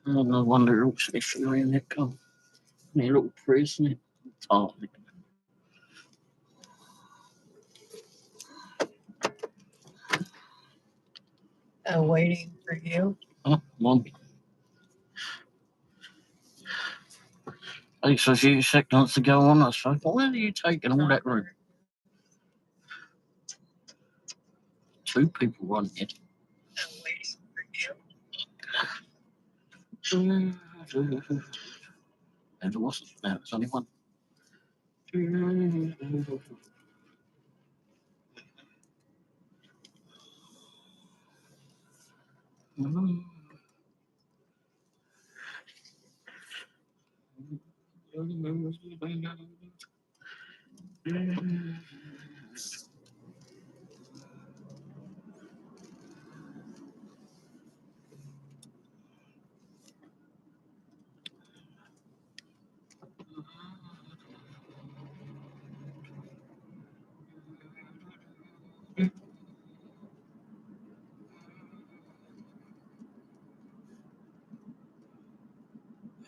No wonder all stationary in that car. And a little prison. Oh, Waiting for you. One. At least a few seconds to go on. I was like, where are you taking all that room? Two people run it. Waiting for you. And it wasn't. No, it was only one.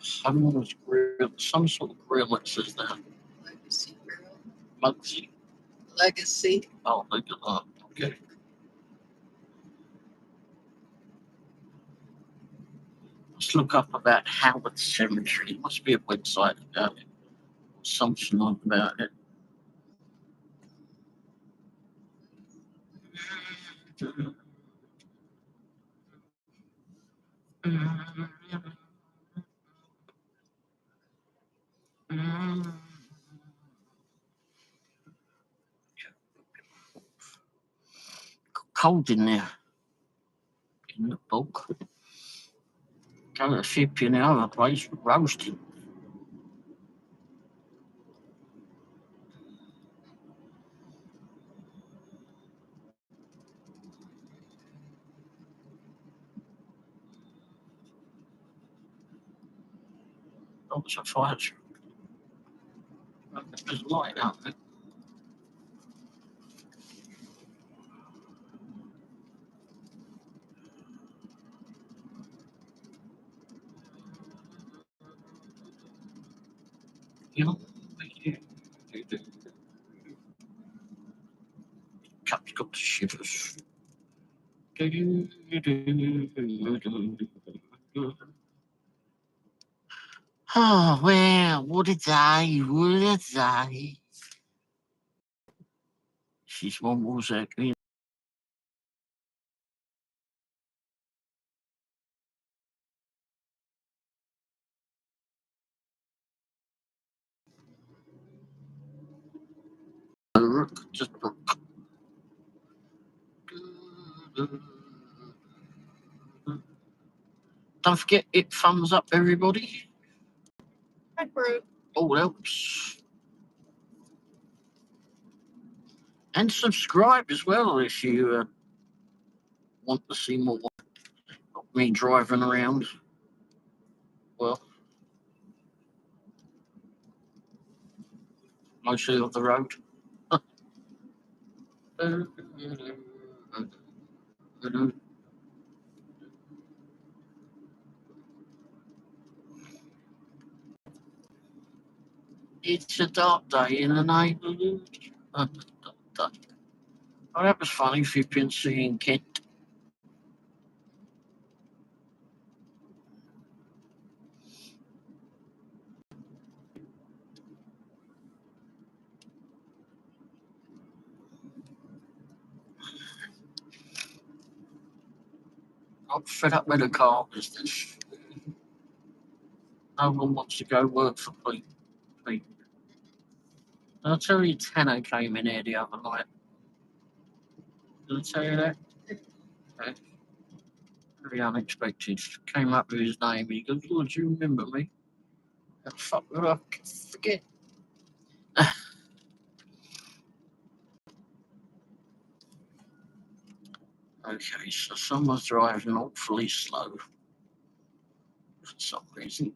Someone's grill, some sort of grill that says that. Legacy girl. Mugsy. Legacy. Oh, look at that. Okay. Let's look up about Howard Cemetery. It must be a website about it. Something like about it. Cold in there. In the book. Go to the ship in the other place, roasting. Oh, it's a fire truck. There's light out there. You know, Cap's got the shivers. Oh, well, what a day, what a day. She's Womble's actually. Just don't forget it thumbs up, everybody. Hi, Brooke. All helps. And subscribe as well if you want to see more of me driving around. Well, mostly of the road. It's a dark day in the neighbourhood. Oh, that was funny if you've been seeing Kent. I'm fed up with the car business. No one wants to go work for people. I'll tell you, Tanner came in here the other night. Did I tell you that? Okay. Very unexpected. Came up with his name. He goes, "Oh, do you remember me?" Fuck, I forget. Okay, so someone's driving awfully slow for some reason.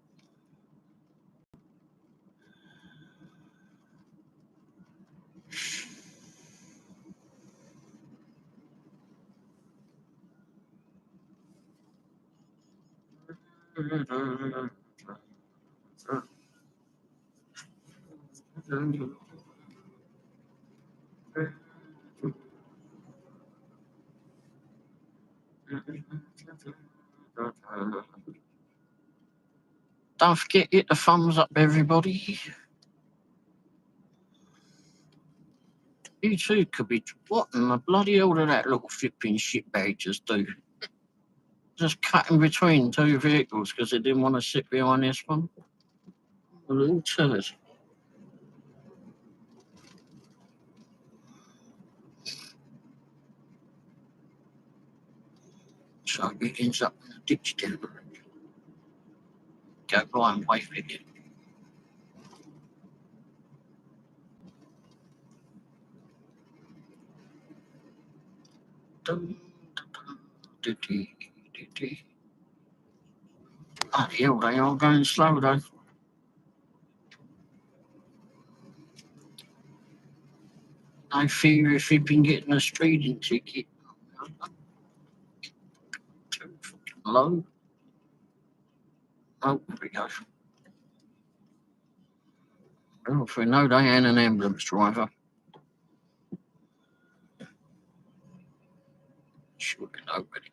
Don't forget, hit the thumbs up, everybody. You too could be. What in the bloody hell did that little flipping shitbag just do? Just cut in between two vehicles because they didn't want to sit behind this one. A little turd. So he ends up in the ditch down the road. Go by and wait for it. Oh, hell, they are going slow though. I fear if he'd been getting a speeding ticket. Too fucking low. Oh, there we go. Well, if we know they ain't an ambulance driver. Should be nobody.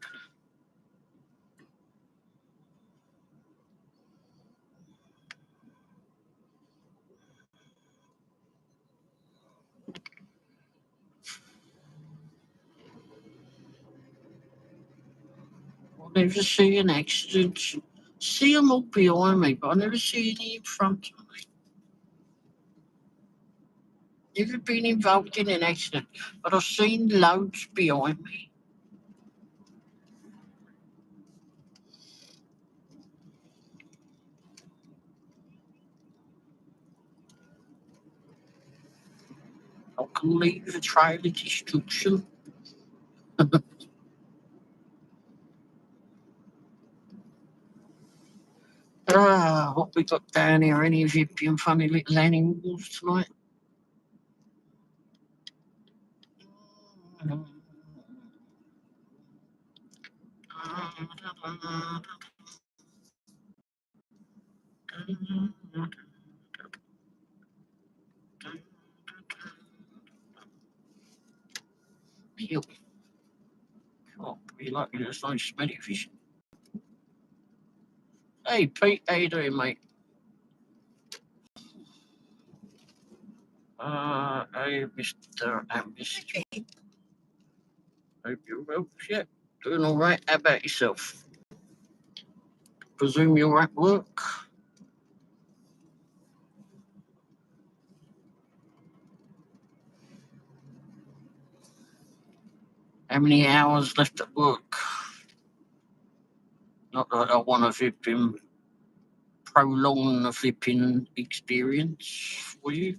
I never see an accident. See them all behind me, but I never see any in front of me. Never been involved in an accident, but I've seen loads behind me. I can leave a trail of destruction. What we got down here? Any of you being funny little animals tonight? Phew. Oh, be lucky there's no smelly fish. Hey Pete, how you doing, mate? Hey Mr. and Mr. Hope you're well. Yeah, doing all right. How about yourself? Presume you're at work. How many hours left at work? Not that I want to flipping prolong the flipping experience for you.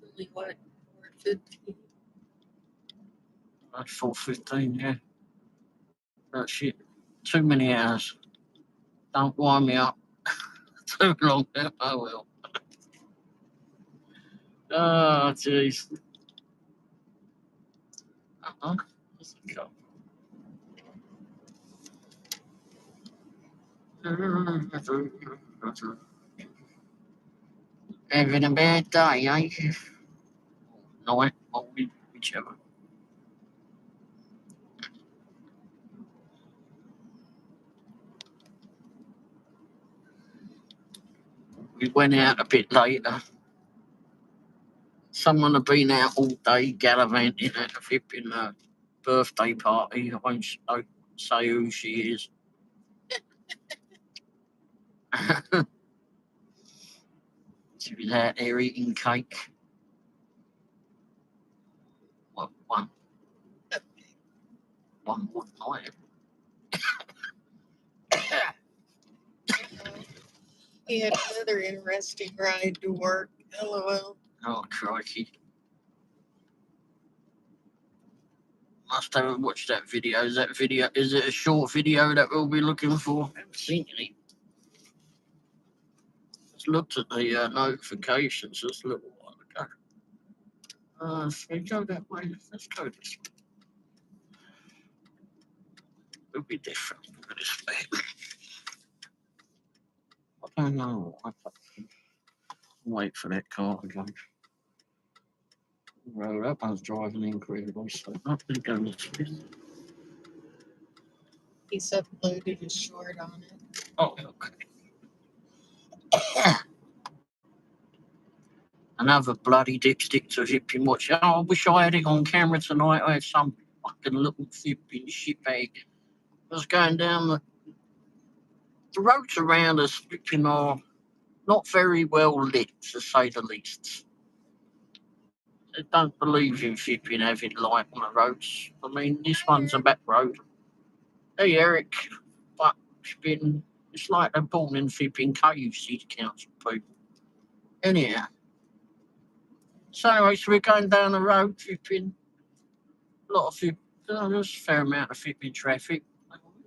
Only what? 4:15. That's 4:15, yeah. That shit. Too many hours. Don't wind me up. Too long now. Oh well. Oh, jeez. Let's go. Having a bad day, eh? Night or whichever. We went out a bit later. Someone had been out all day gallivanting at a flipping birthday party. I won't say who she is. She was out there eating cake. What, one more night. We had another interesting ride to work. LOL. Oh, crikey. Must have watched that video. Is it a short video that we'll be looking for? I haven't seen any. Just looked at the notifications just a little while ago. Should we go that way? Let's go this way. It'll be different for this way. I don't know. I fucking wait for that car to go. Roll up, I was driving incredibly slow. I think I was. He's uploaded a short on it. Oh, okay. Another bloody dipstick to flipping watch. Oh, I wish I had it on camera tonight. I had some fucking little flipping shitbag. I was going down the roads around us, flipping are not very well lit, to say the least. I don't believe in flipping having light on the roads. I mean, this one's a back road. Hey, Eric. But it's like they're born in flipping caves, these council people. Anyhow. So anyway, so we're going down the road, flipping. A lot of flipping. There's a fair amount of flipping traffic.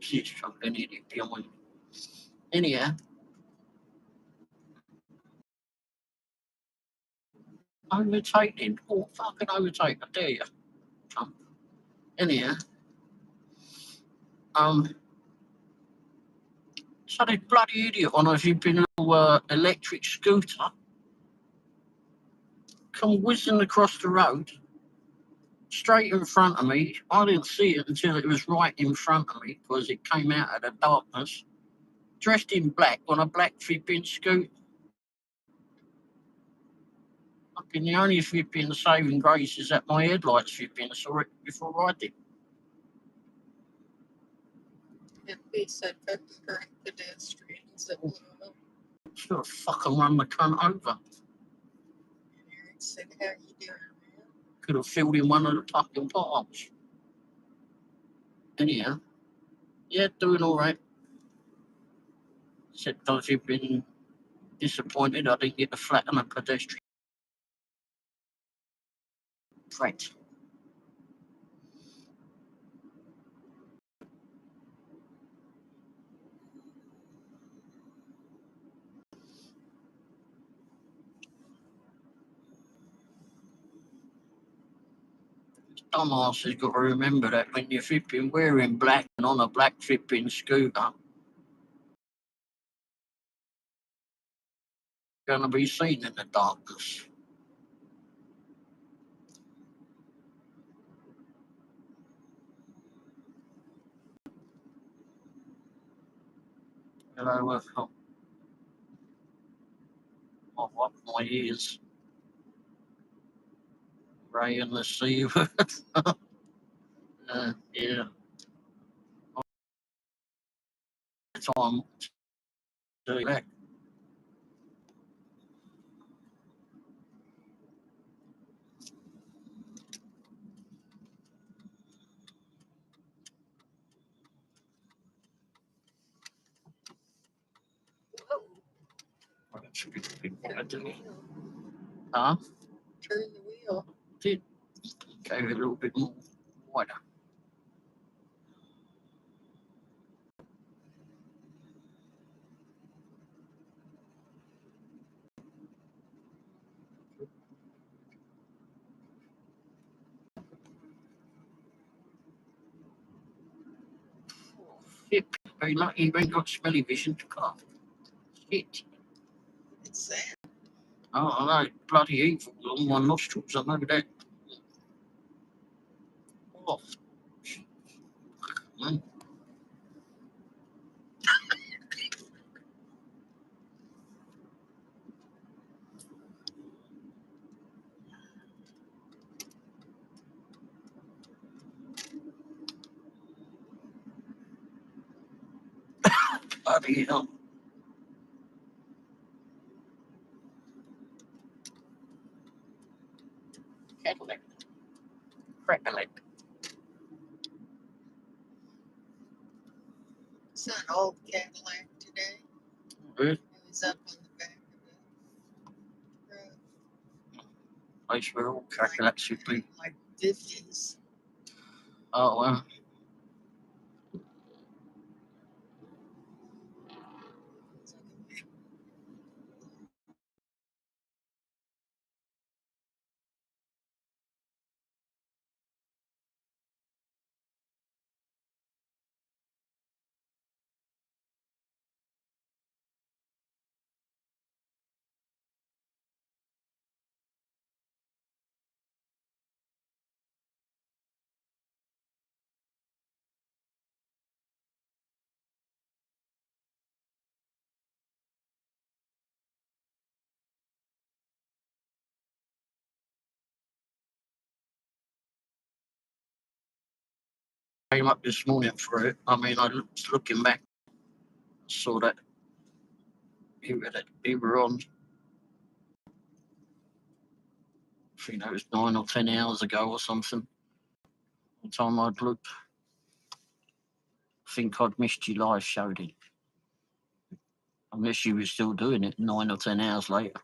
It's fucking idiot behind. Anyhow. Overtaking. Oh, fucking overtake. I dare you. Anyhow. So this bloody idiot on a flipping little electric scooter come whizzing across the road, straight in front of me. I didn't see it until it was right in front of me because it came out of the darkness. Dressed in black on a black flipping scooter. Fucking the only flipping saving grace is that my headlights flipping saw it before I did. If he said that current pedestrians that blew up, Should have fucking run the cunt over. and Eric said, "How you doing, man?" Could have filled in one of the fucking potholes. Anyhow, yeah, doing all right. Except I've been disappointed I didn't get the flat on a pedestrian. Right. Dumbass has got to remember that when you're flipping wearing black and on a black flipping scooter, you're going to be seen in the darkness. Hello, I've up my ears. Ray and the sea. Yeah. Time to do that. Whoa, That should be the big one, turn the didn't it? wheel. Huh? Turn the wheel. Did gave it a little bit more wider. Shit, very lucky you ain't got smelly vision to car. Shit. It's that. Oh, I know, bloody evil on my nostrils, I know that. Oh, man. Bloody hell. Cadillac. Crackalack. It's an old Cadillac today. Good. It was up on the back of the road. Place where all Cadillacs should be. Like 50s. Oh, well. It's like a big came up this morning for it. I mean, I was looking back, saw that they were on. I think that was 9 or 10 hours ago or something. The time I'd looked, I think I'd missed your live show then. Unless you were still doing it 9 or 10 hours later.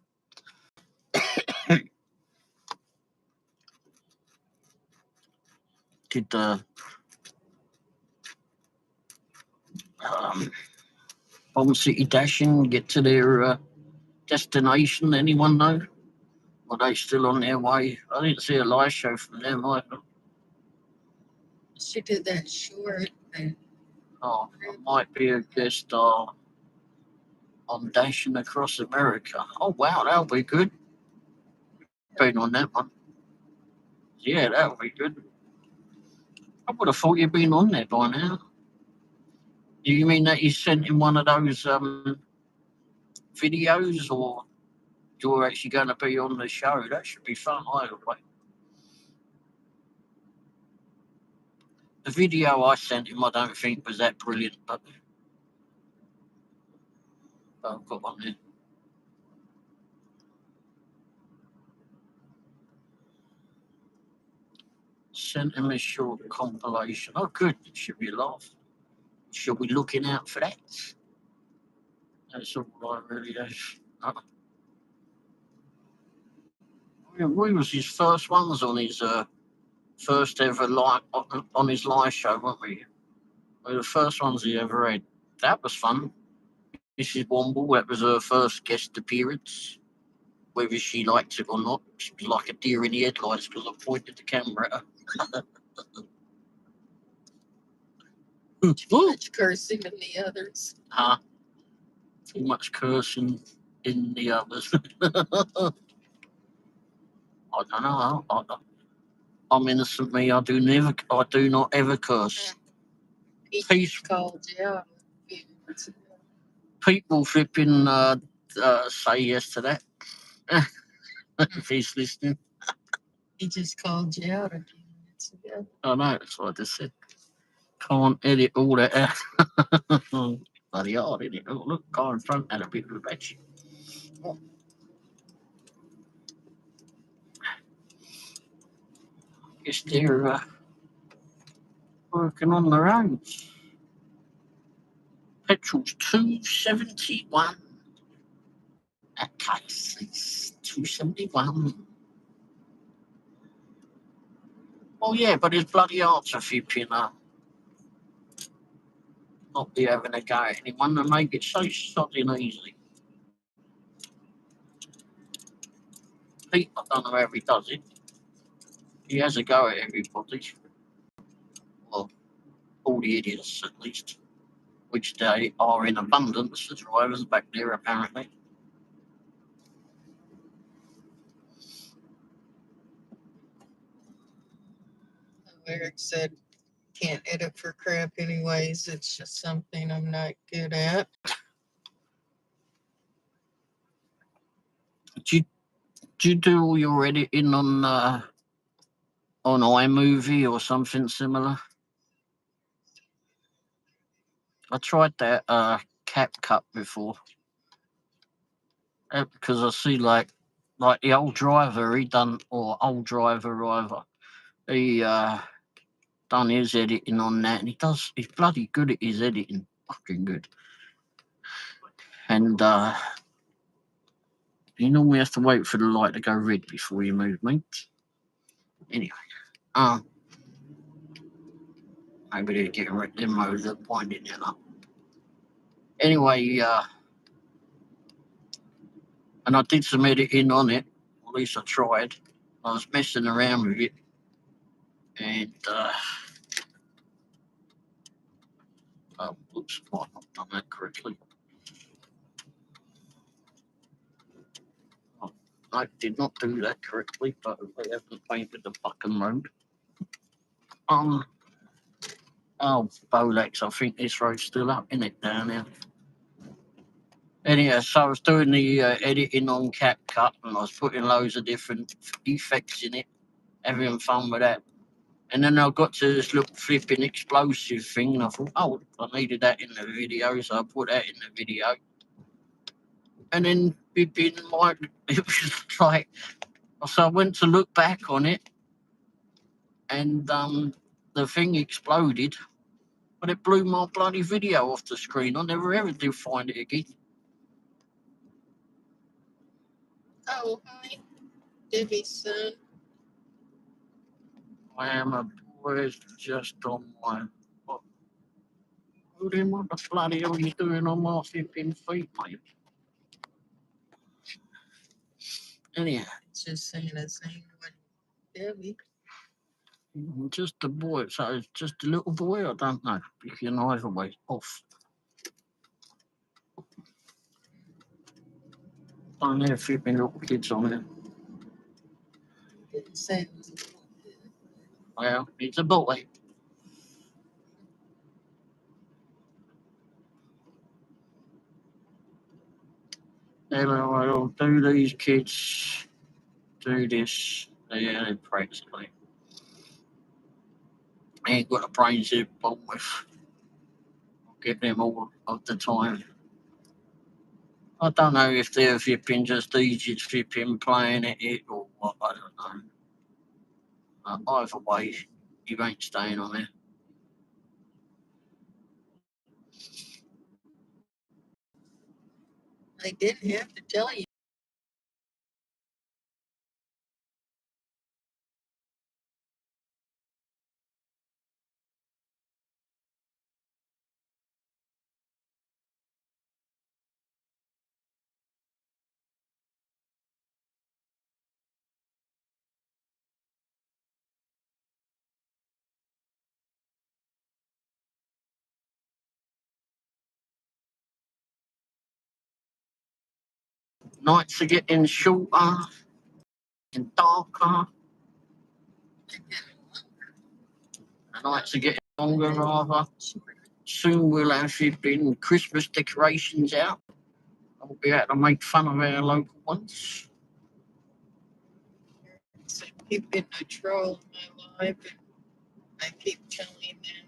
Did Bomb City Dashing get to their destination? Anyone know? Are they still on their way? I didn't see a live show from them either. She did that short thing. Oh, I might be a guest star on Dashing Across America. Oh, wow, that'll be good. Been on that one. Yeah, that'll be good. I would have thought you'd been on there by now. You mean that you sent in one of those videos, or you're actually going to be on the show? That should be fun either way. The video I sent him, I don't think was that brilliant, but I've got one there. Sent him a short compilation. Oh, good. It should be a laugh. Should we looking out for that? That's all I really have. We was his first ones on his first ever live on his live show, weren't we? We were the first ones he ever had. That was fun. Mrs. Womble, that was her first guest appearance. Whether she liked it or not, she was like a deer in the headlights because I pointed the camera at her. Too much cursing in the others. Too much cursing in the others. I don't know. I'm innocent, me. I do not ever curse. He called you out. People flipping say yes to that. If he's listening. He just called you out a few minutes ago. I know, that's what I just said. Can't edit all that out. Bloody hard, isn't it? Oh, look, car in front had a bit of a batch. Oh. Guess they're working on the roads. Petrol's $2.71. That case is $2.71. Oh yeah, but it's bloody hard to flip, you know. Not be having a go at anyone and make it so sodding easy. Pete, I don't know how he does it. He has a go at everybody. Well, all the idiots at least. Which they are in abundance, the drivers back there apparently. Eric said, can't edit for crap anyways. It's just something I'm not good at. Do you do all your editing on iMovie or something similar? I tried that CapCut before. Because I see like the old driver, he done done his editing on that, and he's bloody good at his editing. Fucking good. And you normally have to wait for the light to go red before you move, mate. Anyway, maybe they're getting rid of them over the winding it up. Anyway, and I did some editing on it, or at least I tried. I was messing around with it, and oops, might not done that correctly. I did not do that correctly, but they haven't painted the fucking road. Oh, Bolex, I think this road's still up, isn't it, down there? Anyhow, so I was doing the editing on CapCut, and I was putting loads of different effects in it, having fun with that. And then I got to this little flipping explosive thing, and I thought, oh, I needed that in the video, so I put that in the video. And then it was like, so I went to look back on it, and the thing exploded, but it blew my bloody video off the screen. I never ever did find it again. Oh, hi, Debbie's son. I am a boy just on my. What the bloody hell are you doing on my flipping feet, mate? Anyhow. It's just saying the same one, Debbie. Just a boy, so it's just a little boy. I don't know. You can either way off. Don't have flipping little kids on it. Didn't say it was a little kid. Well, it's a boy. They'll do these kids, do this. Yeah, practically. They ain't got a brains to bomb with. I'll get them all of the time. I don't know if they're flipping just easy flipping playing at it or what. I don't know. Either way, you ain't staying on there. I didn't have to tell you. Nights are getting shorter and darker. The nights are getting longer, rather. Soon we'll have flipping Christmas decorations out. I'll be able to make fun of our local ones. So keep getting a troll in my life, and I keep telling them,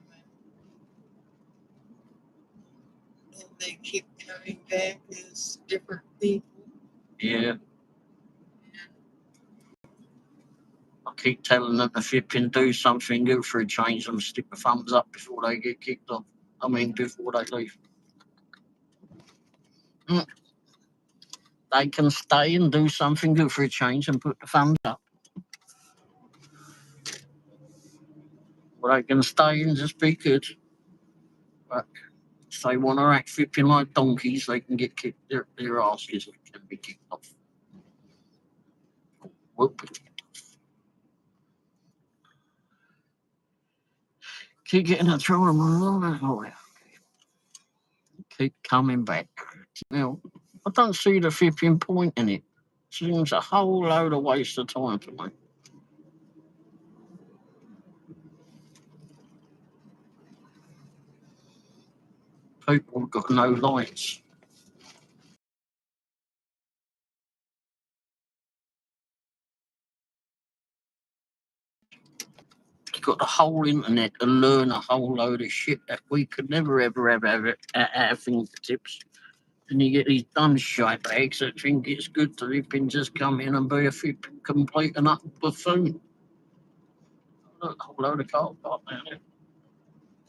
and they keep coming back as different people. Yeah. I keep telling them to flipping do something good for a change and stick the thumbs up before they get kicked off. I mean, before they leave. They can stay and do something good for a change and put the thumbs up. Or they can stay and just be good. But if they want to act flipping like donkeys, they can get kicked. Their asses can be kicked off. Whoop. Keep getting a trouble. Keep coming back. Now, I don't see the flipping point in it. Seems a whole load of waste of time to me. People have got no lights. You've got the whole internet to learn a whole load of shit that we could never ever have at our fingertips. And you get these dumb shite bags that think it's good to flipping just come in and be a flipping complete and utter buffoon. A whole load of car park down there.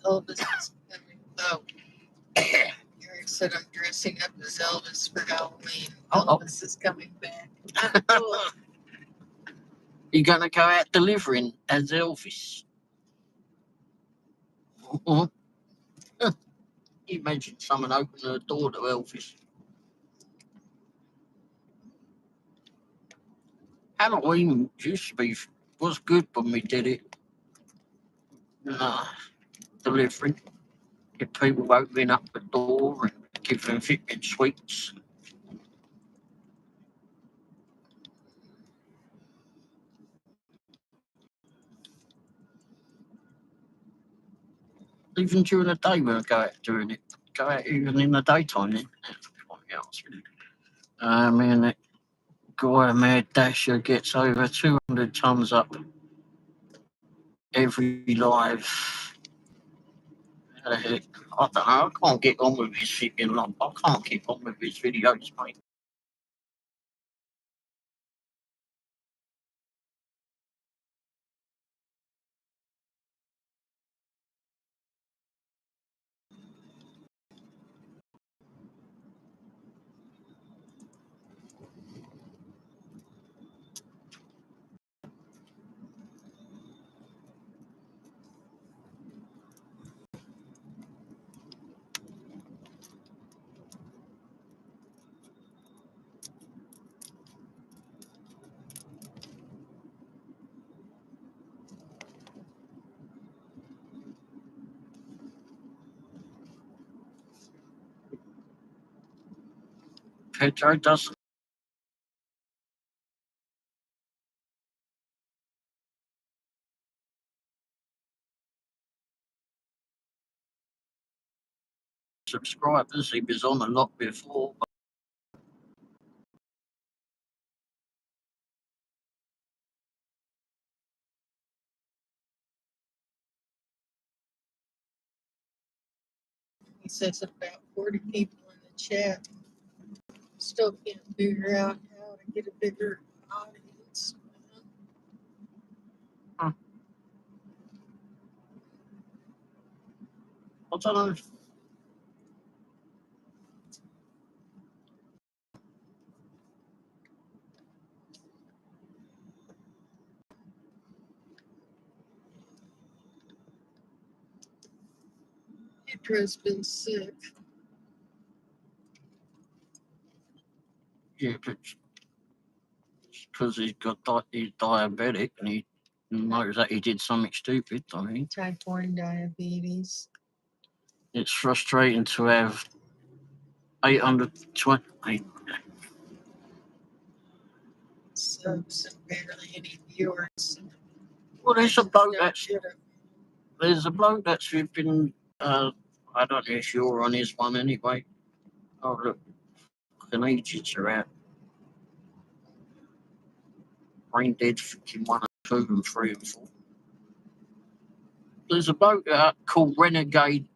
Elvis is coming. Oh, Eric said I'm dressing up as Elvis for Halloween. Elvis is coming back. You're going to go out delivering as Elvis. Imagine someone opening the door to Elvis. Halloween used to be was good when we did it. Delivering. Get people opening up the door and give them flipping sweets. Even during the day when I go out doing it. Go out even in the daytime then. Man, that guy, a mad dasher, gets over 200 tons up every live. How the heck? I don't know. I can't get on with his shipping. Like, I can't keep on with his videos, mate. Pedro doesn't subscribers. He was on a lot before. But He says about 40 people in the chat. Still can't figure out how to get a bigger audience. I don't know. Pedro's been sick. Yeah, because he's diabetic and he knows that he did something stupid. I mean, Type 1 diabetes. it's frustrating to have 820. Subs and barely any viewers. Well, there's a bloke that's Not good. there's a bloke that's been. I don't know if you're on his one anyway. Oh look, fucking agents are out. Brain dead, fucking 1 and 2 and 3 and 4. There's a bloke called Renegade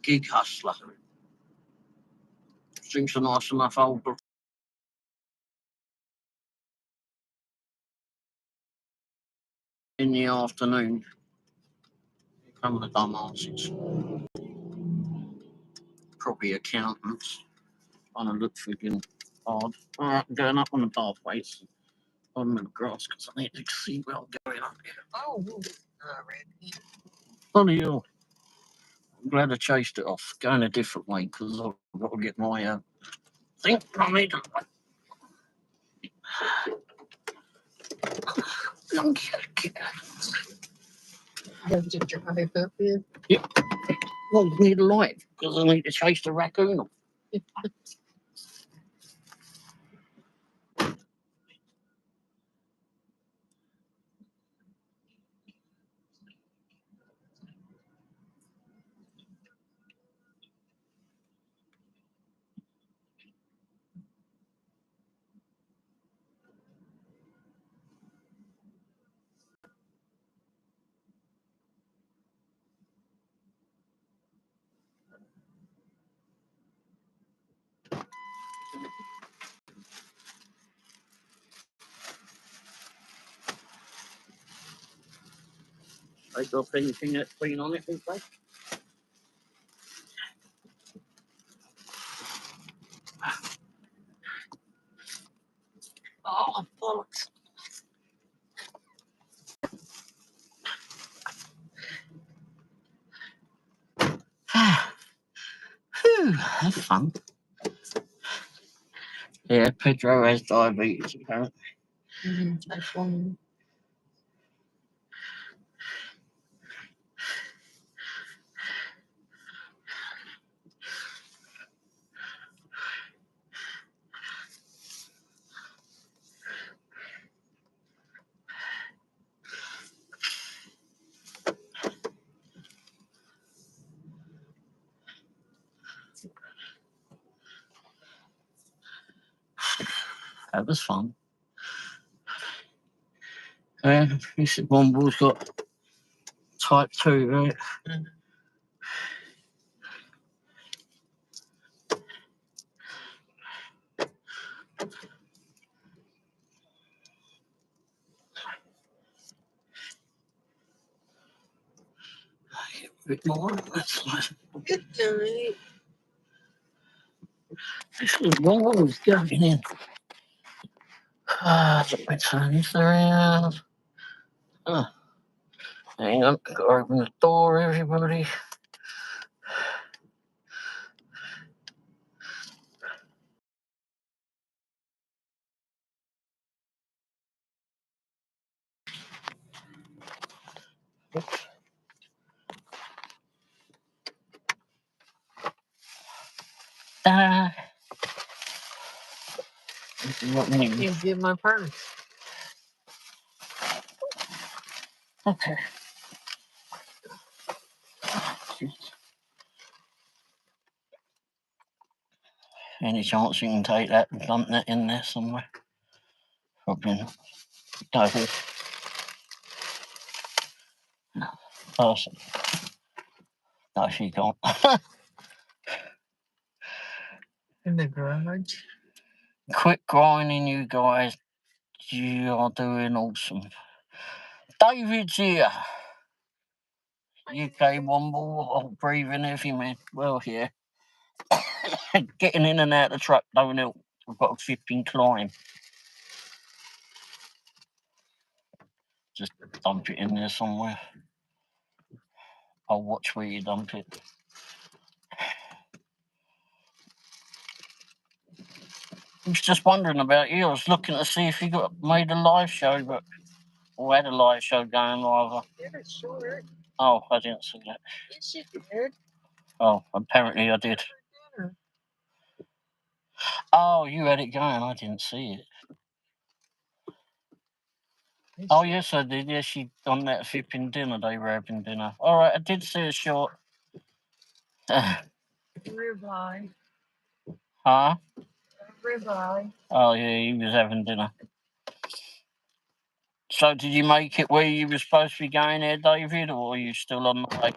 Gig Hustler. Seems a nice enough old in the afternoon. Here come the dumbasses. Probably accountants. Trying to look freaking hard. Alright, I'm going up on the pathways on the grass because I need to see where I'm going up here. Oh, Red. Bloody hell. I'm glad I chased it off. Going a different way because I've got to get my thing. I need to. Have to drive up here. Well, I need a light because I need to chase the raccoon off. They got anything that's been on it, think they? Oh, bollocks. Phew, that's fun. Yeah, Pedro has diabetes, apparently. Type 1. That was fun. He said Womble's got Type 2, right? Mhm. A bit more. That's nice. Good night. This is Womble's going in. Let me turn this around. Hang on, gotta open the door, everybody. You get my purse. Okay. Any chance you can take that and dump that in there somewhere? Probably not. No. No. Person. No, she can't. In the garage. Quit grinding, you guys. You are doing awesome. David's here. UK Womble, breathing heavy, man. Well, here. Getting in and out of the truck don't help. We've got a 15 climb. Just dump it in there somewhere. I'll watch where you dump it. I was just wondering about you. I was looking to see if you made a live show, or had a live show going rather. Yeah, sure. Oh, I didn't see that. Yes, you did. Oh, apparently I did. Dinner. Oh, you had it going. I didn't see it. Oh, yes, I did. Yes, she done that flipping dinner. They were having dinner. All right, I did see a short. Ribeye. Huh? Ribeye. Oh, yeah, he was having dinner. So, did you make it where you were supposed to be going there, David, or are you still on the way?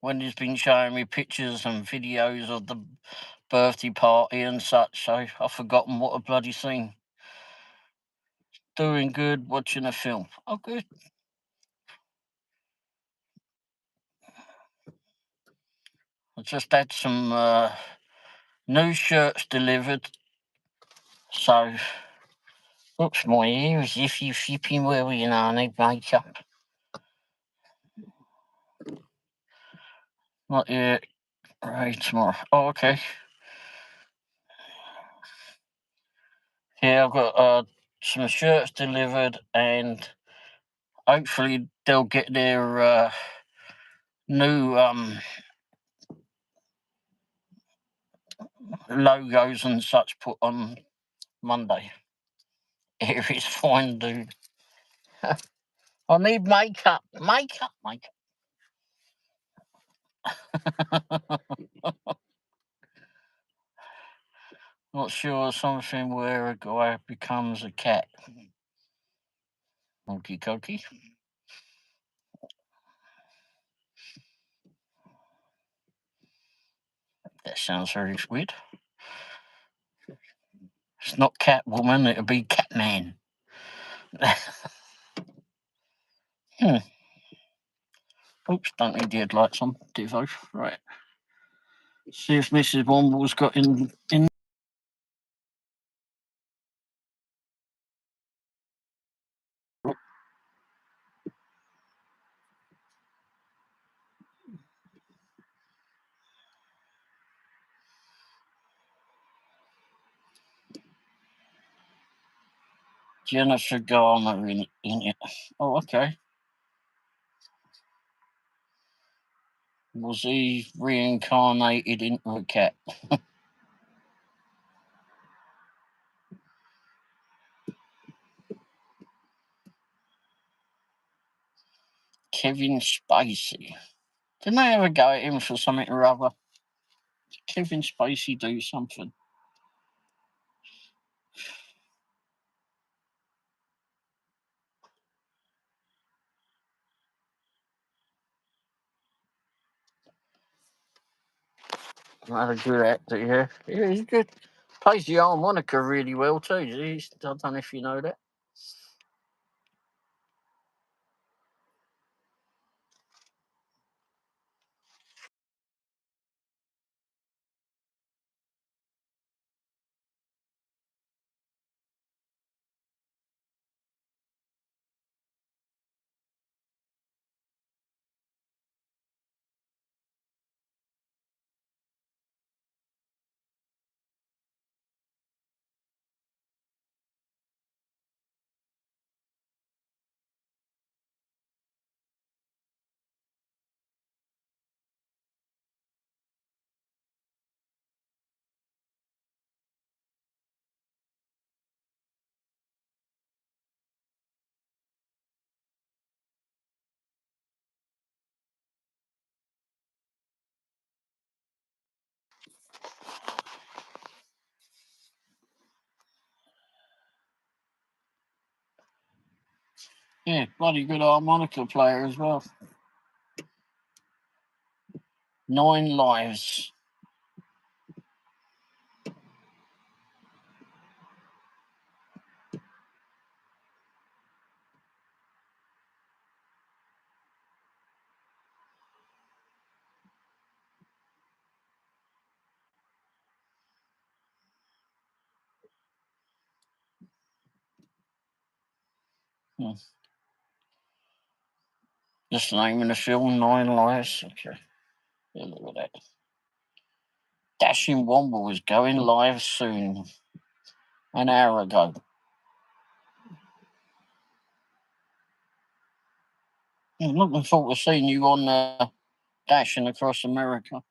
Wendy's been showing me pictures and videos of the birthday party and such, so I've forgotten what a bloody scene. Doing good, watching a film. Oh, good. I just had some new shirts delivered. So, oops, my ear is iffy, flipping where you know, I need makeup. Not yet. Right, tomorrow. Oh, okay. Yeah, I've got some shirts delivered, and hopefully they'll get their new logos and such put on Monday. Here is fine, dude. I need makeup. Makeup. Not sure, something where a guy becomes a cat. Okie dokie. That sounds very weird. It's not Catwoman, it'll be Catman. Oops, don't need the headlights on, Devo. Right. See if Mrs. Womble's got in. Jennifer Garner in it. Oh, okay. Was he reincarnated into a cat? Kevin Spacey. Didn't they ever go at him for something or other? Did Kevin Spacey do something? Not a good actor, yeah. Yeah, he's good. Plays the harmonica really well too. I don't know if you know that. Yeah, bloody good harmonica player as well. 9 lives. Hmm. Just the name of the film, 9 lives. Okay. Yeah, look at that. Dashing Womble is going live soon. An hour ago. I'm looking forward to seeing you on Dashing Across America.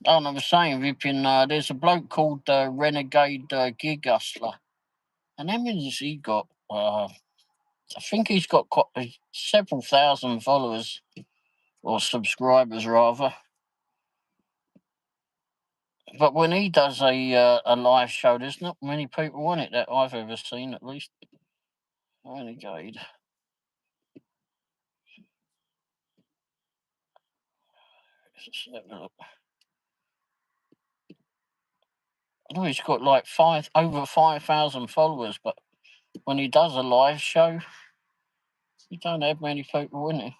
Oh, and I was saying, Vipian, there's a bloke called Renegade Gig Hustler. And how many has he got? I think he's got several thousand followers, or subscribers rather. But when he does a live show, there's not many people on it that I've ever seen, at least. Renegade. Let's have a look. I know he's got like over 5,000 followers, but when he does a live show, he don't have many people in it.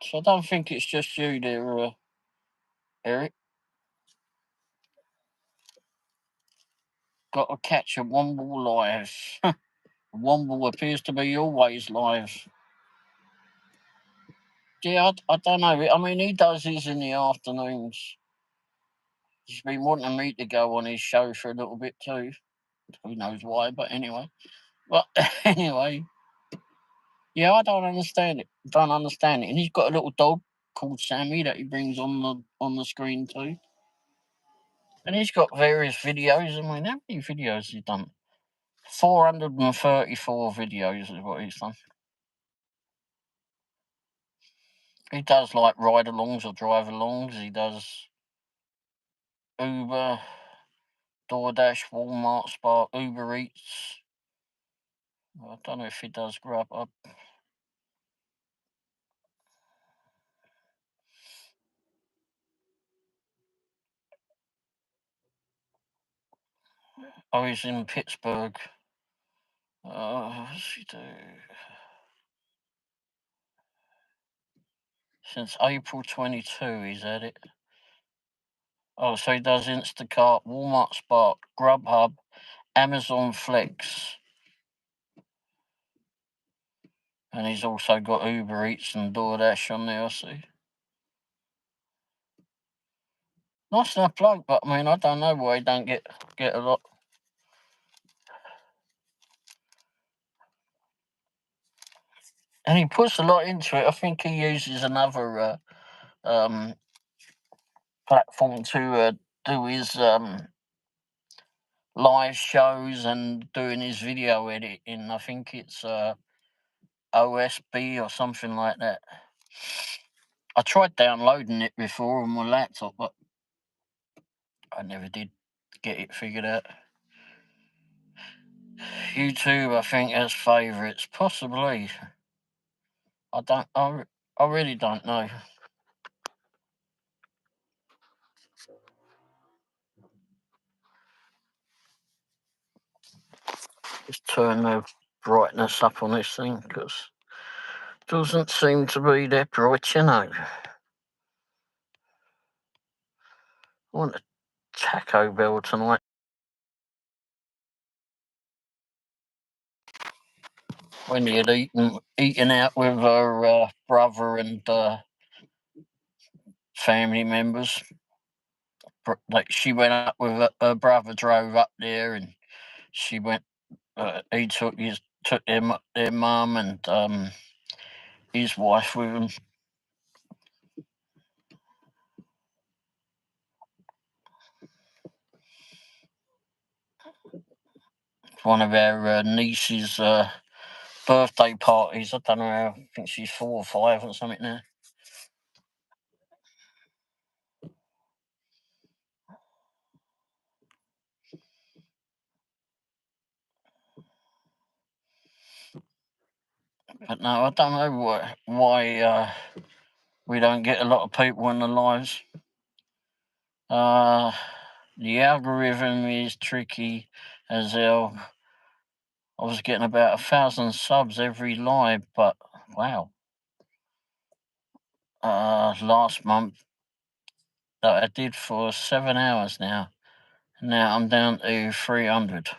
So I don't think it's just you there, Eric. Got to catch a Womble live. Womble appears to be always live. Yeah, I don't know. I mean, he does his in the afternoons. He's been wanting me to go on his show for a little bit too. Who knows why, but anyway. But anyway, yeah, I don't understand it. Don't understand it. And he's got a little dog called Sammy that he brings on the screen too. And he's got various videos. I mean, how many videos has he done? 434 videos is what he's done. He does like ride-alongs or drive-alongs. He does Uber, DoorDash, Walmart, Spark, Uber Eats. I don't know if he does Grubhub. Oh, he's in Pittsburgh. What's he do? Since April 22, he's at it. Oh, so he does Instacart, Walmart Spark, Grubhub, Amazon Flex. And he's also got Uber Eats and DoorDash on there, I see. Nice enough bloke, but I mean, I don't know why he don't get a lot. And he puts a lot into it. I think he uses another platform to do his live shows and doing his video editing. I think it's OSB or something like that. I tried downloading it before on my laptop, but I never did get it figured out. YouTube, I think, has favourites, possibly. I really don't know. Just turn the brightness up on this thing because it doesn't seem to be that bright, you know. I want a Taco Bell tonight. When you'd eaten out with her brother and family members, like she went up with her brother, drove up there, and she went. He took their mum and his wife with him. One of our niece's birthday parties. I don't know. I think she's 4 or 5 or something now. But no, I don't know why we don't get a lot of people in the lives. The algorithm is tricky as hell. I was getting about 1,000 subs every live, but wow. Last month that I did for 7 hours now. Now I'm down to 300.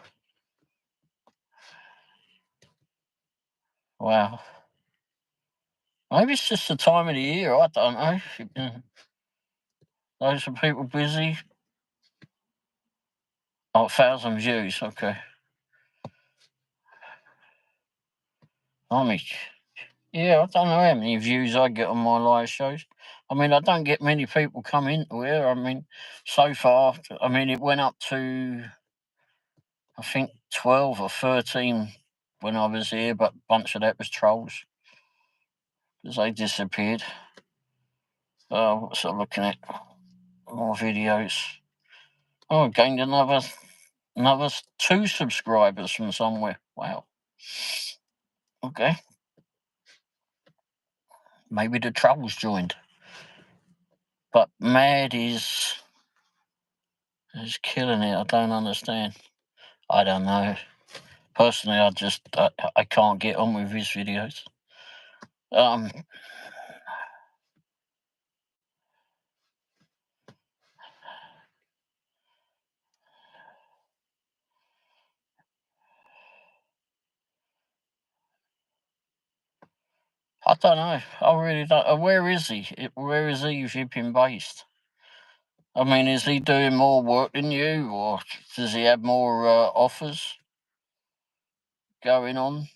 Wow. Maybe it's just the time of the year. I don't know. Those are people busy. Oh, 1,000 views. Okay. Yeah, I don't know how many views I get on my live shows. I mean, I don't get many people come into here. I mean, so far, it went up to, I think, 12 or 13 when I was here, but a bunch of that was trolls because they disappeared. What's I looking at? More videos. Oh, I gained another 2 subscribers from somewhere. Wow. Okay. Maybe the trolls joined. But Mad is killing it. I don't understand. I don't know. Personally, I can't get on with his videos. I don't know. I really don't. Where is he? Where is he shipping based? I mean, is he doing more work than you, or does he have more offers going on?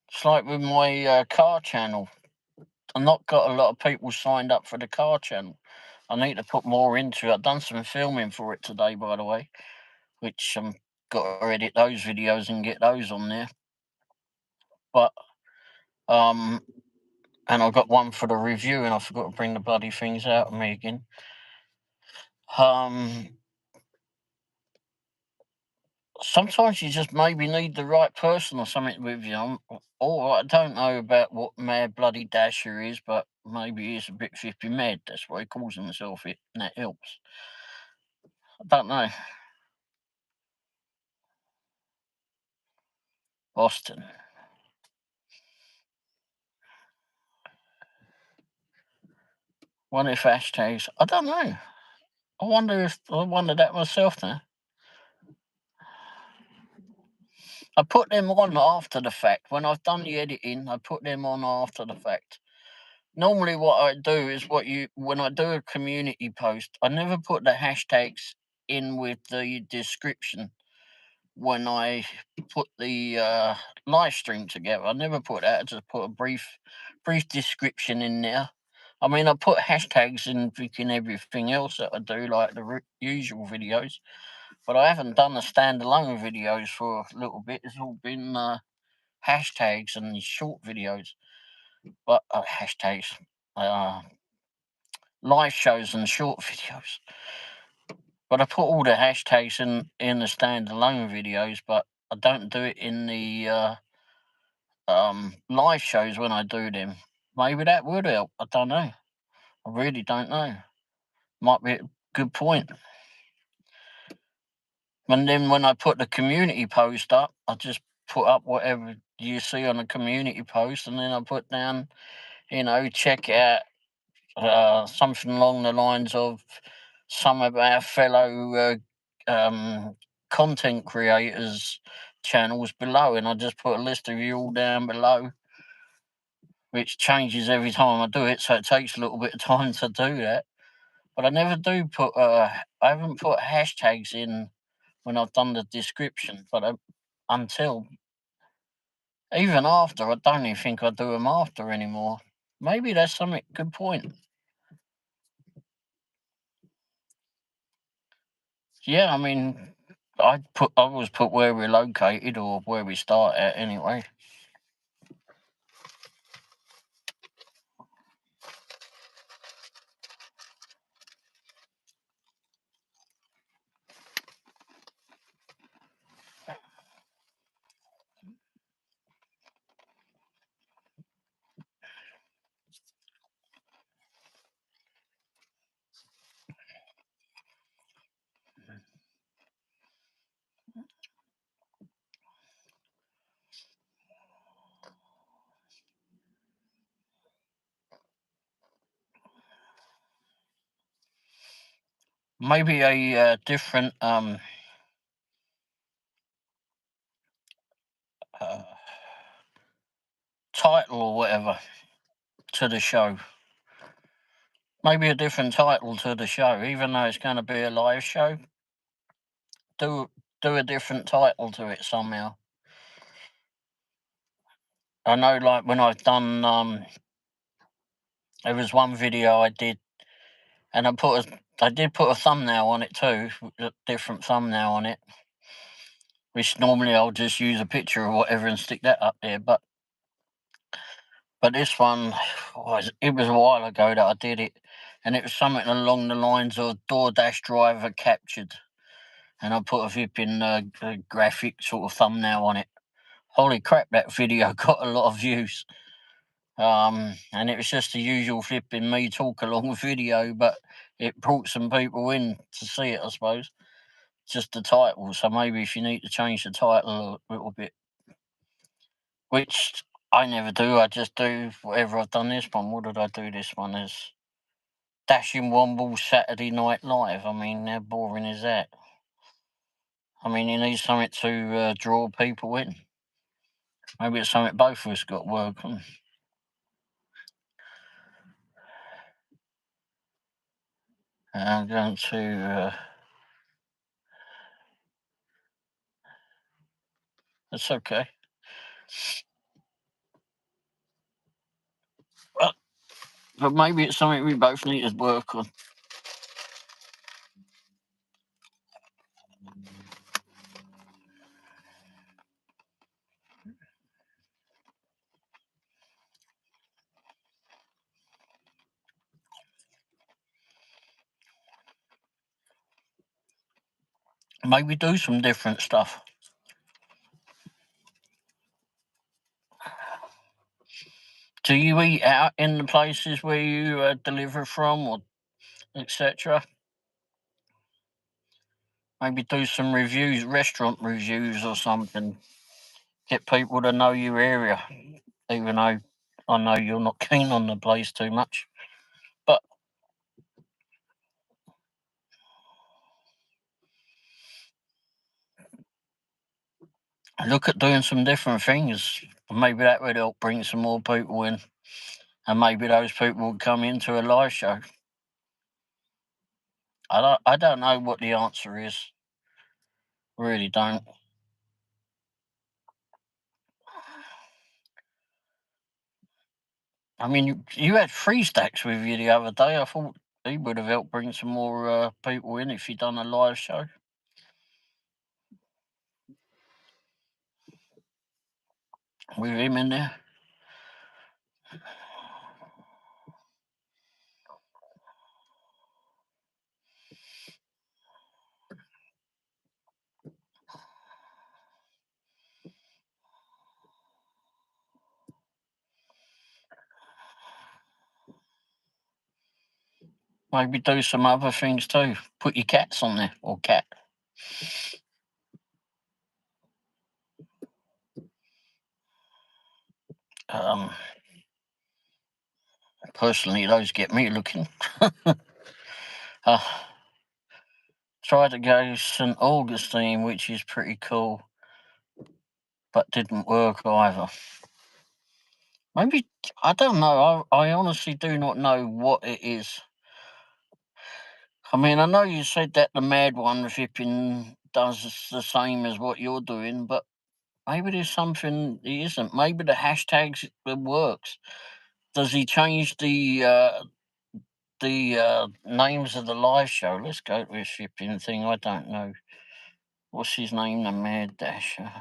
It's like with my car channel. I've not got a lot of people signed up for the car channel. I need to put more into it. I've done some filming for it today, by the way, which got to edit those videos and get those on there. But and I got one for the review, and I forgot to bring the bloody things out of me again. Sometimes you just maybe need the right person or something with you. Or I don't know about what Mad Bloody Dasher is, but maybe he's a bit flippy mad. That's why he calls himself it, and that helps. I don't know. Boston. Wonder if hashtags. I don't know. I wonder that myself now. I put them on after the fact. When I've done the editing, I put them on after the fact. Normally what I do is when I do a community post, I never put the hashtags in with the description when I put the live stream together. I never put that. I just put a brief description in there. I mean, I put hashtags in freaking everything else that I do, like the usual videos, but I haven't done the standalone videos for a little bit. It's all been hashtags and short videos, but hashtags, live shows and short videos. But I put all the hashtags in the standalone videos, but I don't do it in the live shows when I do them. Maybe that would help. I don't know. I really don't know. Might be good point. And then when I put the community post up, I just put up whatever you see on the community post, and then I put down, check out something along the lines of some of our fellow content creators' channels below, and I just put a list of you all down below, which changes every time I do it, so it takes a little bit of time to do that. But I never do put, I haven't put hashtags in when I've done the description, but until, even after, I don't even think I do them after anymore. Maybe that's something, good point. Yeah, I mean, I always put where we're located or where we start at anyway. Maybe a different title or whatever to the show. Maybe a different title to the show, even though it's going to be a live show. Do a different title to it somehow. I know, like when I've done, there was one video I did, and I did put a thumbnail on it too, a different thumbnail on it, which normally I'll just use a picture or whatever and stick that up there. But this one, it was a while ago that I did it, and it was something along the lines of DoorDash driver captured, and I put a flipping graphic sort of thumbnail on it. Holy crap, that video got a lot of views. And it was just the usual flipping me talk along video, but it brought some people in to see it, I suppose. Just the title, so maybe if you need to change the title a little bit, which I never do. I just do whatever I've done this one. What did I do this one as? Dashing Womble Saturday Night Live. I mean, how boring is that? I mean, you need something to draw people in. Maybe it's something both of us got to work on. I'm going to... that's okay. But maybe it's something we both need to work on. Maybe do some different stuff. Do you eat out in the places where you deliver from, or etc.? Maybe do some reviews, restaurant reviews or something. Get people to know your area, even though I know you're not keen on the place too much. But look at doing some different things. Maybe that would help bring some more people in, and maybe those people would come into a live show. I don't know what the answer is. Really don't. I mean, you had Free Stacks with you the other day. I thought he would have helped bring some more people in if you'd done a live show with him in there. Maybe do some other things too. Put your cats on there, or cat. Personally, those get me looking. Tried to go St. Augustine, which is pretty cool, but didn't work either. Maybe, I don't know. I honestly do not know what it is. I mean, I know you said that the mad one Vipping does the same as what you're doing, but maybe there's something he isn't. Maybe the hashtags works. Does he change the names of the live show? Let's go to his Vipping thing. I don't know. What's his name? The Mad Dasher.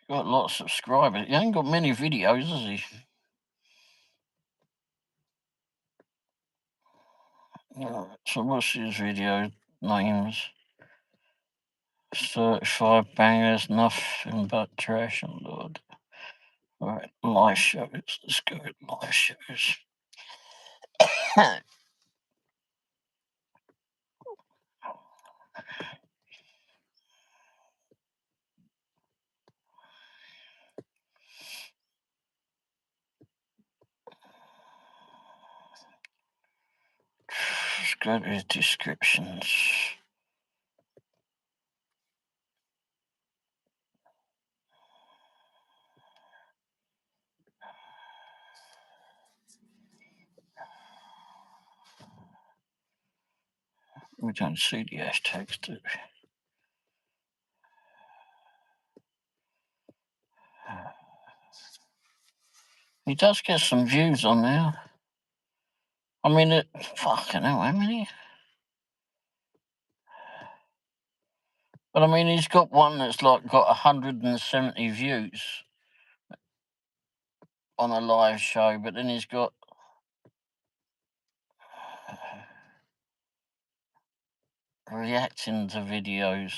Got a lot of subscribers. He ain't got many videos, has he? So what's his video names? 35 bangers, nothing but trash and Lord. Alright, live shows. Let's go with live shows. Let's go to his descriptions. We don't see the hashtags, do we? He does get some views on there. I mean, fucking hell, how many? But I mean, he's got one that's like got 170 views on a live show, but then he's got reacting to videos.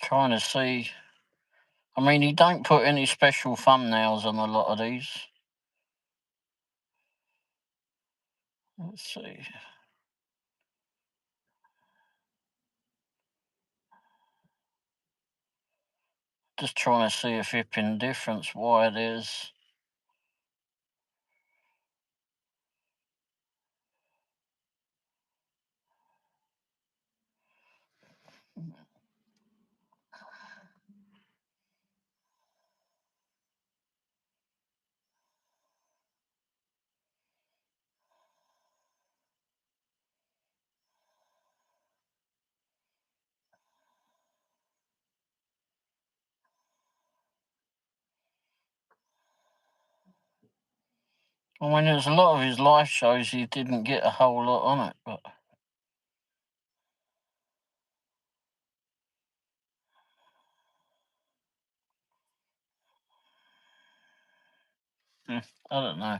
Trying to see. I mean, he don't put any special thumbnails on a lot of these. Let's see. Just trying to see a flipping difference, why it is. I mean, there's a lot of his live shows he didn't get a whole lot on it, but I don't know.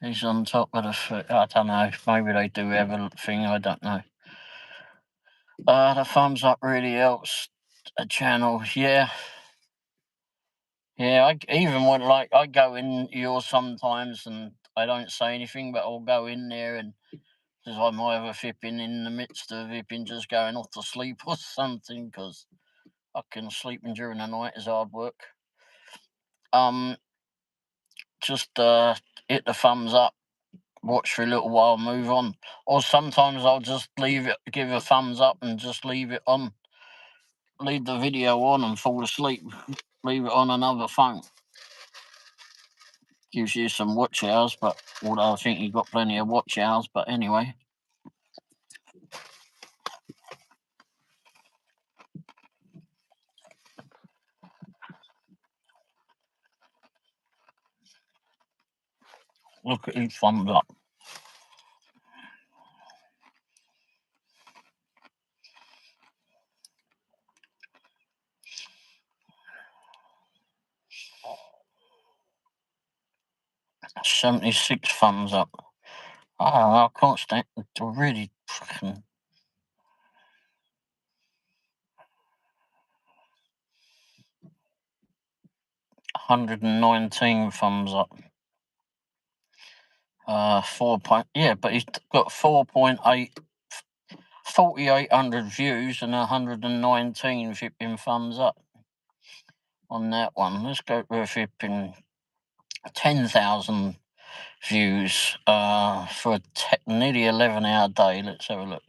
He's on top of the. I don't know. Maybe they do have a thing. I don't know. The thumbs up really helps a channel. Yeah. Yeah, I even when I go in yours sometimes and I don't say anything, but I'll go in there and because I might have a fipping in the midst of Vipping just going off to sleep or something because fucking sleeping during the night is hard work. Just hit the thumbs up, watch for a little while, move on. Or sometimes I'll just leave it, give a thumbs up and just leave it on. Leave the video on and fall asleep. Leave it on another phone. Gives you some watch hours, but although I think you've got plenty of watch hours, but anyway. Look at his thumbs up. 76 thumbs up. Oh, I can't stand it. Really fucking. 119 thumbs up. 4 point. Yeah, but he's got 4.8, 4,800 views and 119 flipping thumbs up on that one. Let's go to flipping 10,000 views for a nearly 11-hour day. Let's have a look.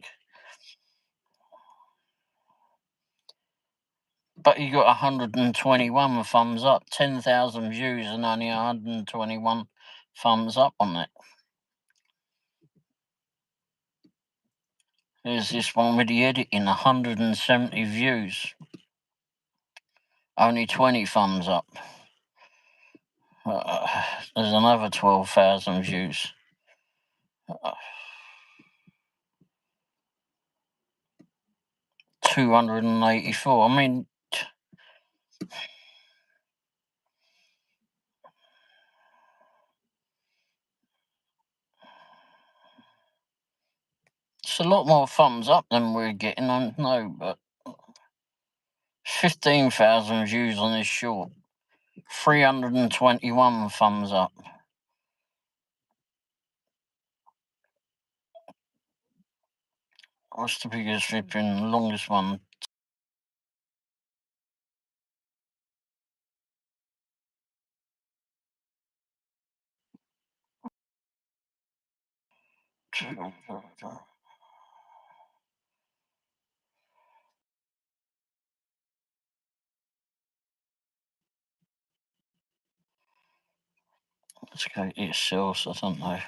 But you got 121 thumbs up, 10,000 views and only 121 thumbs up on that. There's this one with the editing, 170 views, only 20 thumbs up. There's another 12,000 views. 284. I mean, it's a lot more thumbs up than we're getting, I know, but 15,000 views on this short, 321 thumbs up. What's the biggest flipping longest one? Let's go itself, I don't know.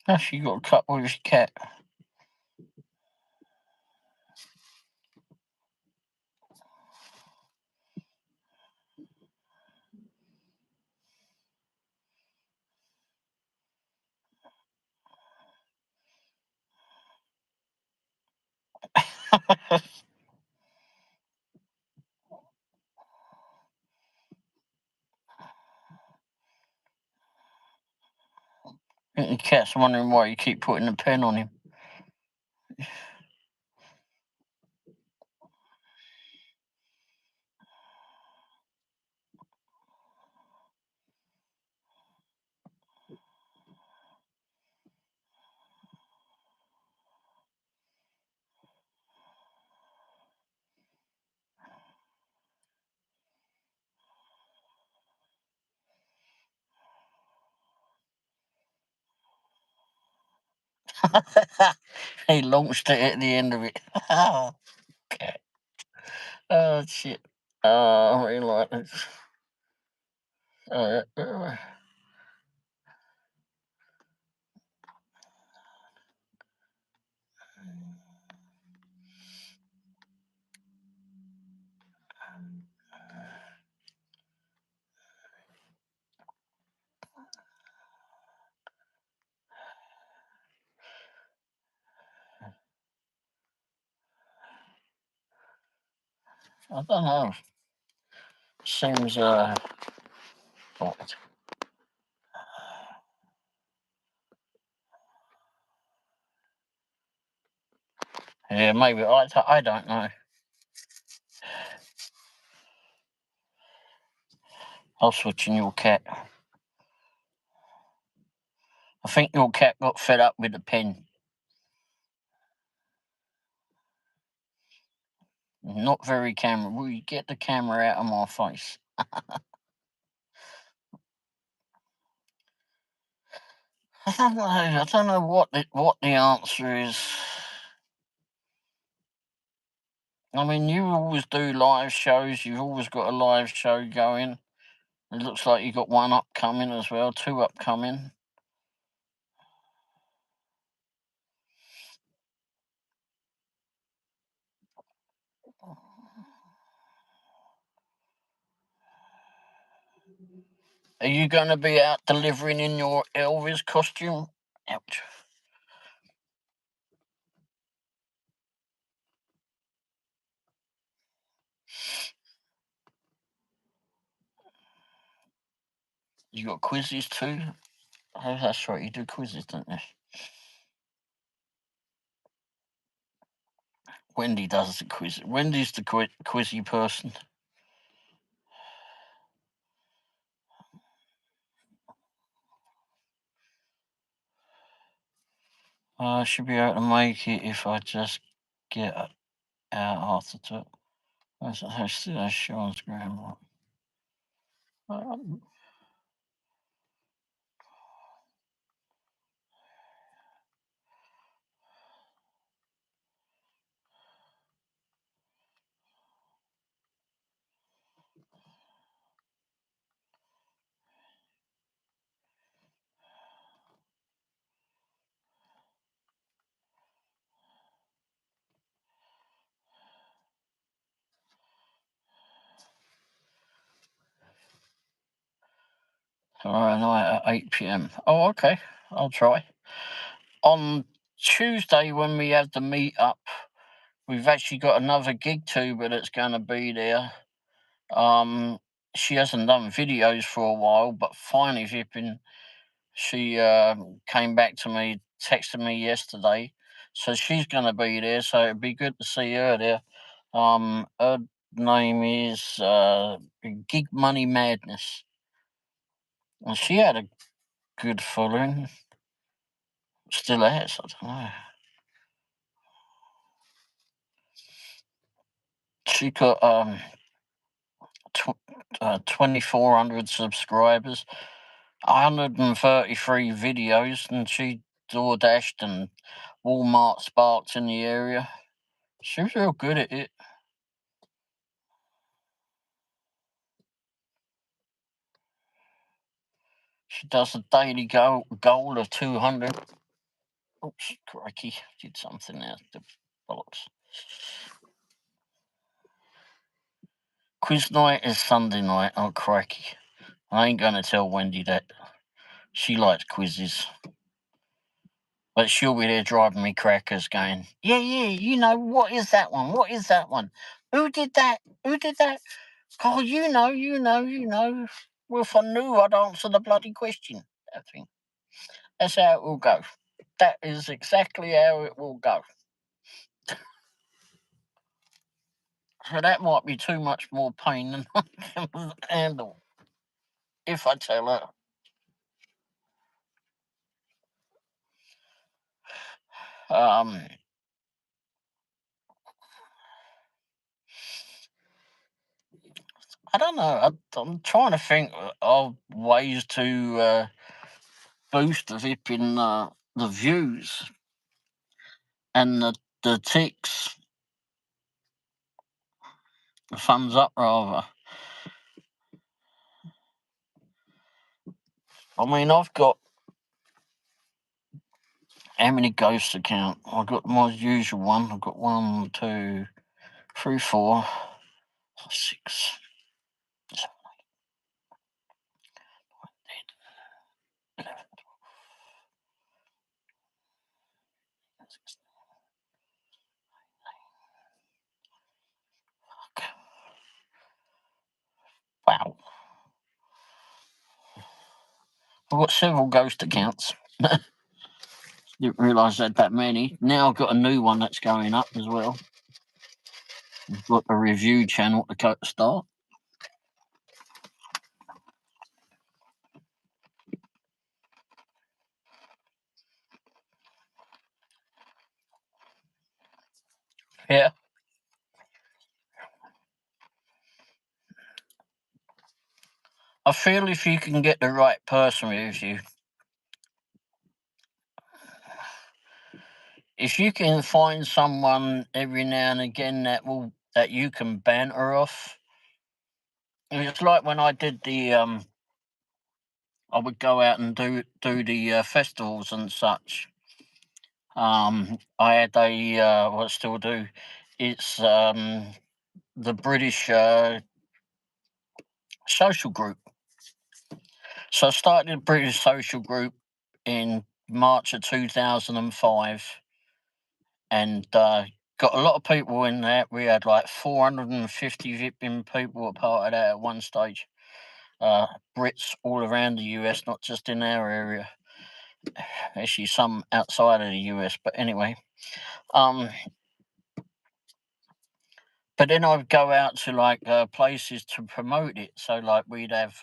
Actually, you got a cut with his cat. The cat's wondering why you keep putting a pen on him. He launched it at the end of it. Cat. Oh, shit. I really like this. I don't know. Seems what? Yeah, maybe I don't know. I'll switch in your cat. I think your cat got fed up with the pen. Not very camera. Will you get the camera out of my face? don't know. I don't know what the answer is. I mean, you always do live shows. You've always got a live show going. It looks like you got one upcoming as well, 2 upcoming. Are you going to be out delivering in your Elvis costume? Ouch. You got quizzes too? Oh, that's right, you do quizzes, don't you? Wendy does the quiz. Wendy's the quizzy person. I should be able to make it if I just get out after that. That's Sean's grandma. Tomorrow night at 8 p.m. Oh, okay. I'll try. On Tuesday, when we have the meet up, we've actually got another gig tuber that's going to be there. She hasn't done videos for a while, but finally she came back to me, texted me yesterday. So she's going to be there, so it'd be good to see her there. Her name is Gig Money Madness. And she had a good following. Still has, I don't know. She got 2,400 subscribers, 133 videos, and she door dashed and Walmart sparked in the area. She was real good at it. She does a daily goal of 200. Oops, crikey, did something there. The bollocks. Quiz night is Sunday night. Oh, crikey. I ain't going to tell Wendy that. She likes quizzes. But she'll be there driving me crackers going, yeah, you know, what is that one? What is that one? Who did that? Who did that? Oh, you know. Well, if I knew, I'd answer the bloody question. That thing. That's how it will go. That is exactly how it will go. So that might be too much more pain than I can handle if I tell her. I don't know. I'm trying to think of ways to boost the the views and the ticks, the thumbs up rather. I mean, I've got how many ghost accounts? I've got my usual one. I've got 1, 2, 3, 4, 6, 7, 8, 11, 12, 16. Wow. I've got several ghost accounts. Didn't realise I had that many. Now I've got a new one that's going up as well. I've got a review channel to start. Yeah. I feel if you can get the right person with you, if you can find someone every now and again that you can banter off, it's like when I did I would go out and do the festivals and such. I had what I still do. It's the British social group. So I started a British social group in March of 2005, and got a lot of people in there. We had like 450 VIPing people were part of that at one stage. Brits all around the US, not just in our area. Actually, some outside of the US, but anyway. But then I'd go out to like places to promote it. So like we'd have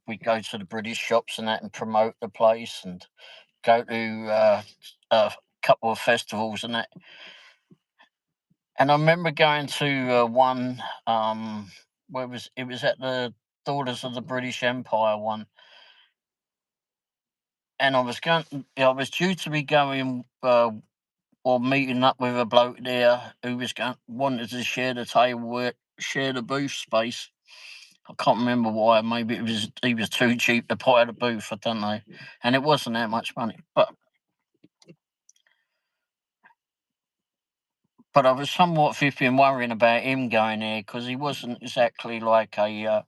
we'd go to the British shops and that and promote the place, and go to a couple of festivals and that. And I remember going to one where it was at the Daughters of the British Empire one, and I was due to be going or meeting up with a bloke there who wanted to share the table, share the booth space. I can't remember why. Maybe he was too cheap to buy the booth. I don't know, and it wasn't that much money. But I was somewhat flipping worrying about him going there because he wasn't exactly like a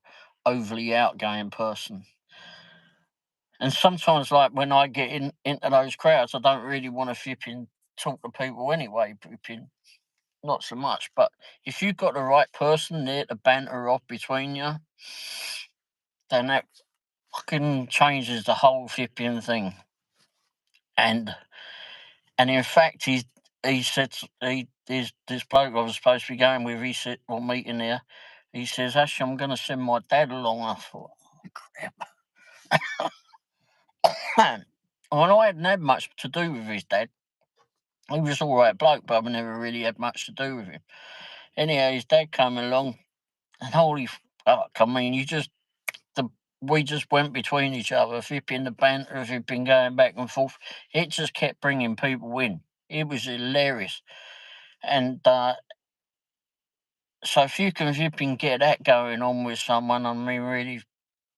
overly outgoing person. And sometimes, like when I get into those crowds, I don't really want to flipping talk to people anyway. Flipping not so much. But if you've got the right person there to banter off between you, then that fucking changes the whole flipping thing. And in fact, he said this bloke I was supposed to be going with. He said, well, meeting there. He says, actually, I'm going to send my dad along. I thought, oh, crap. Well, I hadn't had much to do with his dad. He was all right bloke, but I never really had much to do with him. Anyhow, his dad came along, and holy fuck, I mean, we just went between each other, flipping the banter, flipping going back and forth. It just kept bringing people in. It was hilarious. And so if you can get that going on with someone, I mean, really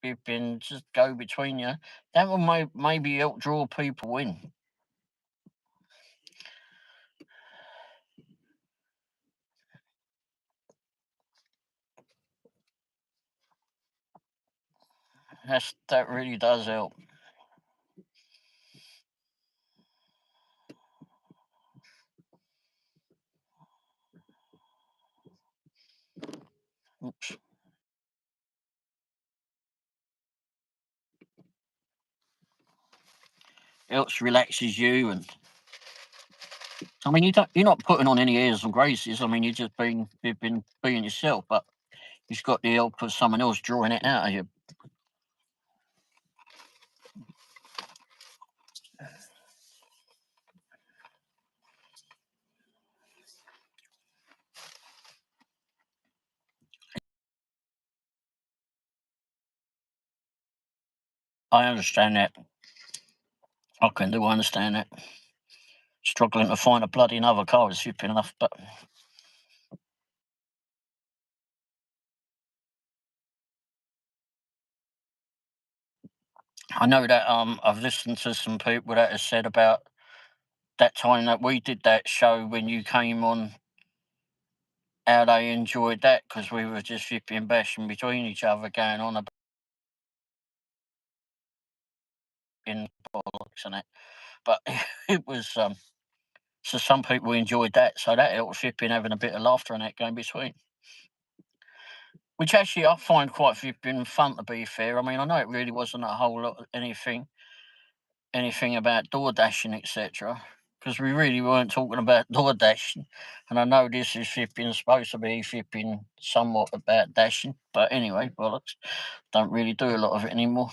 flipping just go between you, that will maybe help draw people in. That really does help. Oops. Helps relaxes you, and I mean you're not putting on any airs and graces. I mean you've been being yourself, but you've got the help of someone else drawing it out of you. I understand that. I understand that. Struggling to find a bloody another car is flipping enough, but I know that I've listened to some people that have said about that time that we did that show when you came on, how they enjoyed that because we were just flipping bashing between each other, going on about in bollocks and that. But it was so some people enjoyed that, so that helped flipping having a bit of laughter and that going between. Which actually I find quite flipping fun, to be fair. I mean, I know it really wasn't a whole lot of anything about door dashing, etc. Because we really weren't talking about door dashing, and I know this is flipping supposed to be flipping somewhat about dashing, but anyway, bollocks. Don't really do a lot of it anymore.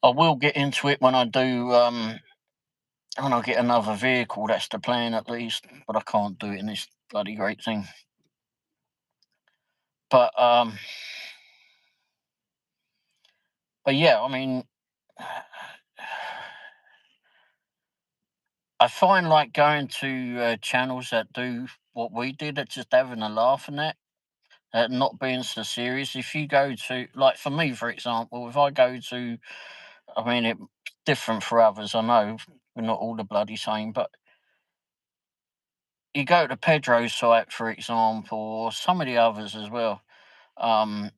I will get into it when I do. When I get another vehicle, that's the plan at least. But I can't do it in this bloody great thing. But yeah, I mean, I find like going to channels that do what we did, at just having a laugh and that, not being so serious. If you go to, like for me, for example, if I go to, I mean, it's different for others, I know, we're not all the bloody same, but you go to Pedro's site, for example, or some of the others as well, um,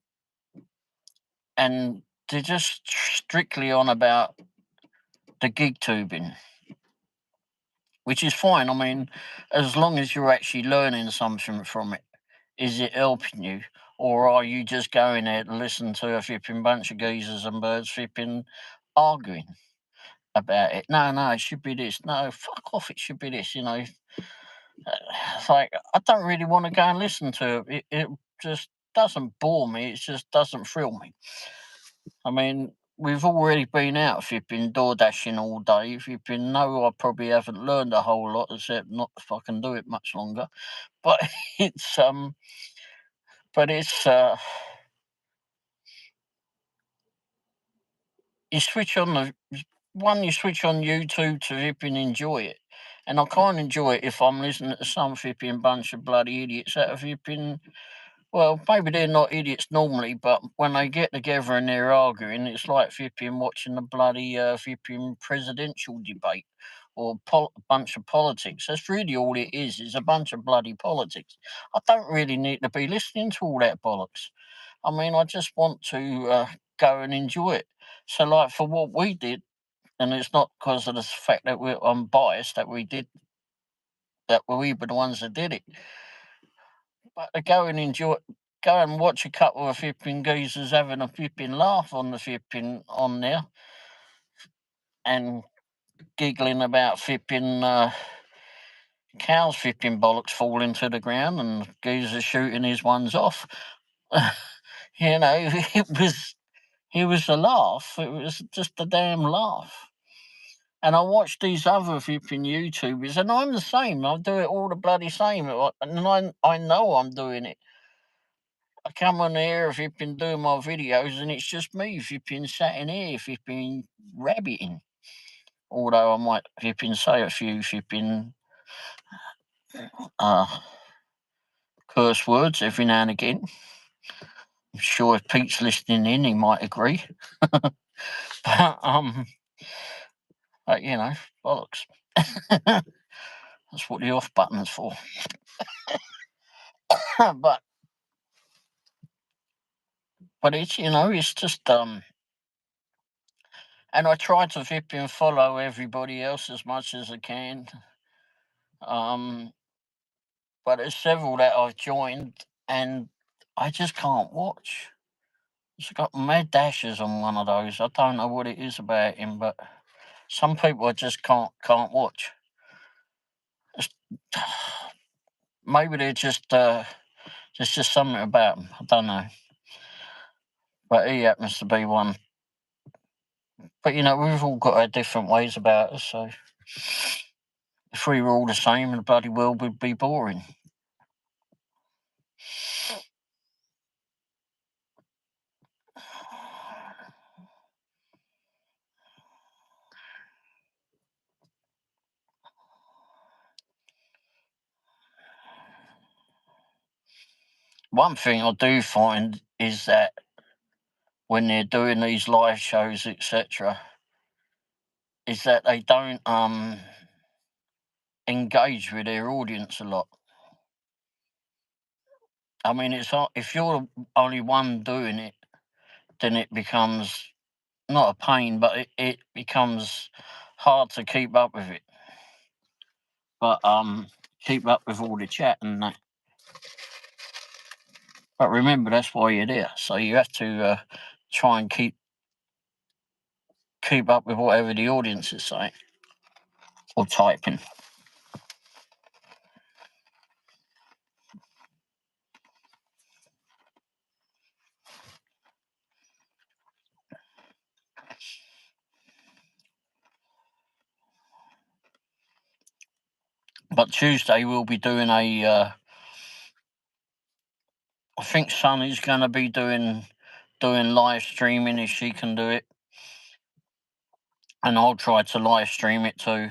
and they're just strictly on about the gig tubing, which is fine. I mean, as long as you're actually learning something from it, is it helping you? Or are you just going there to listen to a flipping bunch of geezers and birds flipping arguing about it? No, it should be this. No, fuck off, it should be this, you know. It's like, I don't really want to go and listen to it. It just doesn't bore me, it just doesn't thrill me. I mean, we've already been out if you've been door dashing all day. If you've been, no, I probably haven't learned a whole lot, except not if I can do it much longer. But it's but it's you switch on you switch on YouTube to flipping enjoy it. And I can't enjoy it if I'm listening to some flipping bunch of bloody idiots that have flipping, well, maybe they're not idiots normally, but when they get together and they're arguing, it's like flipping watching a bloody flipping presidential debate or a bunch of politics. That's really all it is a bunch of bloody politics. I don't really need to be listening to all that bollocks. I mean, I just want to go and enjoy it. So, like, for what we did, and it's not because of the fact that we're unbiased that we did, that we were the ones that did it, but to go and enjoy, go and watch a couple of flipping geezers having a flipping laugh on the flipping on there and giggling about flipping cows flipping bollocks falling to the ground and geezers shooting his ones off. You know, it was a laugh. It was just a damn laugh. And I watch these other flipping YouTubers, and I'm the same. I do it all the bloody same, and I know I'm doing it. I come on here if you've been doing my videos, and it's just me if you've been sat in here, if you've been rabbiting. Although I might if you've been say a few if you've been uh, curse words every now and again. I'm sure if Pete's listening in, he might agree. but you know, bollocks. That's what the off button's for. but it's it's just and I try to flip and follow everybody else as much as I can. But there's several that I've joined and I just can't watch. He's got mad dashes on one of those. I don't know what it is about him, but some people I just can't watch. It's, maybe they're just there's just something about them. I don't know. But he happens to be one. But we've all got our different ways about us, so if we were all the same, the bloody world would be boring. One thing I do find is that when they're doing these live shows, etc., is that they don't engage with their audience a lot. I mean, it's if you're the only one doing it, then it becomes not a pain, but it becomes hard to keep up with it. But keep up with all the chat and that. But remember, that's why you're there. So you have to try and keep up with whatever the audience is saying or typing. But Tuesday we'll be doing a. I think Sunny's going to be doing live streaming if she can do it, and I'll try to live stream it too.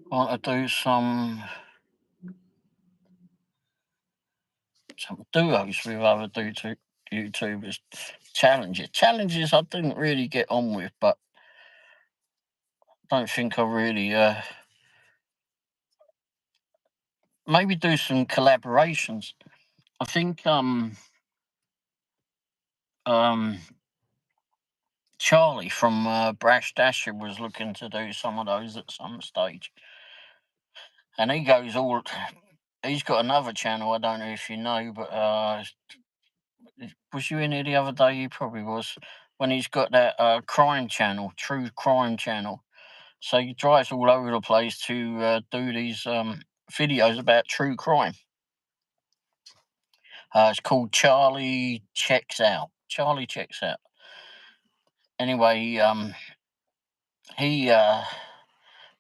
want to do some duos with other YouTubers. Challenges I didn't really get on with, but don't think I really maybe do some collaborations. I think Charlie from Brash Dasher was looking to do some of those at some stage, and he goes all. He's got another channel. I don't know if you know, but was you in here the other day? You probably was. When he's got that crime channel, true crime channel. So he drives all over the place to do these videos about true crime. It's called Charlie Checks Out. Charlie Checks Out. Anyway, he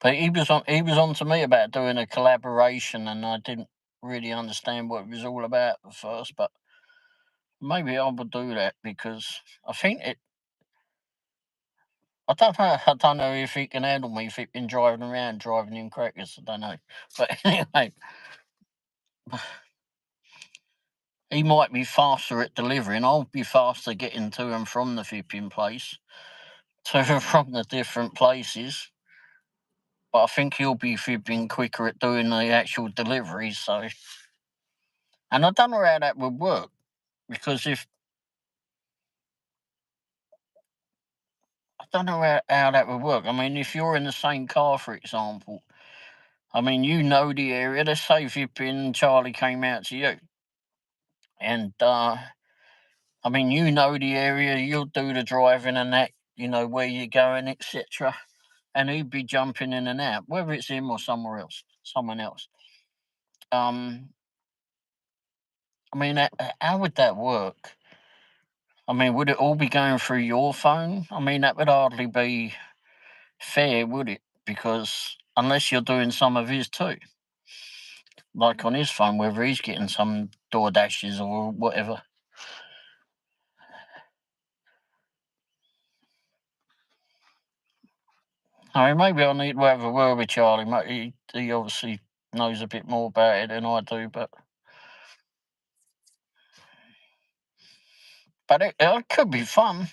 but he was on to me about doing a collaboration, and I didn't really understand what it was all about at first, but maybe I would do that because I think it. I don't know. I don't know if he can handle me if he's been driving around driving in crackers. I don't know, but anyway, he might be faster at delivering. I'll be faster getting to and from the flipping place, to and from the different places. But I think he'll be flipping quicker at doing the actual deliveries. So, and I don't know how that would work because if I don't know how that would work. I mean, if you're in the same car, for example, I mean, you know the area. Let's say flipping Charlie came out to you, and I mean, you know the area. You'll do the driving and that. You know where you're going, etc. And he'd be jumping in and out, whether it's him or someone else. I mean, how would that work? I mean, would it all be going through your phone? I mean, that would hardly be fair, would it? Because unless you're doing some of his too, like on his phone, whether he's getting some door dashes or whatever. I mean, maybe I need to have a word with Charlie. He obviously knows a bit more about it than I do, but it could be fun.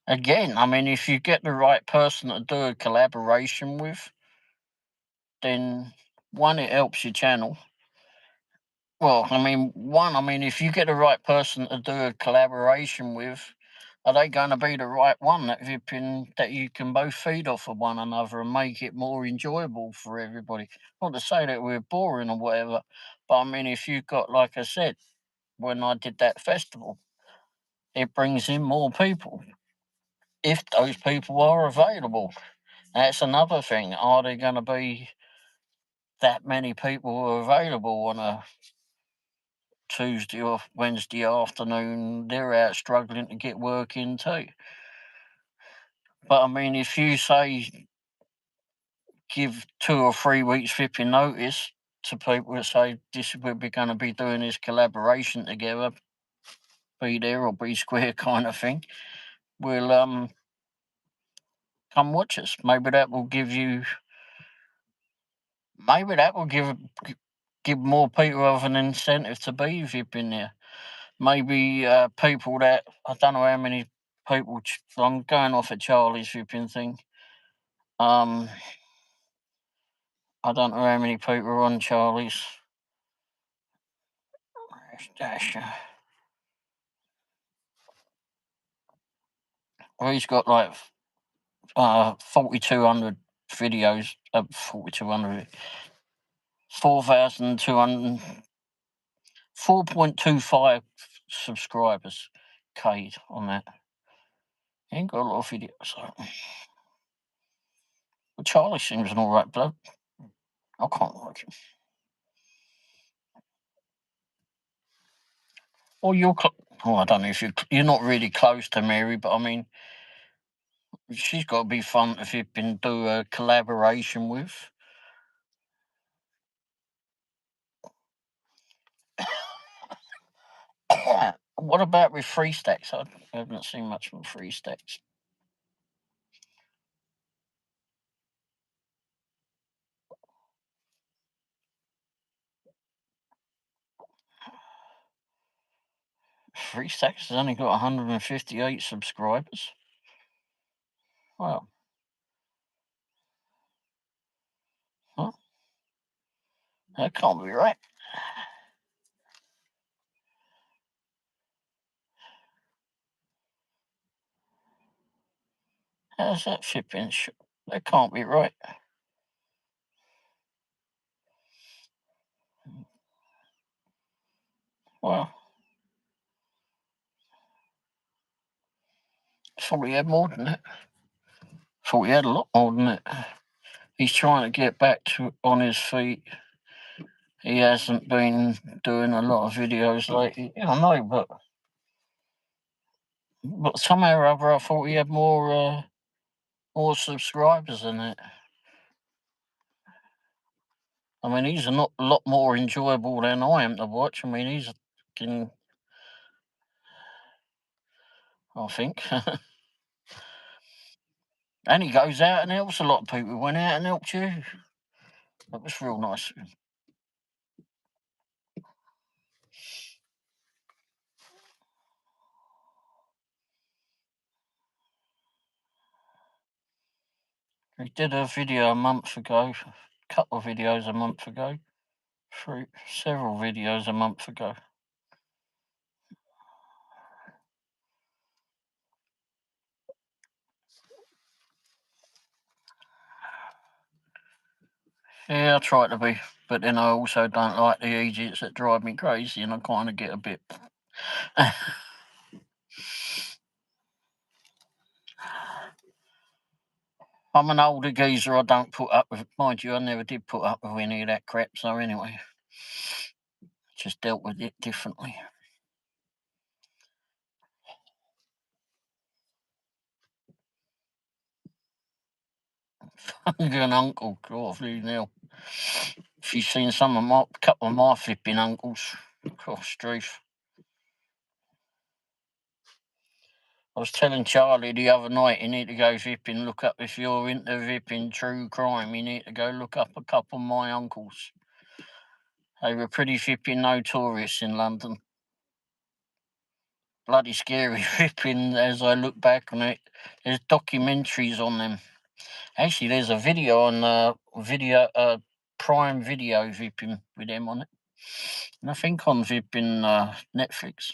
Again, I mean, if you get the right person to do a collaboration with, then one, it helps your channel. Well, I mean, if you get the right person to do a collaboration with, are they going to be the right one that you can both feed off of one another and make it more enjoyable for everybody? Not to say that we're boring or whatever, but I mean, if you've got, like I said, when I did that festival, it brings in more people if those people are available. That's another thing. Are there going to be that many people who are available on a Tuesday or Wednesday afternoon? They're out struggling to get work in too. But I mean, if you say give 2 or 3 weeks flipping notice to people that say this we're going to be doing this collaboration together, be there or be square kind of thing, will come watch us. Maybe that will give more people of an incentive to be if you've been there. Maybe people that I don't know how many people. I'm going off at Charlie's flipping thing. I don't know how many people are on Charlie's. Well, he's got like 4,200 videos. 4,200. 4,200. 4.25 subscribers. K'd on that. He ain't got a lot of videos. So. But Charlie seems an alright bloke. I can't like him. Well, I don't know if you're not really close to Mary, but I mean, she's got to be fun if you've been do a collaboration with. What about with Free Stacks? I haven't seen much from Free Stacks. Free Stacks has only got 158 subscribers. Wow. Huh? That can't be right. How's that flipping? That can't be right. Well, thought he had more than that. Thought he had a lot more than that. He's trying to get back on his feet. He hasn't been doing a lot of videos lately. Yeah, I know, but somehow or other, I thought he had more subscribers than that. I mean, he's a lot more enjoyable than I am to watch. I mean, he's I think. And he goes out and helps a lot of people. He went out and helped you. That was real nice. He did a video a month ago, a couple of videos a month ago, several videos a month ago. Yeah, I try to be, but then I also don't like the idiots that drive me crazy, and I kind of get a bit. I'm an older geezer. I don't put up with, mind you, I never did put up with any of that crap. So anyway, just dealt with it differently. An uncle, God, now. She's seen couple of my flipping uncles. Gosh, Streif. I was telling Charlie the other night, you need to go look up, if you're into true crime, you need to go look up a couple of my uncles. They were pretty notorious in London. Bloody scary as I look back on it. There's documentaries on them. Actually, there's a video on Prime Video with them on it. And I think on Netflix.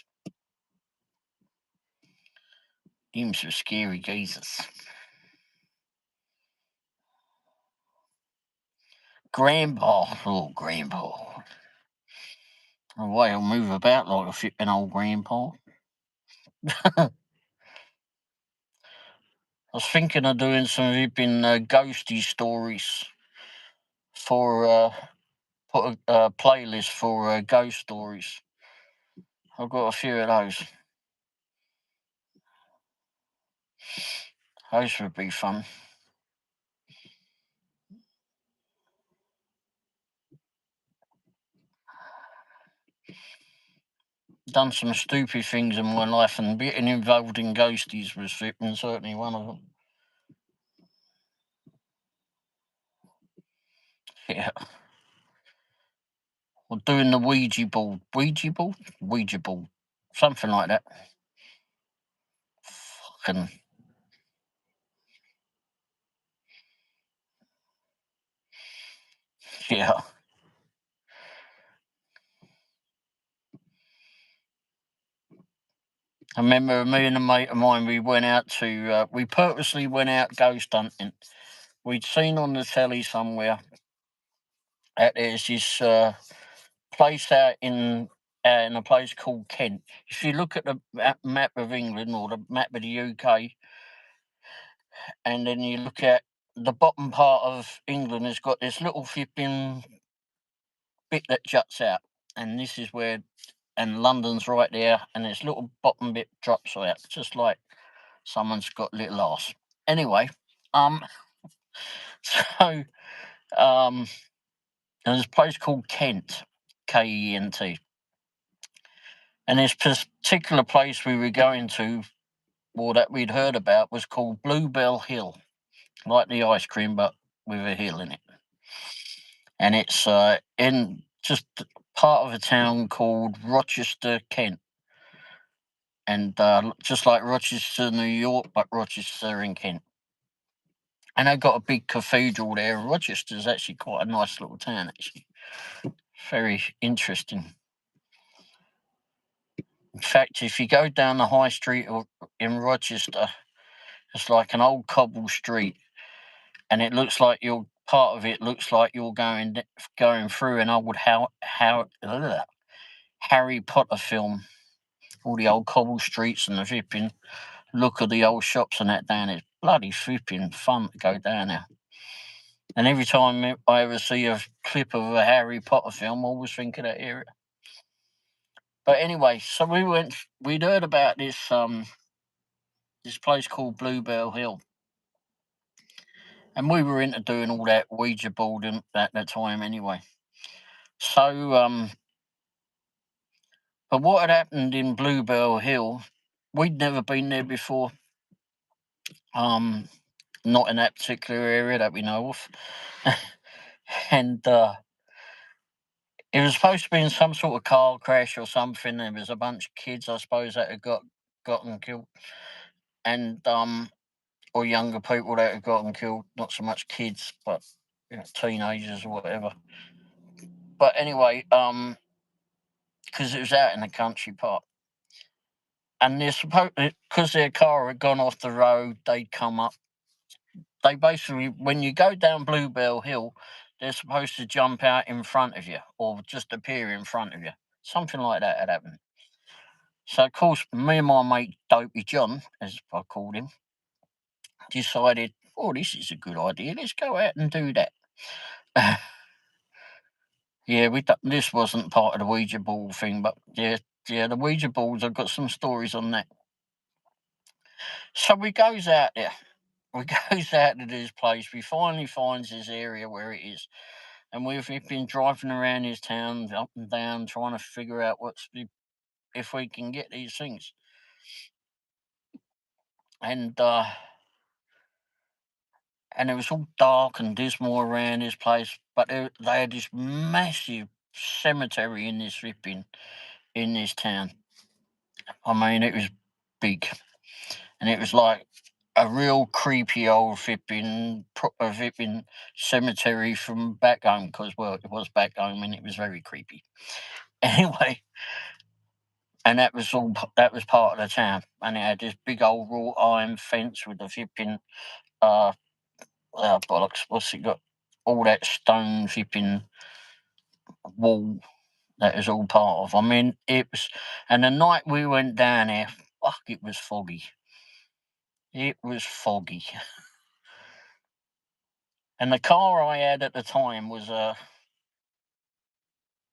Them some scary geezers. Grandpa. Oh, Grandpa. The way I'll move about like a flipping old grandpa. I was thinking of doing some ghosty stories for put a playlist for ghost stories. I've got a few of those. Those would be fun. Done some stupid things in my life, and getting involved in ghosties was certainly one of them. Yeah. Or doing the Ouija board, something like that. Fucking. Yeah. I remember me and a mate of mine, we purposely went out ghost hunting. We'd seen on the telly somewhere that there's this place out in a place called Kent. If you look at the map of England or the map of the UK, and then you look at the bottom part of England, has got this little flipping bit that juts out, and this is where, and London's right there, and this little bottom bit drops out, just like someone's got little arse. Anyway, so there's a place called Kent, Kent, and this particular place we were going to, or that we'd heard about, was called Bluebell Hill, like the ice cream, but with a hill in it. And it's in just part of a town called Rochester, Kent. and just like Rochester, New York, but Rochester in Kent. And they've got a big cathedral there. Rochester's actually quite a nice little town, actually. Very interesting. In fact, if you go down the high street in Rochester, it's like an old cobble street, and it looks like part of it looks like you're going through an old Harry Potter film. All the old cobble streets and the flipping look of the old shops and that down. It's bloody flipping fun to go down there. And every time I ever see a clip of a Harry Potter film, I always think of that area. But anyway, so we'd heard about this place called Bluebell Hill. And we were into doing all that Ouija board at that time anyway. So, but what had happened in Bluebell Hill, we'd never been there before. Not in that particular area that we know of. And it was supposed to be in some sort of car crash or something. There was a bunch of kids, I suppose, that had gotten killed. And or younger people that had gotten killed, not so much kids, but teenagers or whatever. But anyway, because it was out in the country part. And they're supposed, because their car had gone off the road, they'd come up. They basically, when you go down Bluebell Hill, they're supposed to jump out in front of you or just appear in front of you. Something like that had happened. So, of course, me and my mate Dopey John, as I called him, decided, oh, this is a good idea. Let's go out and do that. Yeah, this wasn't part of the Ouija board thing, but yeah, the Ouija boards, I've got some stories on that. So we goes out there. We goes out to this place. We finally finds this area where it is. And we've been driving around this town, up and down, trying to figure out if we can get these things. And it was all dark and dismal around this place. But they had this massive cemetery in this town. I mean, it was big. And it was like a real creepy old flipping cemetery from back home, because, well, it was back home and it was very creepy. Anyway, and that was part of the town, and it had this big old wrought iron fence with the flipping bollocks, what's it got? All that stone flipping wall that is all part of. I mean, it was, and the night we went down there, fuck, it was foggy. It was foggy. And the car I had at the time was a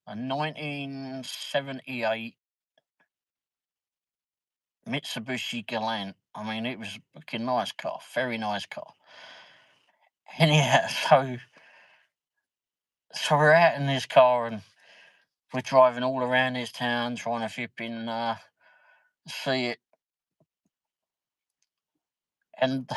1978 Mitsubishi Galant. I mean, it was a fucking nice car, very nice car. And yeah, so we're out in this car and we're driving all around this town trying to flipping see it, and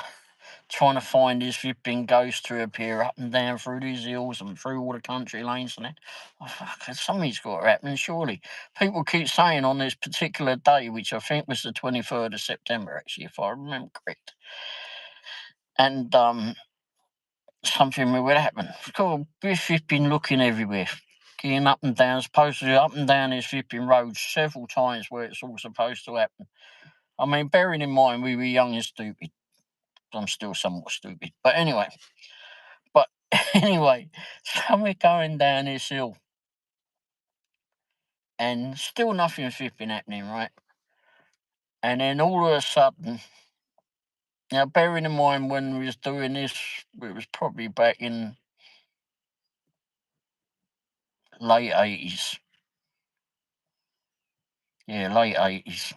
trying to find this flipping ghost to appear up and down through these hills and through all the country lanes and that. Oh, fuck, something's got to happen, surely. People keep saying on this particular day, which I think was the 23rd of September, actually, if I remember correct, and something would happen. We've flipping looking everywhere, getting up and down, supposedly up and down this flipping road several times where it's all supposed to happen. I mean, bearing in mind we were young and stupid. I'm still somewhat stupid. But anyway, so we're going down this hill and still nothing flipping happening, right? And then all of a sudden, now bearing in mind when we was doing this, it was probably back in late 80s. Yeah, late 80s.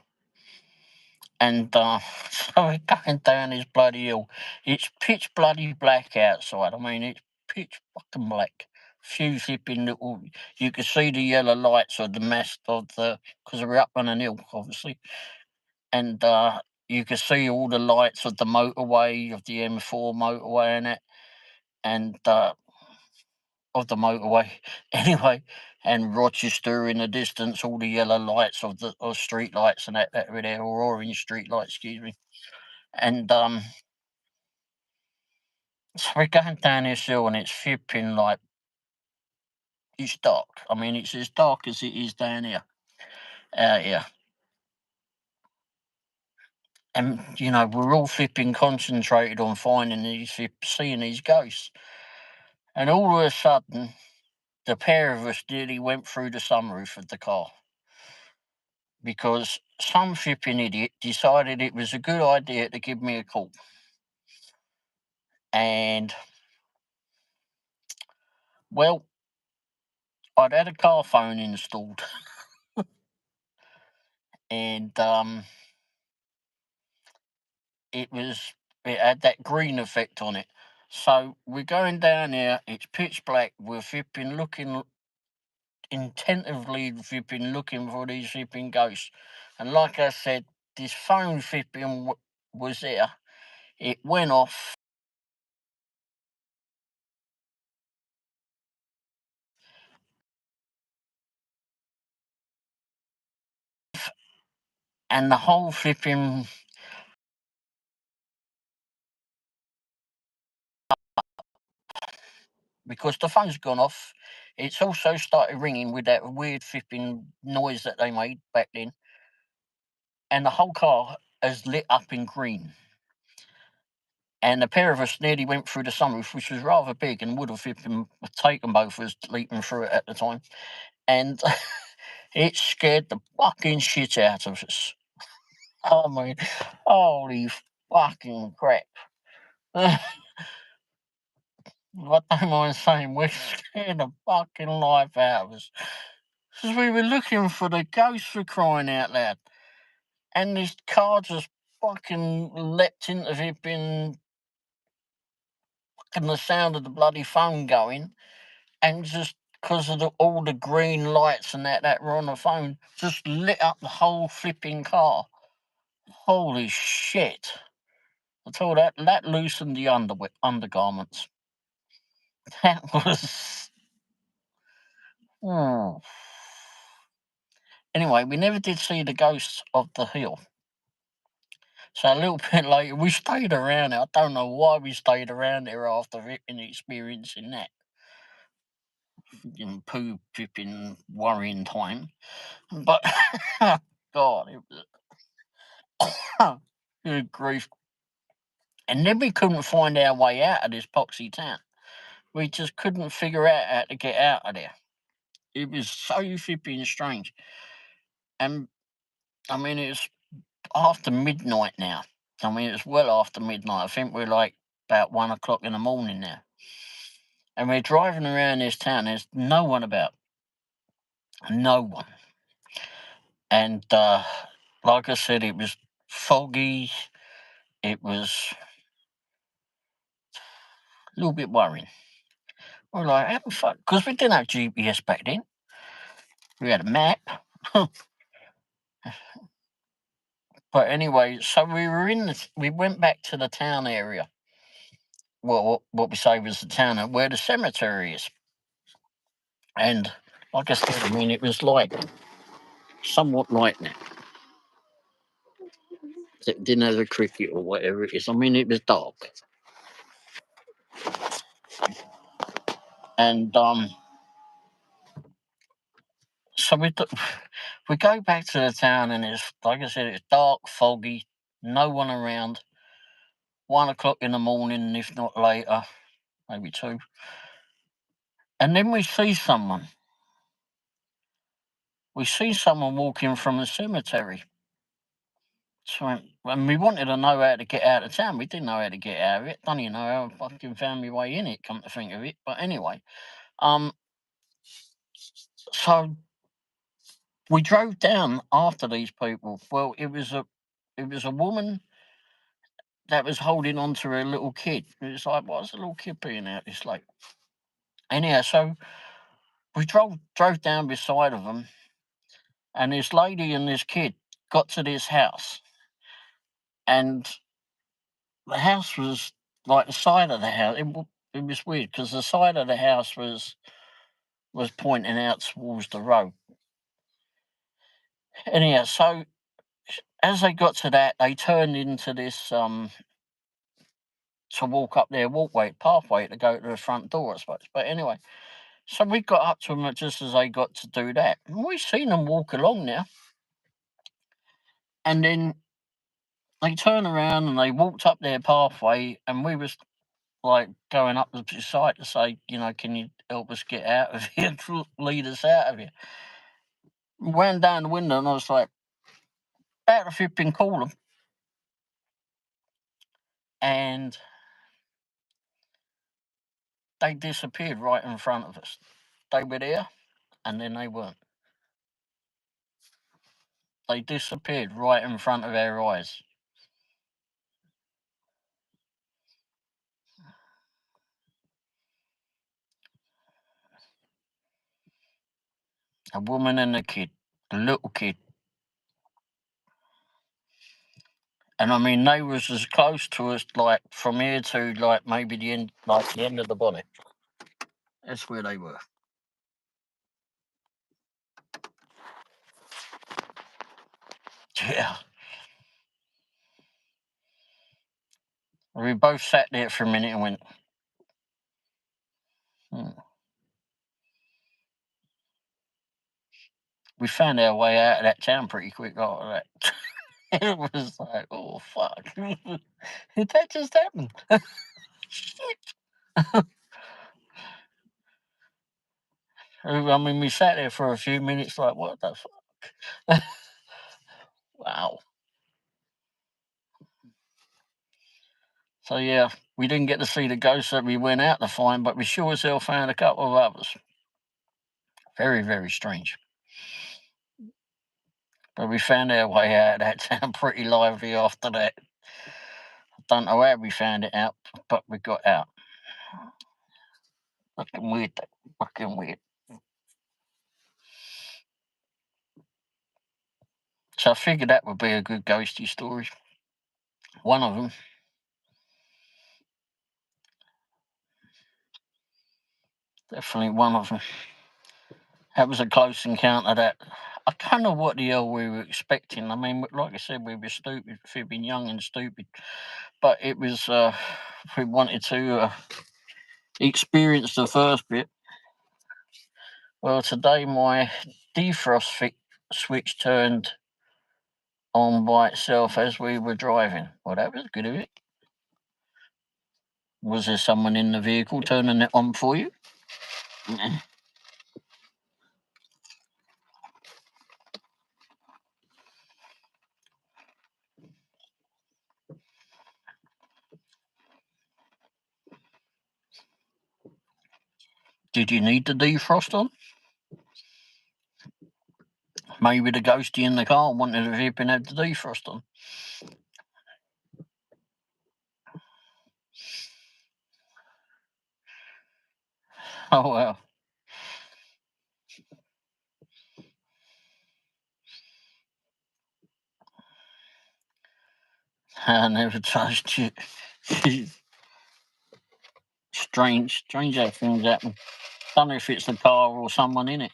And so we're going down this bloody hill. It's pitch bloody black outside. I mean, it's pitch fucking black. Few flipping little. You could see the yellow lights of the mast of because we're up on an hill, obviously. And you could see all the lights of the motorway, of the M4 motorway and that. And of the motorway. Anyway, and Rochester in the distance, all the yellow lights of the street lights and that were there, or orange street lights, excuse me. And so we're going down this hill, and it's flipping like it's dark. I mean, it's as dark as it is down here, out here. And we're all flipping concentrated on finding seeing these ghosts. And all of a sudden, the pair of us nearly went through the sunroof of the car because some flipping idiot decided it was a good idea to give me a call. And, well, I'd had a car phone installed. And it had that green effect on it. So we're going down there, it's pitch black, we're flipping looking intentively flipping looking for these flipping ghosts. And like I said, this phone flipping was there. It went off. And the whole flipping because the phone's gone off. It's also started ringing with that weird flipping noise that they made back then. And the whole car has lit up in green. And the pair of us nearly went through the sunroof, which was rather big and would have taken both of us leaping through it at the time. And it scared the fucking shit out of us. I mean, holy fucking crap. I don't mind saying we scared the fucking life out of us. Because we were looking for the ghost, for crying out loud. And this car just fucking leapt into flipping the sound of the bloody phone going. And just because of all the green lights and that were on the phone, just lit up the whole flipping car. Holy shit. I told that loosened the undergarments. That was... Anyway, we never did see the ghosts of the hill. So a little bit later, we stayed around there. I don't know why we stayed around there after experiencing that. Poo flipping worrying time. But, God, it was... good grief. And then we couldn't find our way out of this poxy town. We just couldn't figure out how to get out of there. It was so flipping strange. And, I mean, it's after midnight now. I mean, it's well after midnight. I think we're like about 1 o'clock in the morning now. And we're driving around this town. There's no one about. No one. And like I said, it was foggy. It was a little bit worrying. We're like, how the fuck? Because we didn't have GPS back then. We had a map. But anyway, so we went back to the town area. Well, what we say was the town where the cemetery is. And like I said, I mean, it was like somewhat like that. It didn't have a cricket or whatever it is. I mean, it was dark. And so we go back to the town, and it's like I said, it's dark, foggy, no one around. 1 o'clock in the morning, if not later, maybe 2. And then we see someone. We see someone walking from the cemetery. So, and we wanted to know how to get out of town. We didn't know how to get out of it. Don't even know how I fucking found my way in it, come to think of it. But anyway, so we drove down after these people. Well, it was a woman that was holding on to her little kid. It was like, what's the little kid being out this late? Anyhow, so we drove down beside of them, and this lady and this kid got to this house, and the house was like the side of the house. It was weird because the side of the house was pointing out towards the road. Anyhow, so as they got to that, they turned into this to walk up their pathway to go to the front door, I suppose. But anyway, so we got up to them just as they got to do that. And we seen them walk along now. And then they turned around and they walked up their pathway, and we was like going up the side to say, can you help us get out of here, lead us out of here? Ran down the window and I was like, out of flipping call them. And they disappeared right in front of us. They were there and then they weren't. They disappeared right in front of our eyes. A woman and a kid, a little kid. And I mean, they was as close to us, like from here to like maybe the end of the bonnet. That's where they were. Yeah. We both sat there for a minute and went, We found our way out of that town pretty quick after that. It was like, oh, fuck. Did that just happen? Shit. I mean, we sat there for a few minutes like, what the fuck? Wow. So, yeah, we didn't get to see the ghosts that we went out to find, but we sure as hell found a couple of others. Very, very strange. But we found our way out of that town pretty lively after that. I don't know how we found it out, but we got out. Fucking weird. Fucking weird. So I figured that would be a good ghosty story. One of them. Definitely one of them. That was a close encounter. That I don't know what the hell we were expecting. I mean, like I said, we were stupid, fibbing young and stupid. But it was, we wanted to experience the first bit. Well, today my defrost switch turned on by itself as we were driving. Well, that was good of it. Was there someone in the vehicle turning it on for you? Did you need the defrost on? Maybe the ghostie in the car wanted to hip and have the defrost on. Oh, well. I never touched it. Strange how things happen. Don't know if it's the car or someone in it.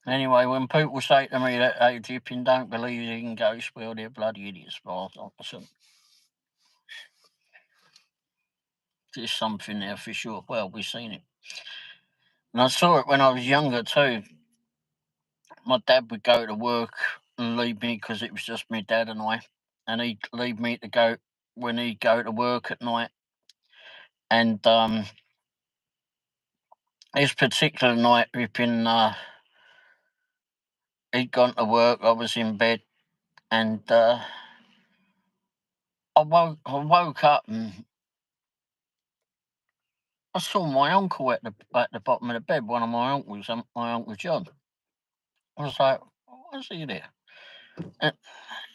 Anyway, when people say to me that they dipping don't believe in ghosts, well, they're bloody idiots. There's something there for sure. Well, we've seen it. And I saw it when I was younger too. My dad would go to work and leave me because it was just my dad and I. And he'd leave me to go when he'd go to work at night. And this particular night, he'd gone to work. I was in bed, and I woke up and I saw my uncle at the bottom of the bed. One of my uncles, my uncle John. I was like, "Why is he there?"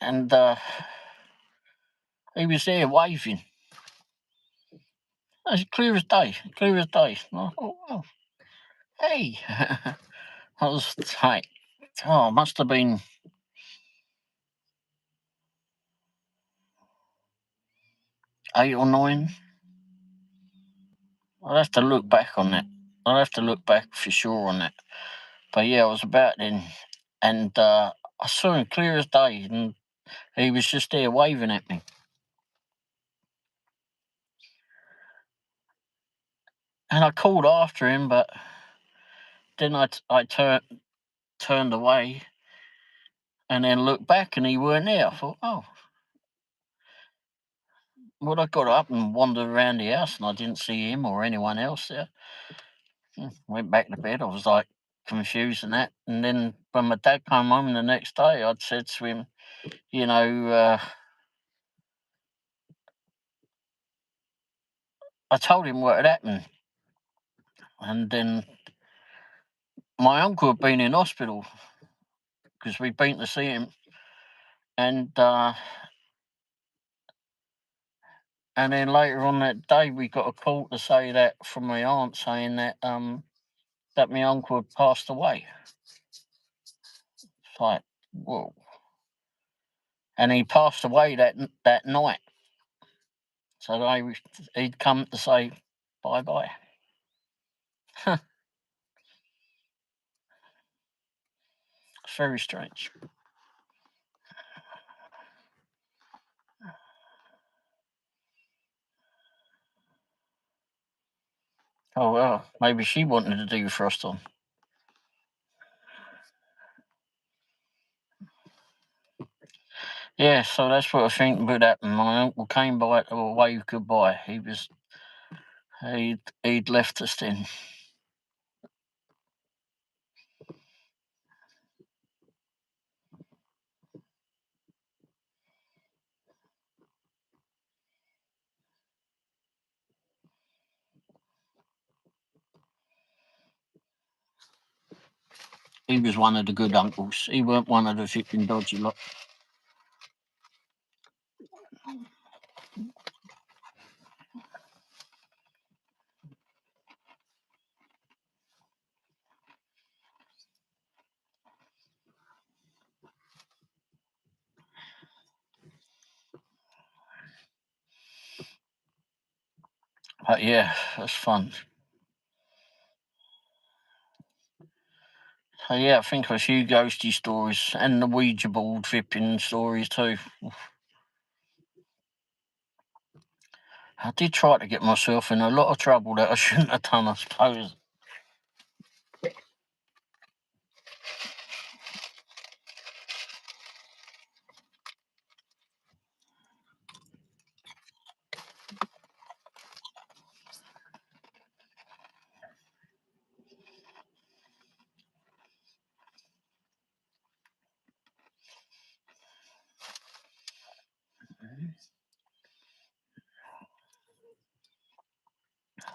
and he was there waving. It was clear as day, clear as day. And I thought, well, hey, that was tight. Oh, must have been 8 or 9. I'll have to look back on that. I'll have to look back for sure on that. But yeah, I was about then, and I saw him clear as day, and he was just there waving at me. And I called after him, but then I turned away, and then looked back, and he weren't there. I thought, oh, well, I got up and wandered around the house, and I didn't see him or anyone else there. Went back to bed. I was like confused and that. And then when my dad came home the next day, I'd said to him, you know, I told him what had happened. And then my uncle had been in hospital because we'd been to see him. And then later on that day, we got a call to say that from my aunt saying that that my uncle had passed away. It's like, whoa. And he passed away that night. So he'd come to say bye-bye. It's very strange. Oh, well, maybe she wanted to do frost on. Yeah, so that's what I think would happen. My uncle came by to wave goodbye. He'd left us then. He was one of the good uncles. He weren't one of the flipping dodgy lot. But yeah, that's fun. So yeah, I think a few ghosty stories and the Ouija board flipping stories too. I did try to get myself in a lot of trouble that I shouldn't have done, I suppose.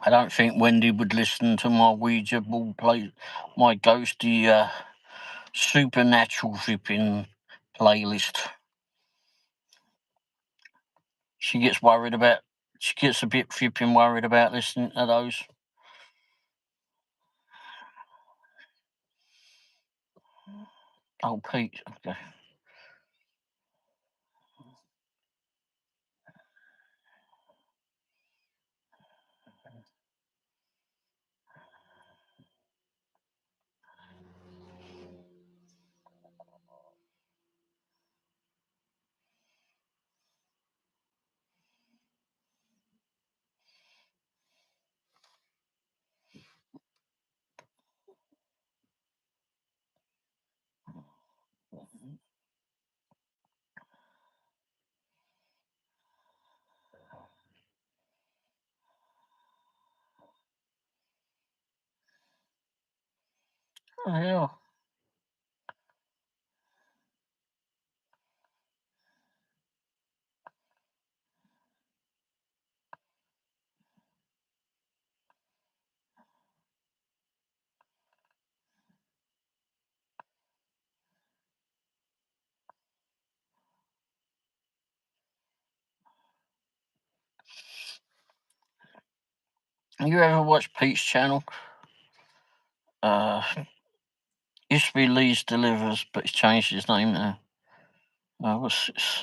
I don't think Wendy would listen to my Ouija board play, my ghosty supernatural flipping playlist. She gets worried about. She gets a bit flipping worried about listening to those. Oh, Pete. Okay. Oh, hell. You ever watch Pete's channel? Used to be Lee's Delivers, but he's changed his name now. What's this?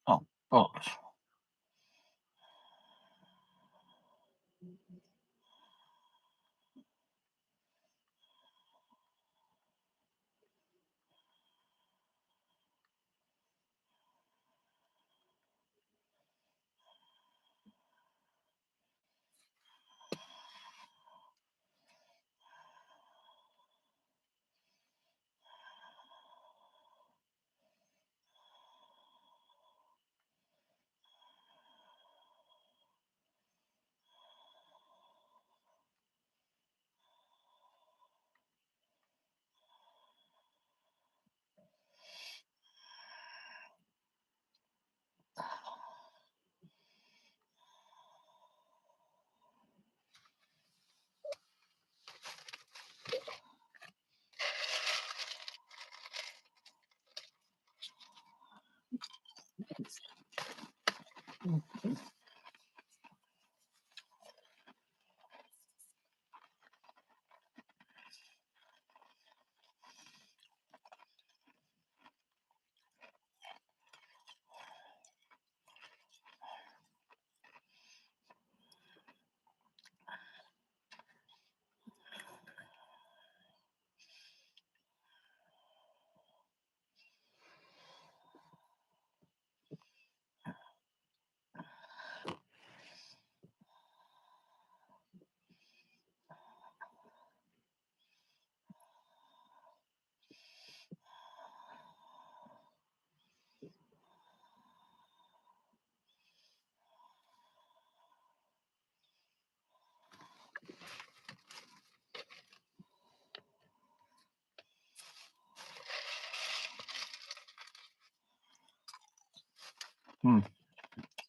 Oh, bollocks.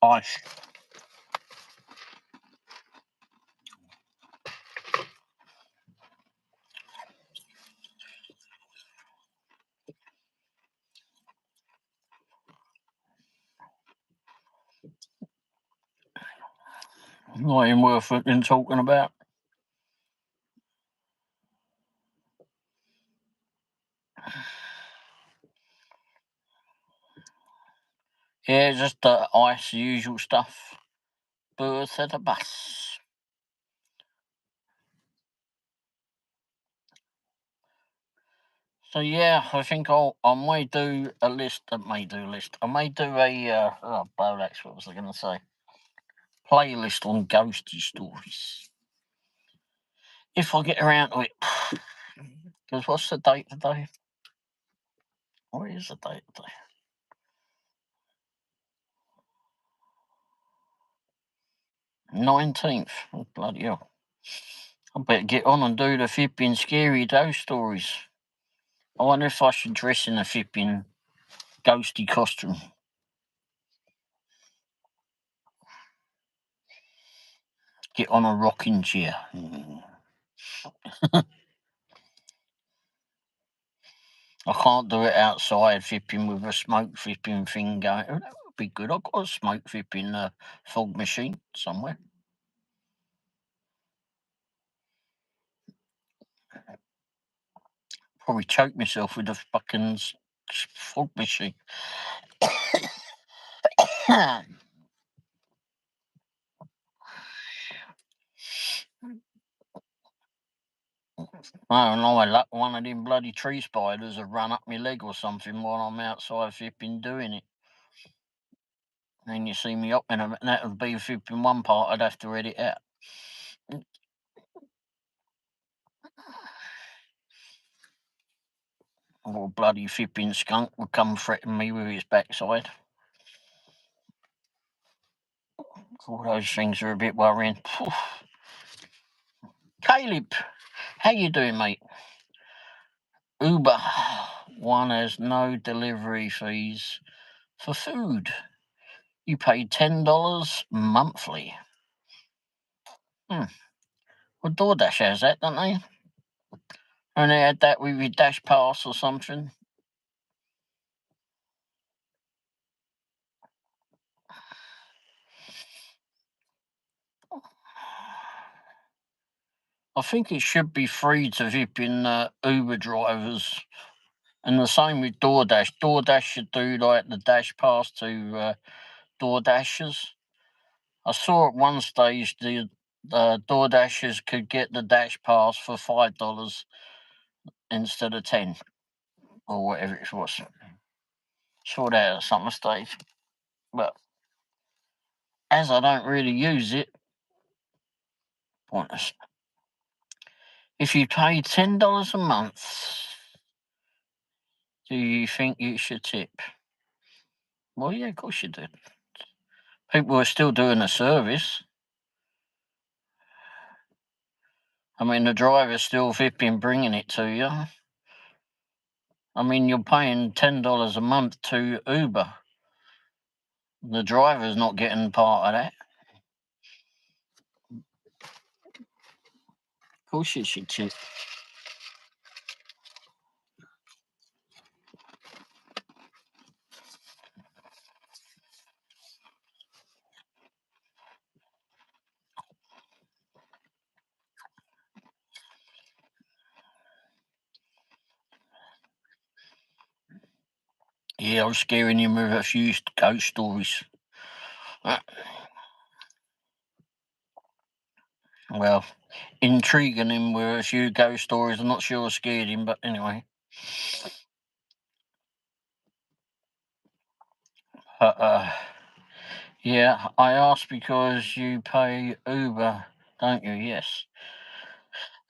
Ice. Not even worth in talking about. Yeah, just ice, the usual stuff. Birth at a bus. So yeah, I think I may do a list. I may do a oh bollocks, what was I going to say? Playlist on ghosty stories. If I get around to it. Because what's the date today? What is the date today? 19th. Oh, bloody hell. I better get on and do the flipping scary ghost stories. I wonder if I should dress in a flipping ghosty costume. Get on a rocking chair. I can't do it outside flipping with a smoke flipping thing going. Oh, that would be good. I've got a smoke flipping fog machine somewhere. Probably choke myself with the fucking fog machine. I don't know, I luck one of them bloody tree spiders have run up my leg or something while I'm outside flipping doing it. Then you see me up in a, that would be flipping one part, I'd have to edit out. Or bloody flipping skunk would come threaten me with his backside. All those things are a bit worrying. Caleb, how you doing, mate? Uber one has no delivery fees for food. You pay $10 monthly. Well, DoorDash has that, don't they? And they had that with your Dash Pass or something. I think it should be free to flipping Uber drivers. And the same with DoorDash. DoorDash should do like the Dash Pass to DoorDashers. I saw at one stage the DoorDashers could get the Dash Pass for $5 instead of 10 or whatever it was. Saw that at some stage. But as I don't really use it, pointless. If you pay $10 a month, do you think you should tip? Well, yeah, of course you do. People are still doing a service. I mean, the driver's still flipping bringing it to you. I mean, you're paying $10 a month to Uber. The driver's not getting part of that. Of course you should tip. Yeah, I was scaring him with a few ghost stories. Well, intriguing him with a few ghost stories. I'm not sure I scared him, but anyway. Yeah, I asked because you pay Uber, don't you? Yes.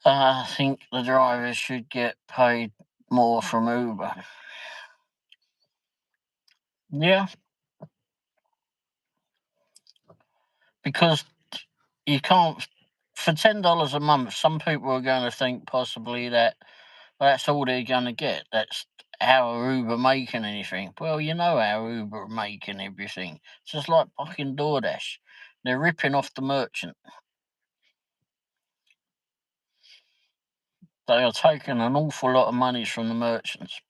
I think the drivers should get paid more from Uber. Yeah. Because you can't, for $10 a month, some people are going to think possibly that that's all they're going to get. That's how Uber making anything. Well, you know how Uber are making everything. It's just like fucking DoorDash. They're ripping off the merchant. They are taking an awful lot of money from the merchants.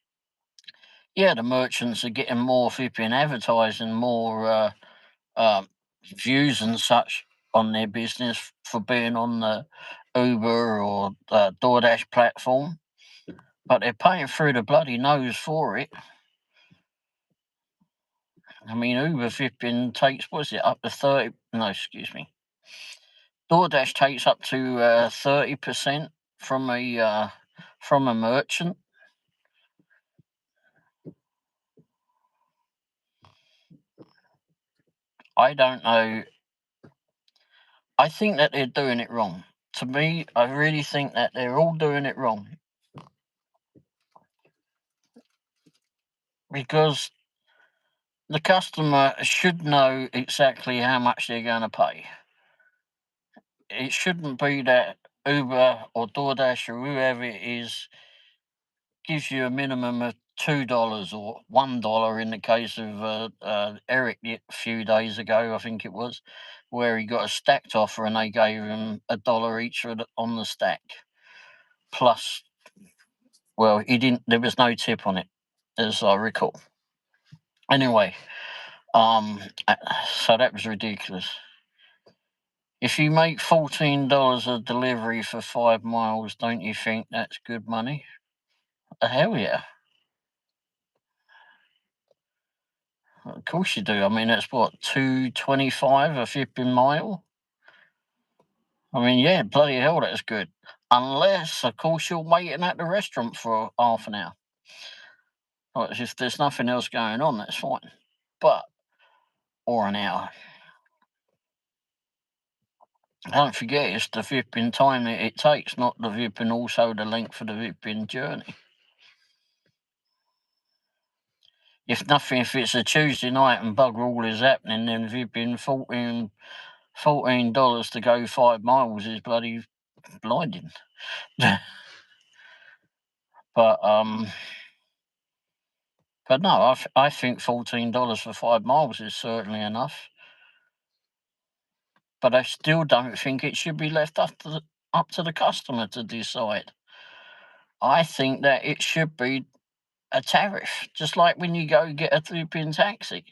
Yeah, the merchants are getting more flipping advertising, more views and such on their business for being on the Uber or DoorDash platform, but they're paying through the bloody nose for it. I mean, Uber flipping takes, what's it, up to 30? No, excuse me. DoorDash takes up to 30% from a merchant. I don't know. I think that they're doing it wrong. To me, I really think that they're all doing it wrong. Because the customer should know exactly how much they're going to pay. It shouldn't be that Uber or DoorDash or whoever it is gives you a minimum of $2 or $1 in the case of Eric a few days ago, I think it was, where he got a stacked offer and they gave him $1 each on the stack. Plus, well, he didn't. There was no tip on it, as I recall. Anyway, so that was ridiculous. If you make $14 a delivery for 5 miles, don't you think that's good money? Hell yeah. Of course you do. I mean, that's what, $2.25 a flipping mile? I mean, yeah, bloody hell, that's good. Unless, of course, you're waiting at the restaurant for half an hour. Like, if there's nothing else going on, that's fine. But, or an hour. Don't forget, it's the flipping time that it takes, not the flipping also the length of the flipping journey. If it's a Tuesday night and bugger all is happening, then flipping $14 to go 5 miles is bloody blinding. But no, I think $14 for 5 miles is certainly enough. But I still don't think it should be left up to the customer to decide. I think that it should be a tariff, just like when you go get a flipping taxi.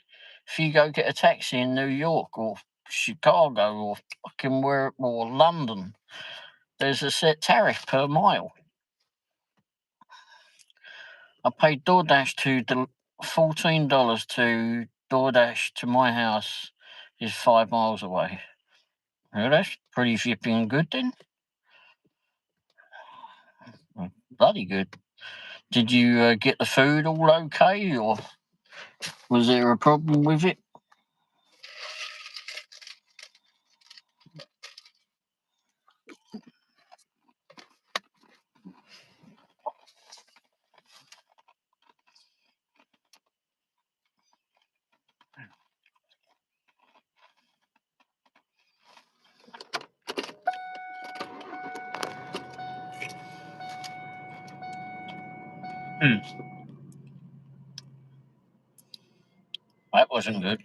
If you go get a taxi in New York or Chicago or fucking or London, there's a set tariff per mile. I paid DoorDash $14 to DoorDash to my house is 5 miles away. Well, that's pretty flipping good then. Bloody good. Did you get the food all okay, or was there a problem with it? That wasn't good.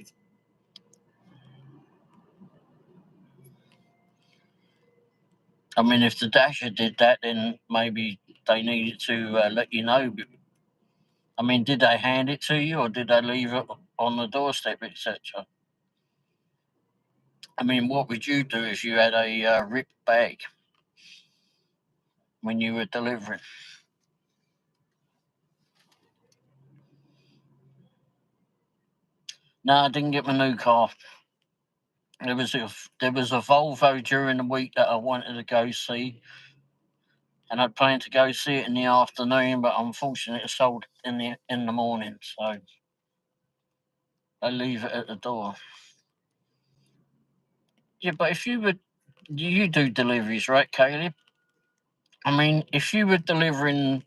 I mean, if the Dasher did that, then maybe they needed to let you know. I mean, did they hand it to you, or did they leave it on the doorstep, etc.? I mean, what would you do if you had a ripped bag when you were delivering? No, I didn't get my new car. There was a Volvo during the week that I wanted to go see, and I'd planned to go see it in the afternoon, but unfortunately, it sold in the morning, so they leave it at the door. Yeah, but if you do deliveries, right, Caleb? I mean, if you were delivering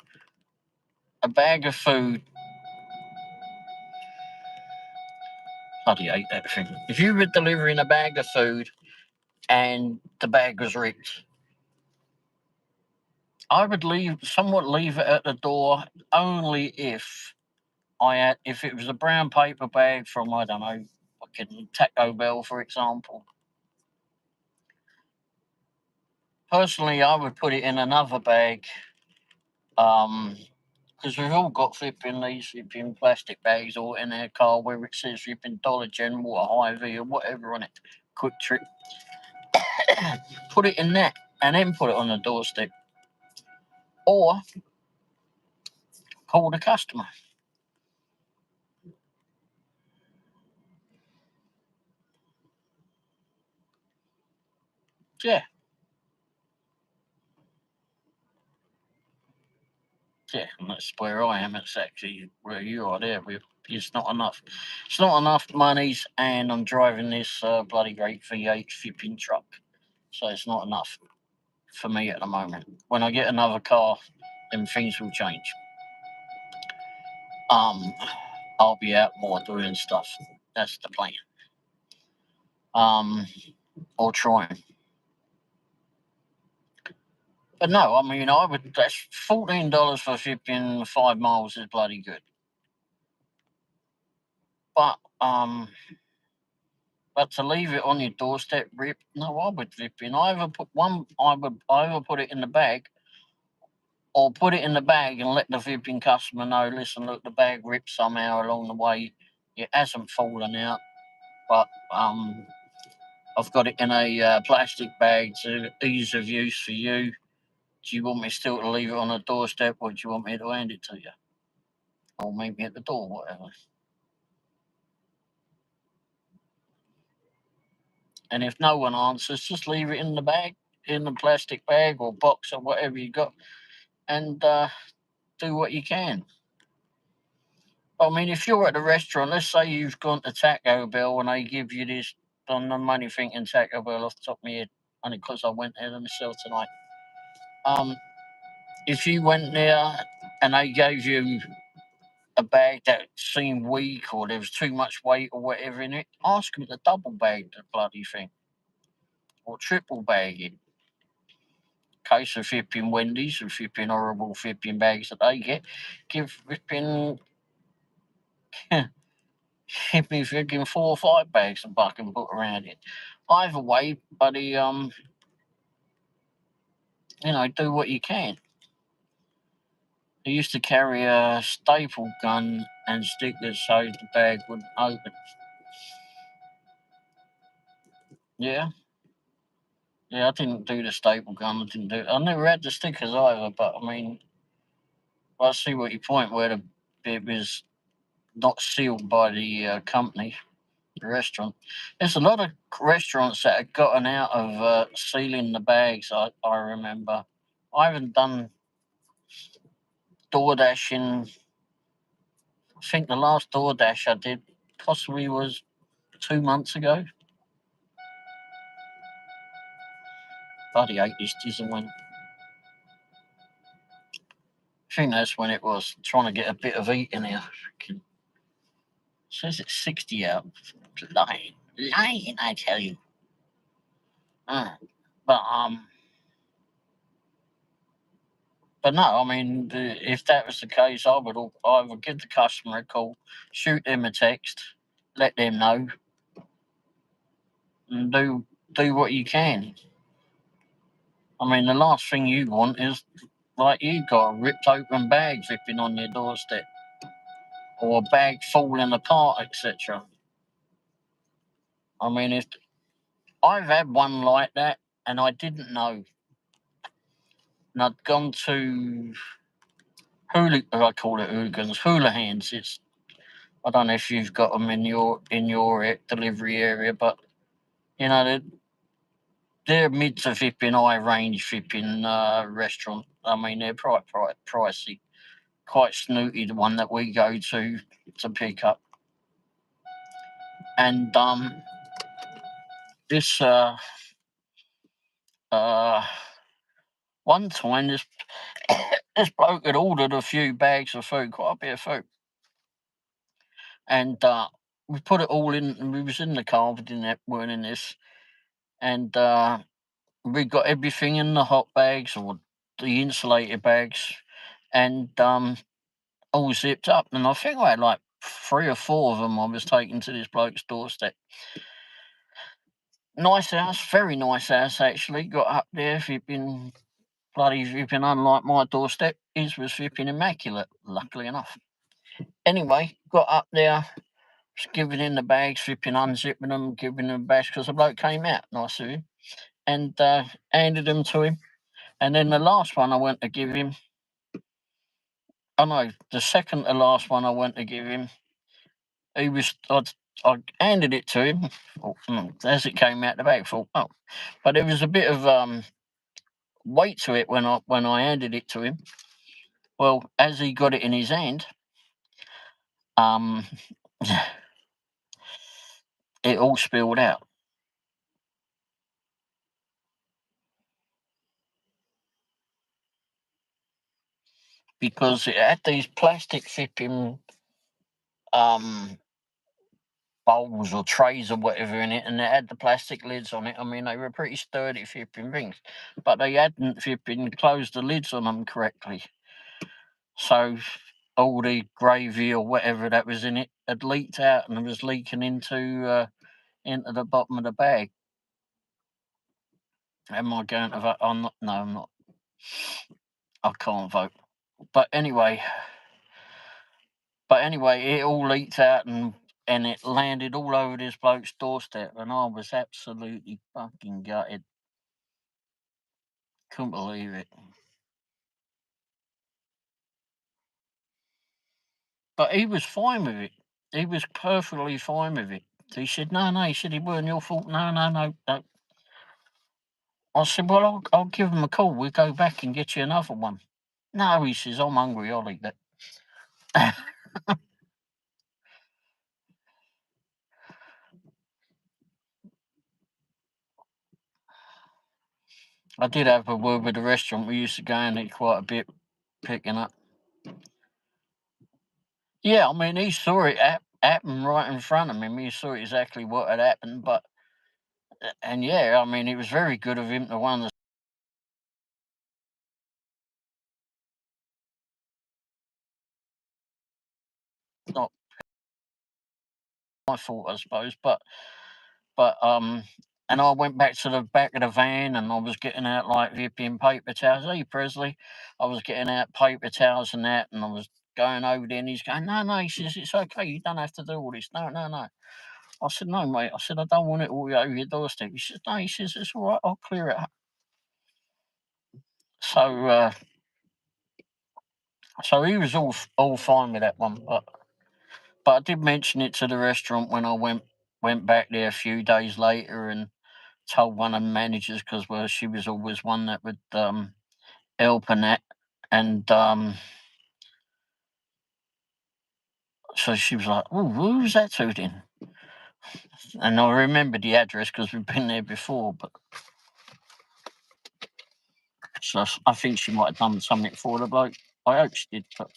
a bag of food, bloody hate that thing. If you were delivering a bag of food and the bag was ripped, I would leave it at the door only if it was a brown paper bag from, I don't know, fucking Taco Bell, for example. Personally, I would put it in another bag, because we've all got these flipping plastic bags or in our car where it says flipping Dollar General or Hy-Vee or whatever on it, Quick Trip. Put it in that and then put it on the doorstep. Or call the customer. Yeah. Yeah, and that's where I am. It's actually where you are there. It's not enough. It's not enough monies, and I'm driving this bloody great V8 flipping truck. So it's not enough for me at the moment. When I get another car, then things will change. I'll be out more doing stuff. That's the plan. Or trying. But no, I mean, that's $14 for flipping 5 miles is bloody good. But to leave it on your doorstep, rip, no, I would flip in. I would either put it in the bag, or put it in the bag and let the flipping customer know. Listen, look, the bag ripped somehow along the way. It hasn't fallen out, but I've got it in a plastic bag to ease of use for you. Do you want me still to leave it on the doorstep, or do you want me to hand it to you? Or meet me at the door, whatever. And if no one answers, just leave it in the bag, in the plastic bag or box or whatever you got, and do what you can. I mean, if you're at a restaurant, let's say you've gone to Taco Bell and they give you this, on the money thinking Taco Bell off the top of my head, only because I went there myself tonight. If you went there and they gave you a bag that seemed weak or there was too much weight or whatever in it, ask them to double bag the bloody thing or triple bag it. Case of flipping Wendy's and flipping horrible flipping bags that they get, give flipping give me flipping 4 or 5 bags of buck and put around it. Either way, buddy, do what you can. I used to carry a staple gun and stickers so the bag wouldn't open. Yeah. Yeah, I didn't do the staple gun. I never had the stickers either, but I mean, I see what you point where it was not sealed by the company, the restaurant. There's a lot of restaurants that have gotten out of sealing the bags, I remember. I haven't done DoorDash I think the last DoorDash I did possibly was 2 months ago. Bloody hate this isn't when. I think that's when it was, trying to get a bit of heat in here. Says it's 60 out. Lying, I tell you. But no, I mean, if that was the case, I would give the customer a call, shoot them a text, let them know, and do what you can. I mean, the last thing you want is like you got a ripped open bag zipping on your doorstep, or a bag falling apart, etc. I mean, if I've had one like that, and I didn't know, and I'd gone to I call it hooligans, hula hands. I don't know if you've got them in your delivery area, but they're mid to flipping high range flipping restaurant. I mean, they're pricey, quite snooty. The one that we go to pick up, and this one time this bloke had ordered a few bags of food, quite a bit of food, and we put it all in. And we was in the car, weren't in this, and we got everything in the hot bags or the insulated bags, and all zipped up. And I think I had like 3 or 4 of them I was taking to this bloke's doorstep. Nice house, very nice house actually. Got up there, flipping unlike my doorstep. His was flipping immaculate, luckily enough. Anyway, got up there, was giving in the bags, flipping unzipping them, giving them bags because the bloke came out, nice of him, and handed them to him. And then the last one I went to give him, the second to last one I went to give him, I handed it to him as it came out the bag. Thought, but there was a bit of weight to it when I handed it to him. Well, as he got it in his hand, it all spilled out. Because it had these plastic flipping bowls or trays or whatever in it, and it had the plastic lids on it. I mean, they were pretty sturdy flipping things, but they hadn't flipping closed the lids on them correctly. So all the gravy or whatever that was in it had leaked out and was leaking into the bottom of the bag. Am I going to vote? I'm not. No, I'm not. I can't vote. But anyway, it all leaked out and it landed all over this bloke's doorstep, and I was absolutely fucking gutted. Couldn't believe it. But he was fine with it. He was perfectly fine with it. He said, no, he said, it weren't your fault. No. I said, well, I'll give him a call. We'll go back and get you another one. No, he says, I'm hungry. I'll eat that. I did have a word with the restaurant. We used to go in it quite a bit, picking up. Yeah, I mean, he saw it happen right in front of him. He saw exactly what had happened. And yeah, I mean, it was very good of him to want to not my fault, I suppose, but and I went back to the back of the van and I was getting out like flipping paper towels. Hey Presley, I was getting out paper towels and that, and I was going over there, and he's going, no, he says it's okay, you don't have to do all this. No. I said, no, mate. I said, I don't want it all over your doorstep. He says, no, he says it's all right, I'll clear it up. So he was all fine with that one, but I did mention it to the restaurant when I went back there a few days later and told one of the managers because she was always one that would help and that, and so she was like, "Oh, who's that to then?" And I remembered the address because we've been there before, but so I think she might have done something for the bloke. I hope she did, but.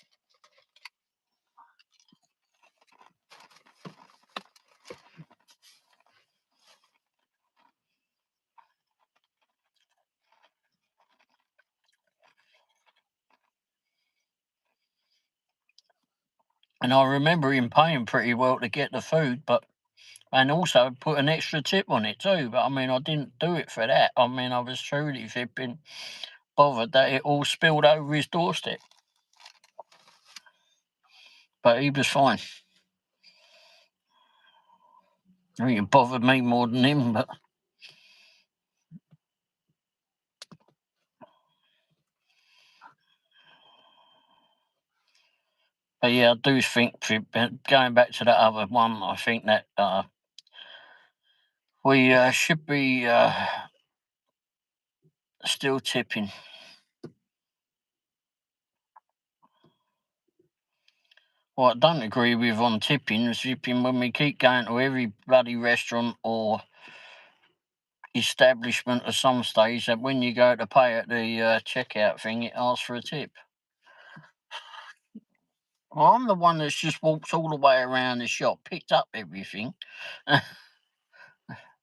And I remember him paying pretty well to get the food, and also put an extra tip on it too. But I mean, I didn't do it for that. I mean, I was truly flipping bothered that it all spilled over his doorstep. But he was fine. I think it bothered me more than him, but. But yeah, I do think, going back to that other one, I think that we should be still tipping. What I don't agree with on tipping is when we keep going to every bloody restaurant or establishment at some stage that when you go to pay at the checkout thing, it asks for a tip. Well, I'm the one that's just walked all the way around the shop, picked up everything.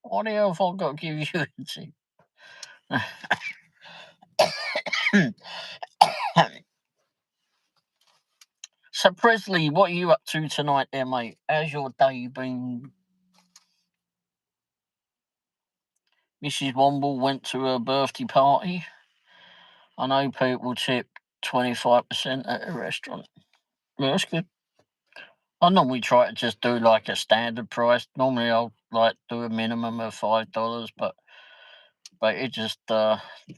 What the hell have I got to give you a tip? So, Presley, what are you up to tonight there, mate? How's your day been? Mrs. Womble went to her birthday party. I know people tip 25% at a restaurant. Yeah, that's good. I normally try to just do like a standard price. Normally I'll like do a minimum of $5, but it just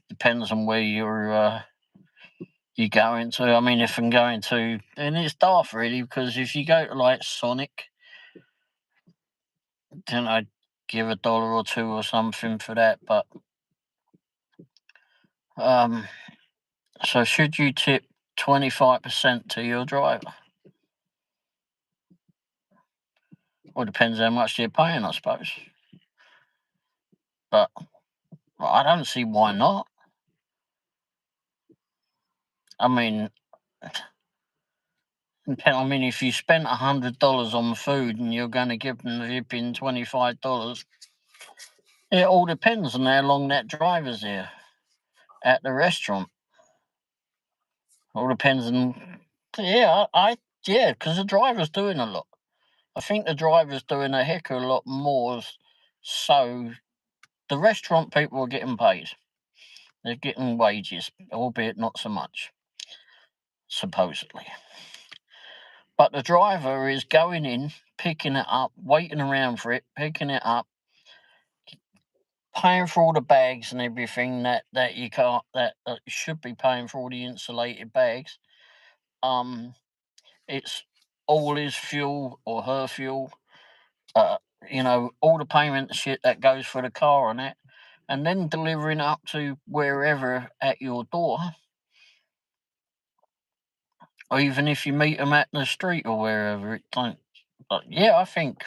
depends on where you're going to. I mean, if I'm going to, and it's daft really, because if you go to like Sonic, then I'd give $1 or $2 or something for that. But so should you tip 25% to your driver? Well, depends how much they're paying, I suppose. But I don't see why not. I mean, if you spent $100 on food and you're going to give them the in $25, it all depends on how long that driver's there at the restaurant. All depends on, yeah, because the driver's doing a lot. I think the driver's doing a heck of a lot more. So the restaurant people are getting paid. They're getting wages, albeit not so much, supposedly. But the driver is going in, picking it up, waiting around for it, picking it up, paying for all the bags and everything that you can't, that you should be paying for all the insulated bags. It's all his fuel or her fuel, you know, all the payment shit that goes for the car and that, and then delivering up to wherever at your door, or even if you meet them at the street or wherever. It don't. But yeah, I think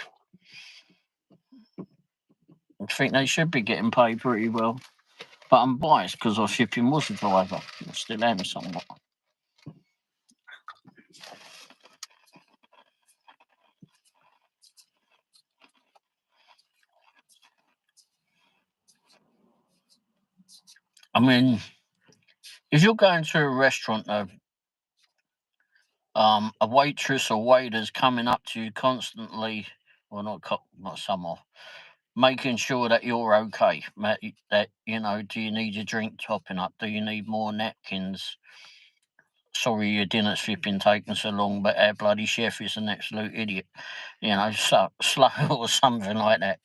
they should be getting paid pretty well. But I'm biased because I shipping was a driver. I still am somewhat. I mean, if you're going to a restaurant, though, a waitress or waiter's coming up to you constantly, well, not someone, making sure that you're okay. That, you know, do you need your drink topping up? Do you need more napkins? Sorry, your dinner's flipping taking so long, but our bloody chef is an absolute idiot. You know, so slow or something like that.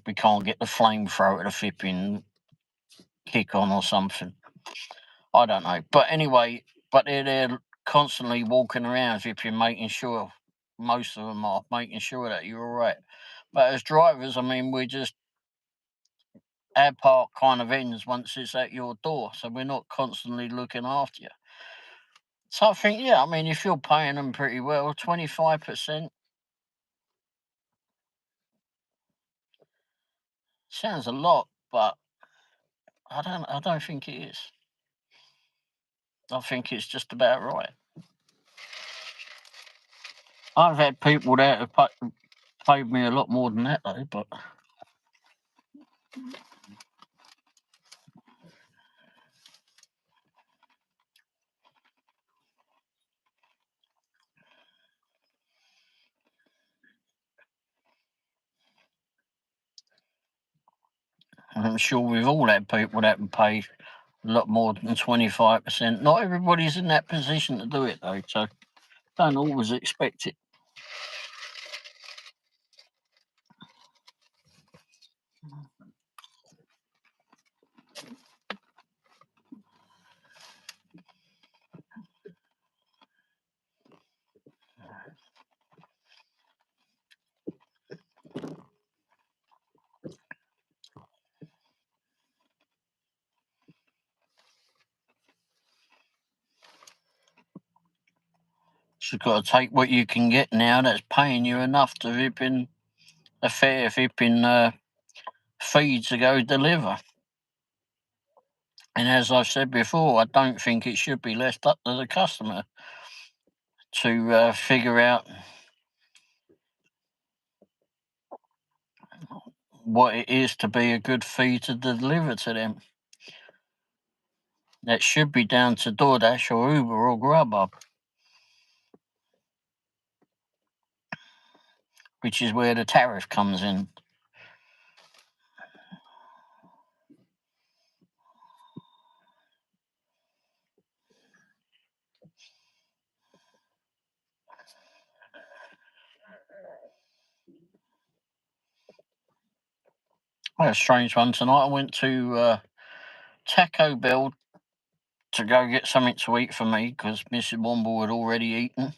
We can't get the flamethrower to flipping kick on or something. I don't know. But anyway, they're constantly walking around flipping, making sure, most of them are, making sure that you're all right. But as drivers, I mean, our part kind of ends once it's at your door, so we're not constantly looking after you. So I think, yeah, I mean, if you're paying them pretty well, 25% sounds a lot, but I don't think it is. I think it's just about right. I've had people that have paid me a lot more than that, though, but I'm sure we've all had people that would pay a lot more than 25%. Not everybody's in that position to do it, though, so don't always expect it. You've got to take what you can get now that's paying you enough to flipping a fair flipping fee to go deliver. And as I've said before, I don't think it should be left up to the customer to figure out what it is to be a good fee to deliver to them. That should be down to DoorDash or Uber or Grubhub, which is where the tariff comes in. I had a strange one tonight. I went to Taco Bell to go get something to eat for me because Mrs. Womble had already eaten.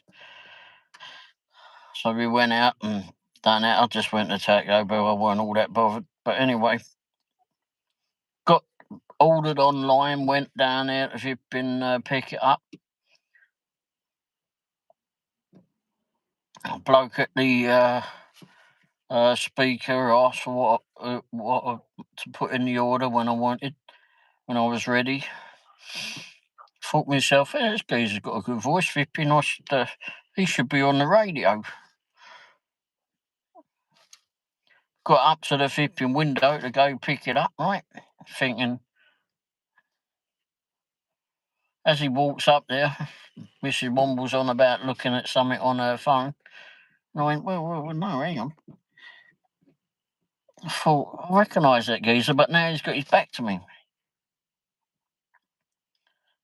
So we went out and done that. I just went to Taco Bell. I weren't all that bothered. But anyway, got ordered online, went down there to pick it up. Bloke at the speaker asked for what to put in the order when I was ready. Thought to myself, hey, this geezer's got a good voice, flipping. He should be on the radio. Got up to the flipping window to go pick it up, right? Thinking, as he walks up there, Mrs. Womble's on about looking at something on her phone. And I went, well, no, hang on. I thought, I recognise that geezer, but now he's got his back to me.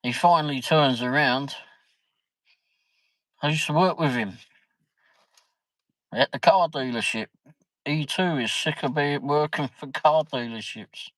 He finally turns around. I used to work with him at the car dealership. He too is sick of being working for car dealerships.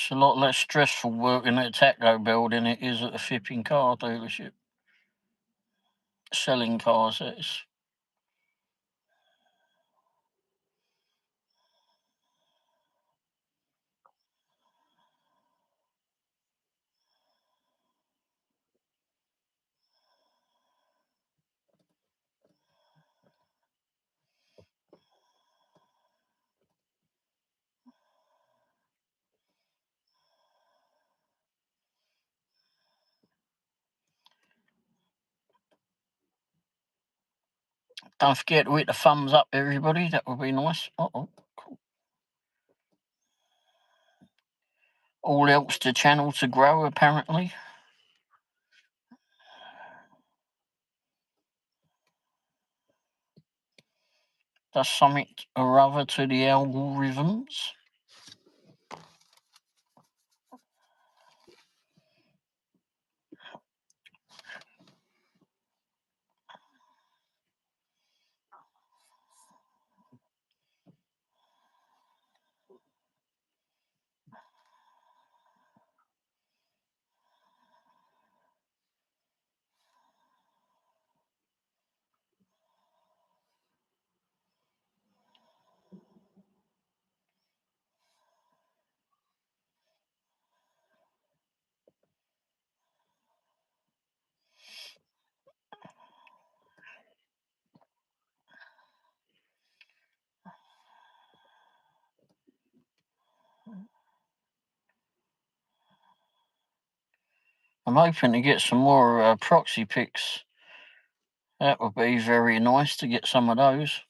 It's a lot less stressful working at a Taco Bell than it is at a flipping car dealership. Selling cars, that is. Don't forget to hit the thumbs up, everybody. That would be nice. Cool. All helps the channel to grow, apparently. Does something or other to the algorithms. I'm hoping to get some more proxy pics. That would be very nice to get some of those.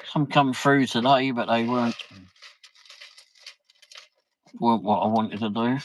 Some come through today, but they weren't what I wanted to do.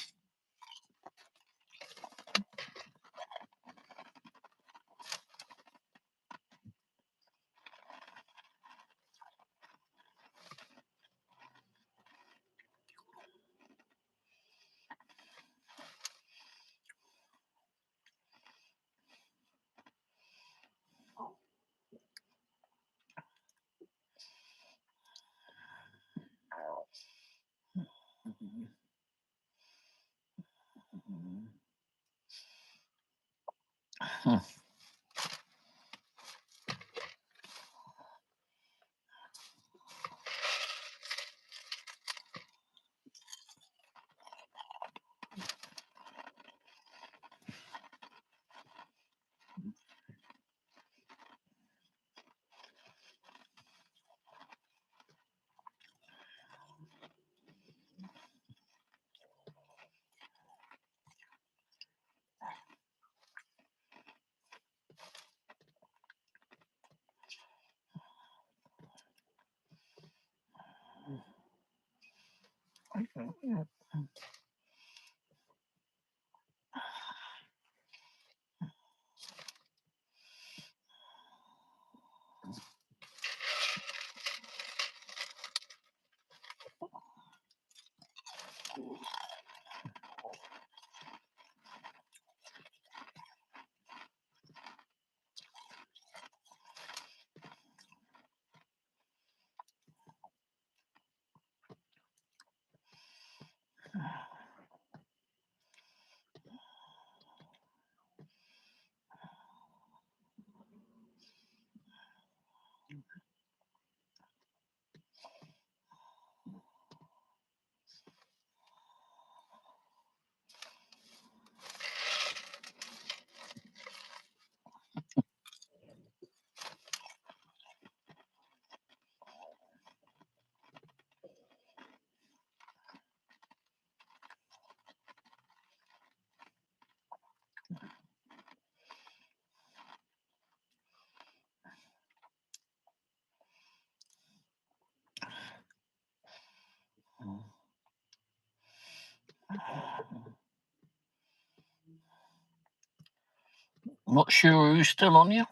Not sure who's still on you.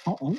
Uh-oh.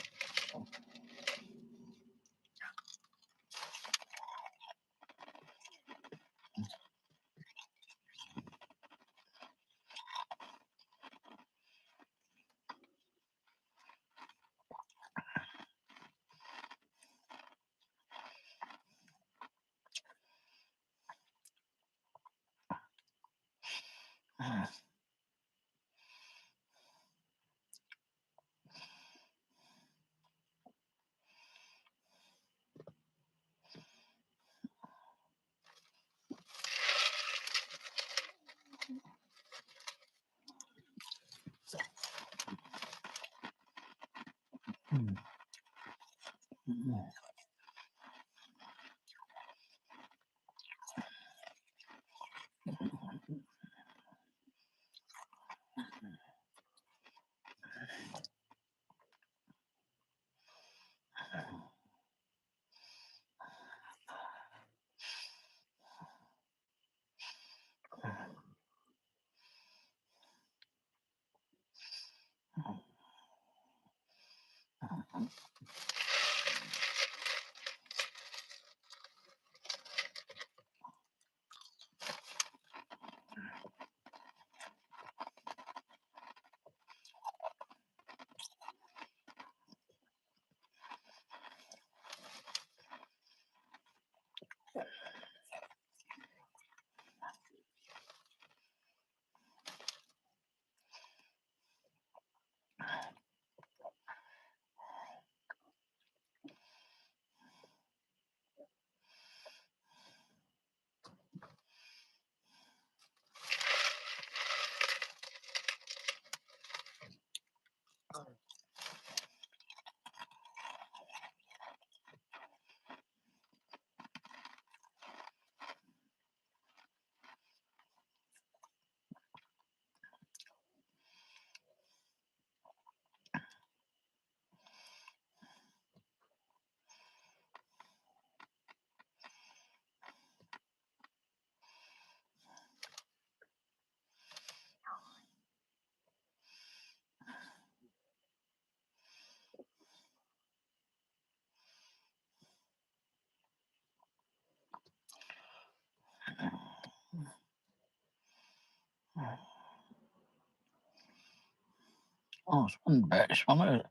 Oh, it's one bad swimmer.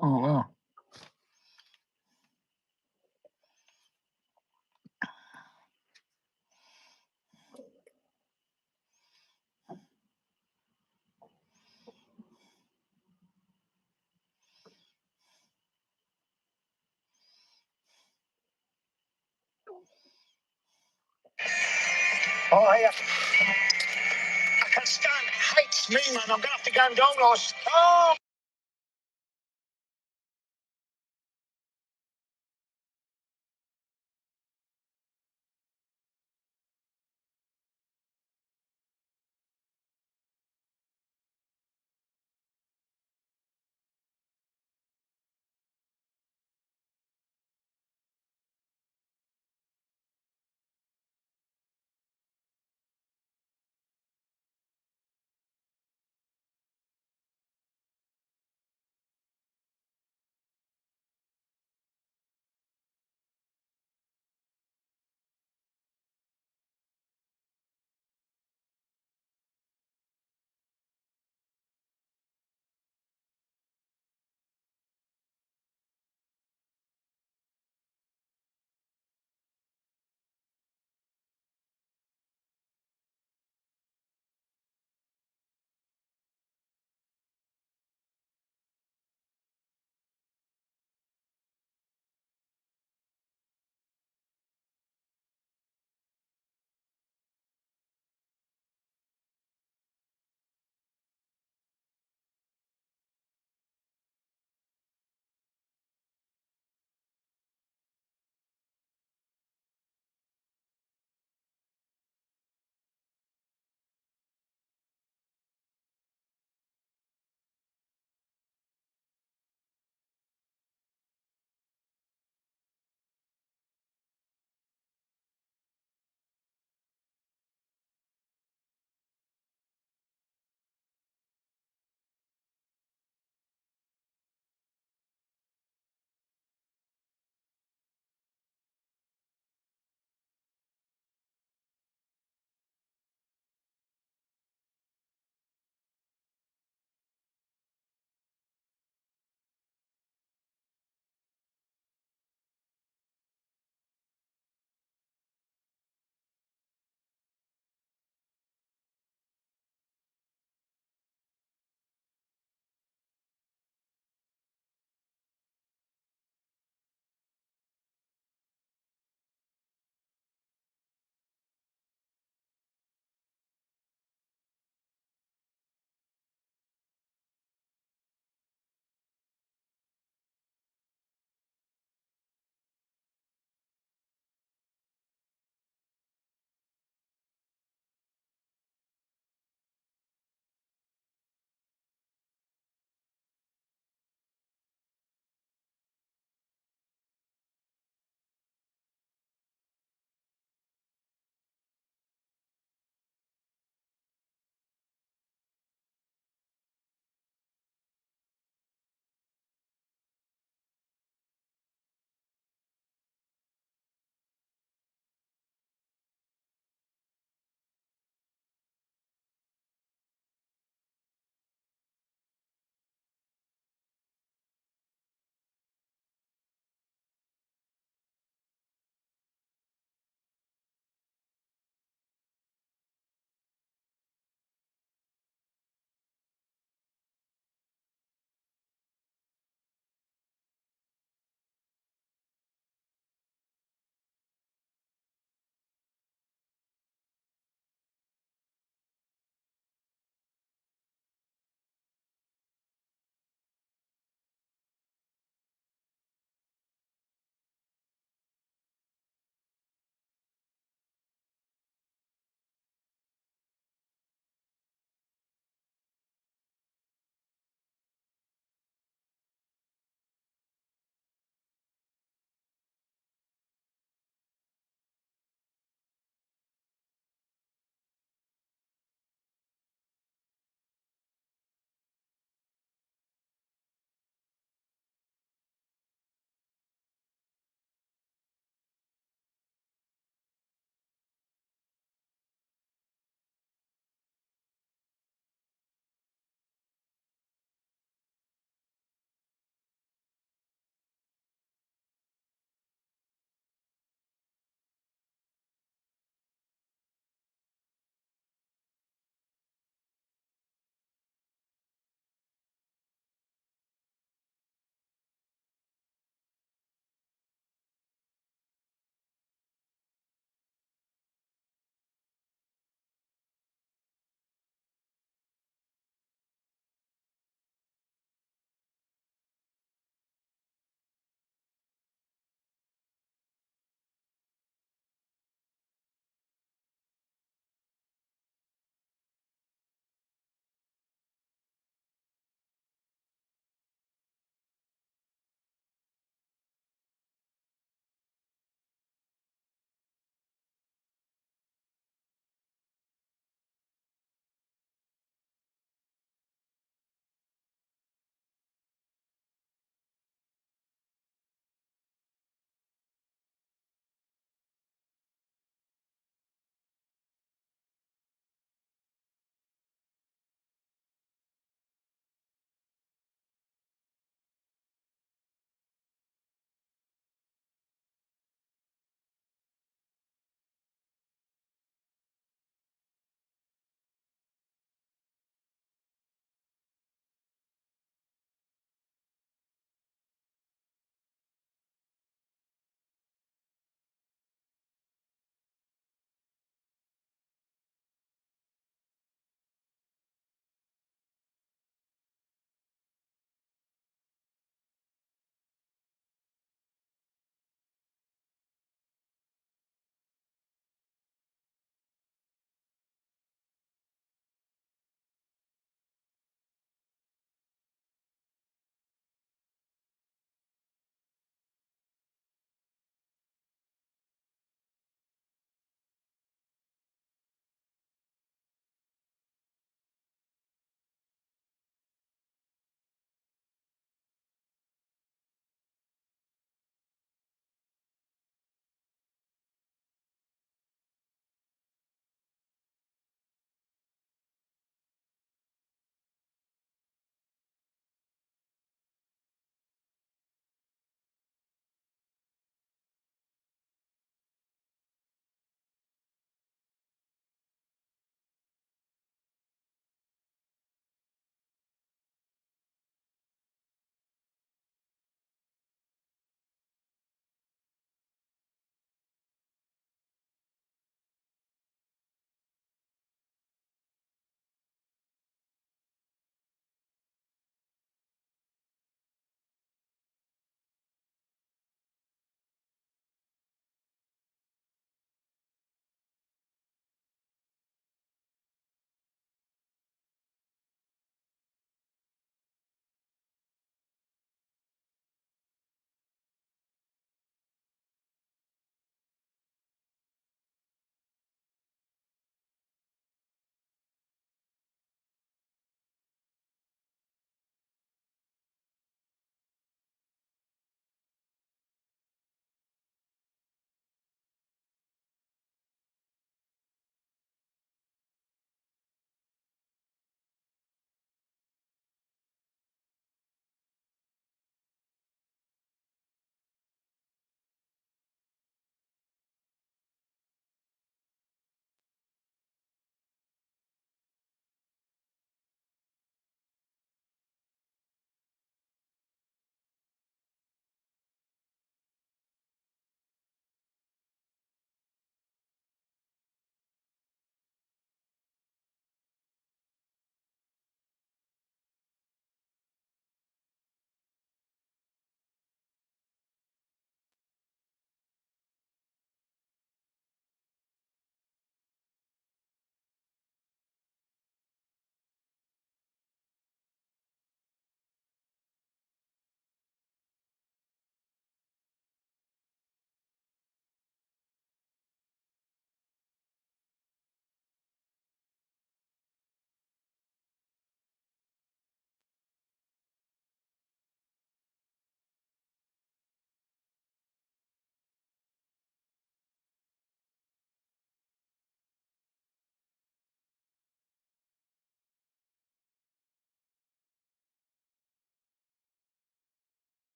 Oh, wow. Oh, yeah. I can't stand it. Hates me, man. I'm going to have to go and go, Ross. Oh!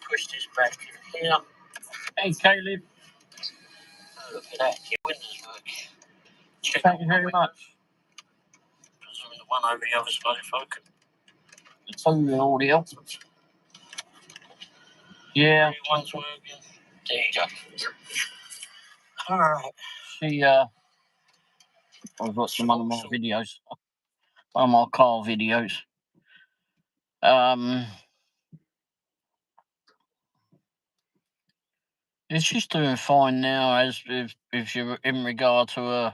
push this back in here. Hey, Caleb. Oh, look at that. Your windows work. Thank you very much. Because I'm the one over the other side if I could. The two and all the others. Yeah. One's working. There you go. Alright. See, I've got some other more videos. One of my car videos. She's doing fine now, as if you're in regard to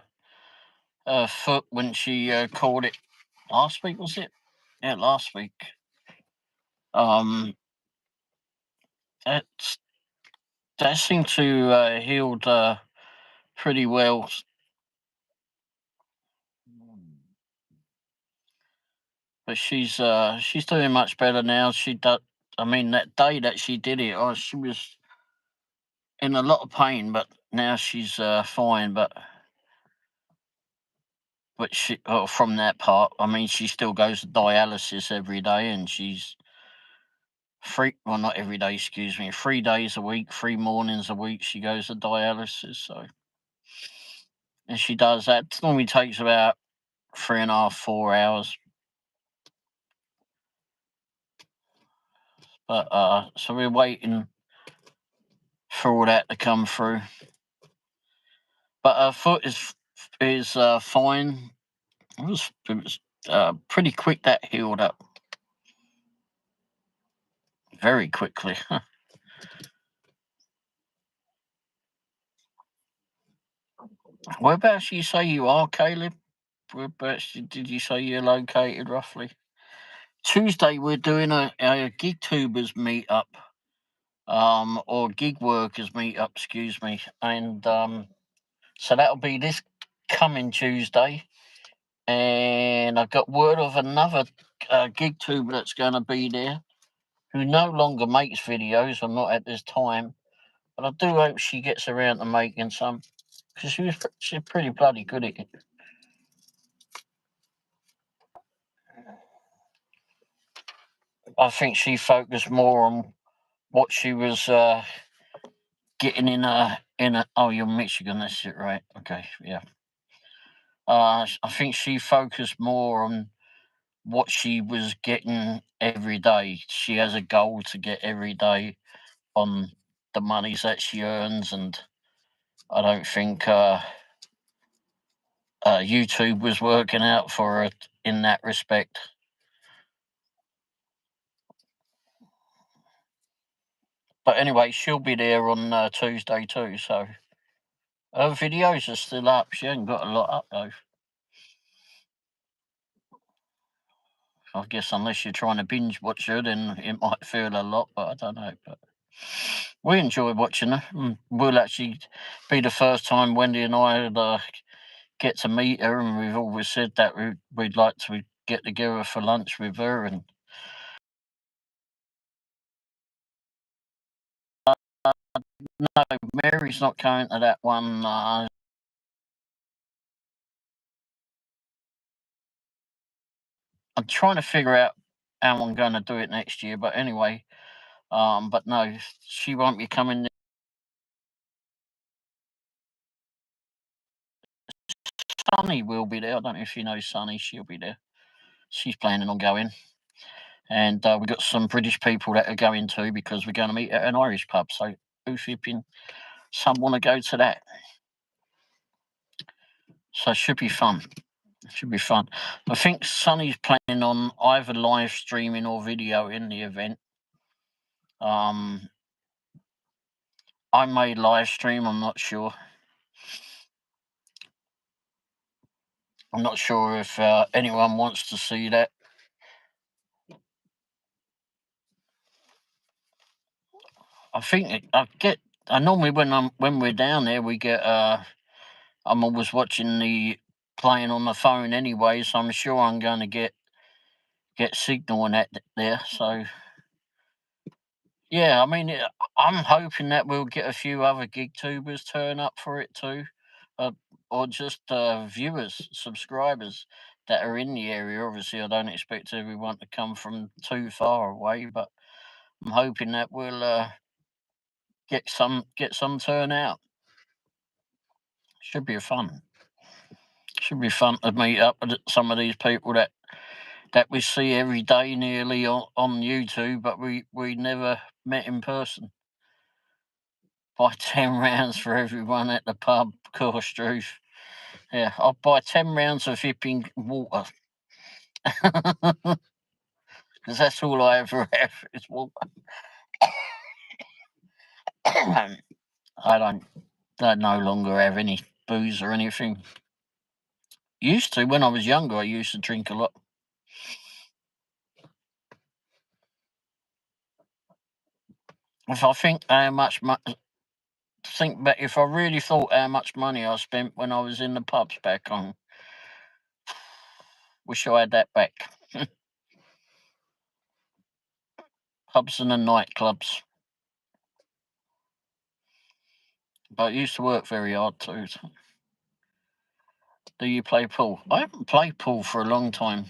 her foot when she caught it last week, was it? Yeah, last week. That seemed to healed pretty well. But she's doing much better now. I mean, that day that she did it, she was in a lot of pain, but now she's fine. But she, from that part, I mean, she still goes to dialysis every day, and she's not every day, excuse me, 3 days a week, 3 mornings a week. She goes to dialysis, so, and she does that. It normally takes about 3.5, 4 hours. But so we're waiting for all that to come through. But her foot is fine. It was pretty quick that healed up. Very quickly. Whereabouts you say you are, Caleb? Whereabouts did you say you're located roughly? Tuesday we're doing a gig tubers meet up, or gig workers meet up, excuse me, and so that'll be this coming Tuesday. And I've got word of another gig tuber that's going to be there, who no longer makes videos, or not at this time, but I do hope she gets around to making some, because she's pretty bloody good at it. I think she focused more on what she was getting in a. Oh, you're Michigan, that's it, right? Okay, yeah. I think she focused more on what she was getting every day. She has a goal to get every day on the monies that she earns, and I don't think YouTube was working out for her in that respect. But anyway, she'll be there on Tuesday too, so her videos are still up. She hasn't got a lot up though. I guess unless you're trying to binge watch her, then it might feel a lot, but I don't know. But we enjoy watching her. We'll actually be the first time Wendy and I get to meet her, and we've always said that we'd like to get together for lunch with her. And no, Mary's not going to that one. I'm trying to figure out how I'm going to do it next year, but anyway, but no, she won't be coming. Sunny will be there. I don't know if you know Sunny. She'll be there. She's planning on going. And we've got some British people that are going too, because we're going to meet at an Irish pub. So who's flipping? Some want to go to that. So it should be fun. It should be fun. I think Sunny's planning on either live streaming or video in the event. I may live stream. I'm not sure. I'm not sure if anyone wants to see that. I think I normally when we're down there, we get. I'm always watching the playing on the phone anyway, so I'm sure I'm going to get signal on that there. So yeah, I mean, I'm hoping that we'll get a few other gig tubers turn up for it too, or just viewers, subscribers that are in the area. Obviously, I don't expect everyone to come from too far away, but I'm hoping that we'll get some turnout. Should be fun. Should be fun to meet up with some of these people that we see every day nearly on YouTube, but we never met in person. Buy 10 rounds for everyone at the pub, course, Drew. Yeah, I'll buy 10 rounds of flipping water. Because that's all I ever have is water. I don't no longer have any booze or anything. Used to, when I was younger, I used to drink a lot. If I think how much think back, if I really thought how much money I spent when I was in the pubs back home, wish I had that back. Pubs and the nightclubs. But I used to work very hard too. So. Do you play pool? I haven't played pool for a long time.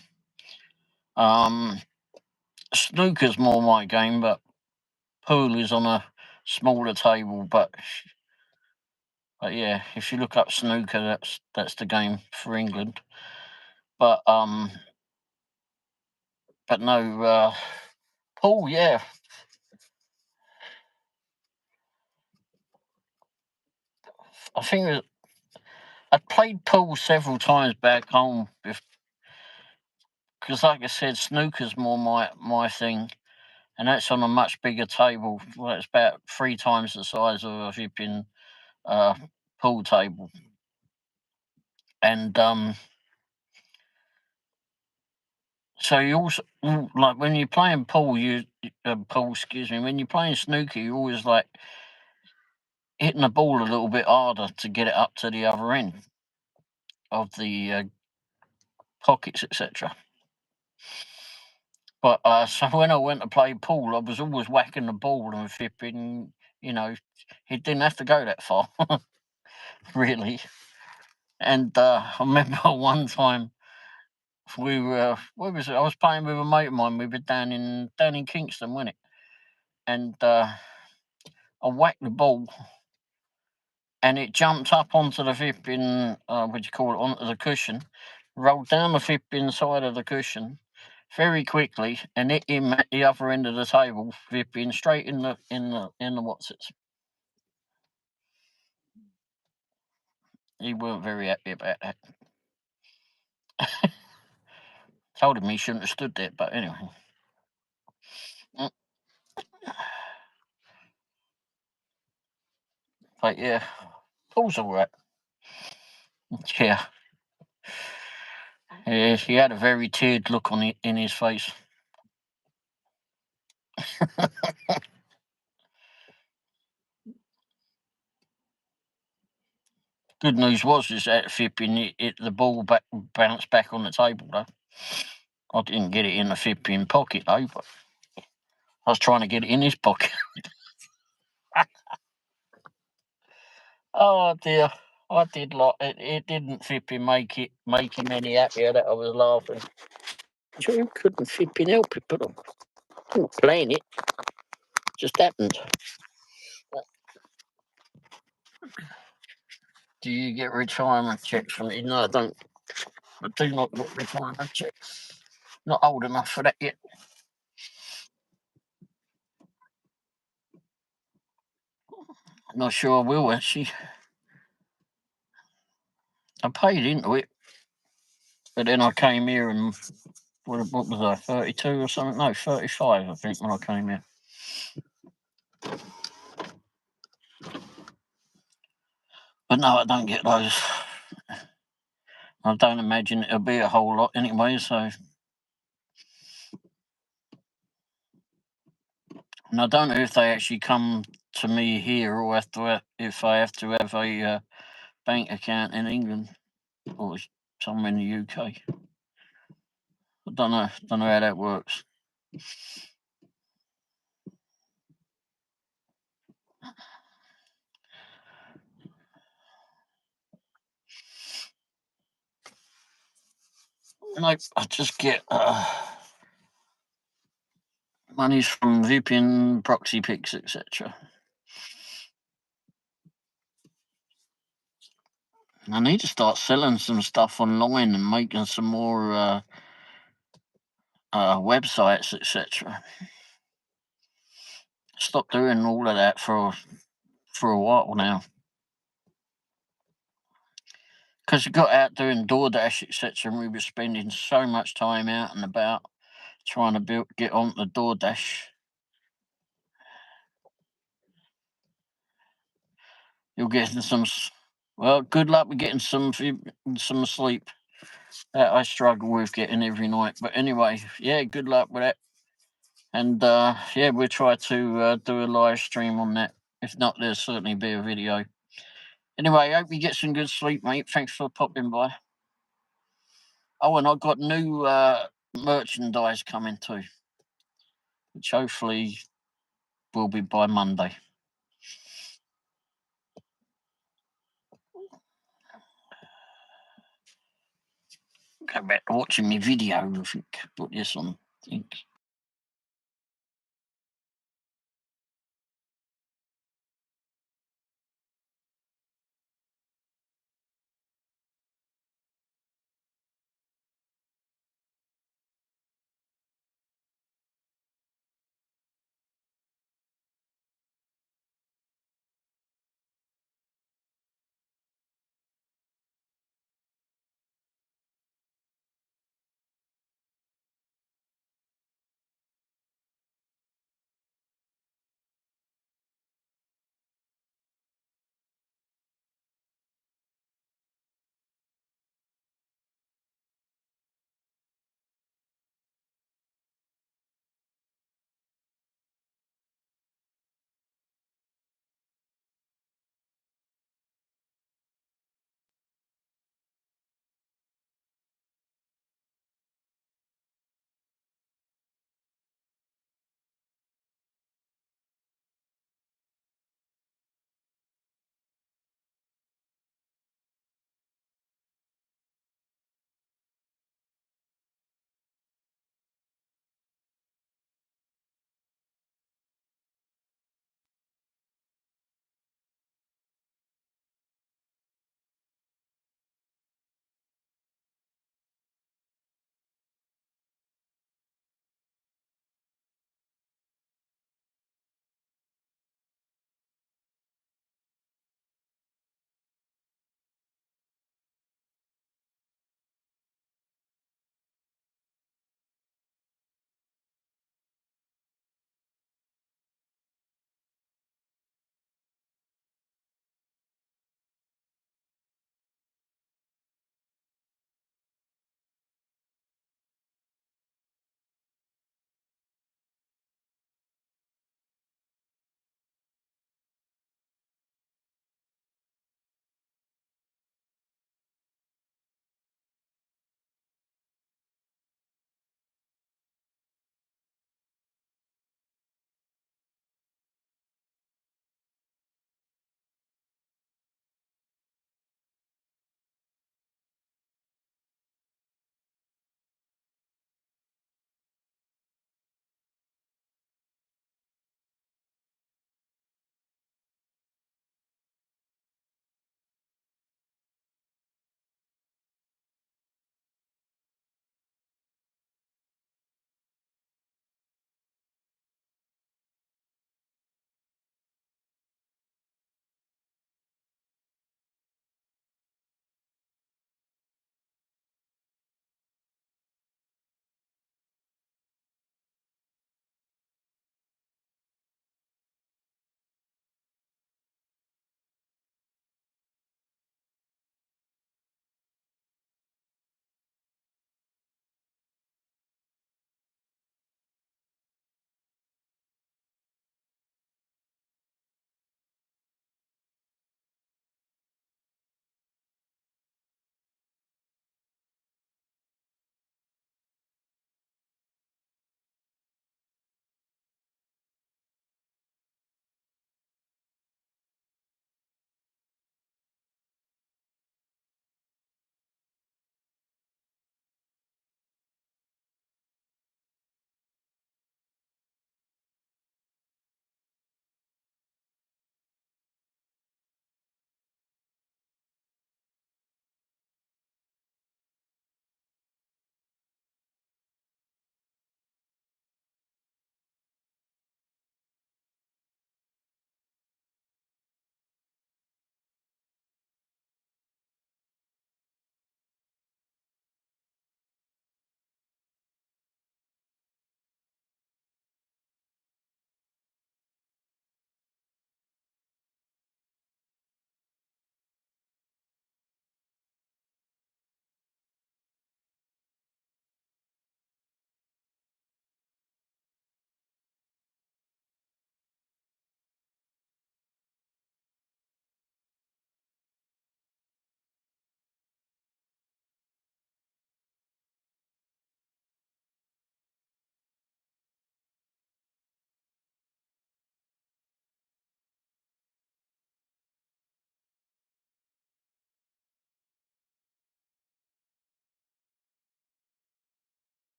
Snooker's more my game, but pool is on a smaller table. But yeah, if you look up snooker, that's the game for England. But no, pool, yeah. I think I'd played pool several times back home, because, like I said, snooker's more my thing, and that's on a much bigger table. Well, it's about 3 times the size of a flipping pool table, and so you also like when you're playing pool, when you're playing snooker, you always like hitting the ball a little bit harder to get it up to the other end of the pockets, etc. But so when I went to play pool, I was always whacking the ball and flipping. It didn't have to go that far, really. And I remember one time we were where was it? I was playing with a mate of mine. We were down in Kingston, wasn't it? And I whacked the ball, and it jumped up onto the flipping, what do you call it, onto the cushion, rolled down the flipping side of the cushion very quickly, and hit him at the other end of the table, flipping straight in the what's it. He weren't very happy about that. Told him he shouldn't have stood there, but anyway. But yeah, Paul's all right. Yeah. Yeah, he had a very teared look in his face. Good news is that flipping the ball bounced back on the table though. I didn't get it in the flipping pocket though, but I was trying to get it in his pocket. Oh dear, I did like it. It didn't flipping make him any happier that I was laughing. You couldn't flipping help it, but I wasn't playing it. Just happened. Do you get retirement checks from it? No, I don't. I do not get retirement checks. Not old enough for that yet. Not sure I will actually. I paid into it, but then I came here and what was I, 32 or something? No, 35 I think when I came here. But no, I don't get those. I don't imagine it'll be a whole lot anyway, so. And I don't know if they actually come to me here or if I have to have a bank account in England or somewhere in the UK. I don't know how that works. And I just get money's from VPN, proxy pics, etc. I need to start selling some stuff online and making some more websites, etc. Stop doing all of that for a while now. Because we got out doing DoorDash, etc., and we were spending so much time out and about trying to get on the DoorDash. You're getting some. Well, good luck with getting some sleep. That I struggle with getting every night. But anyway, yeah, good luck with that. And yeah, we'll try to do a live stream on that. If not, there'll certainly be a video. Anyway, I hope you get some good sleep, mate. Thanks for popping by. Oh, and I've got new merchandise coming too, which hopefully will be by Monday. Go back to watching my video. I think put this on. I think.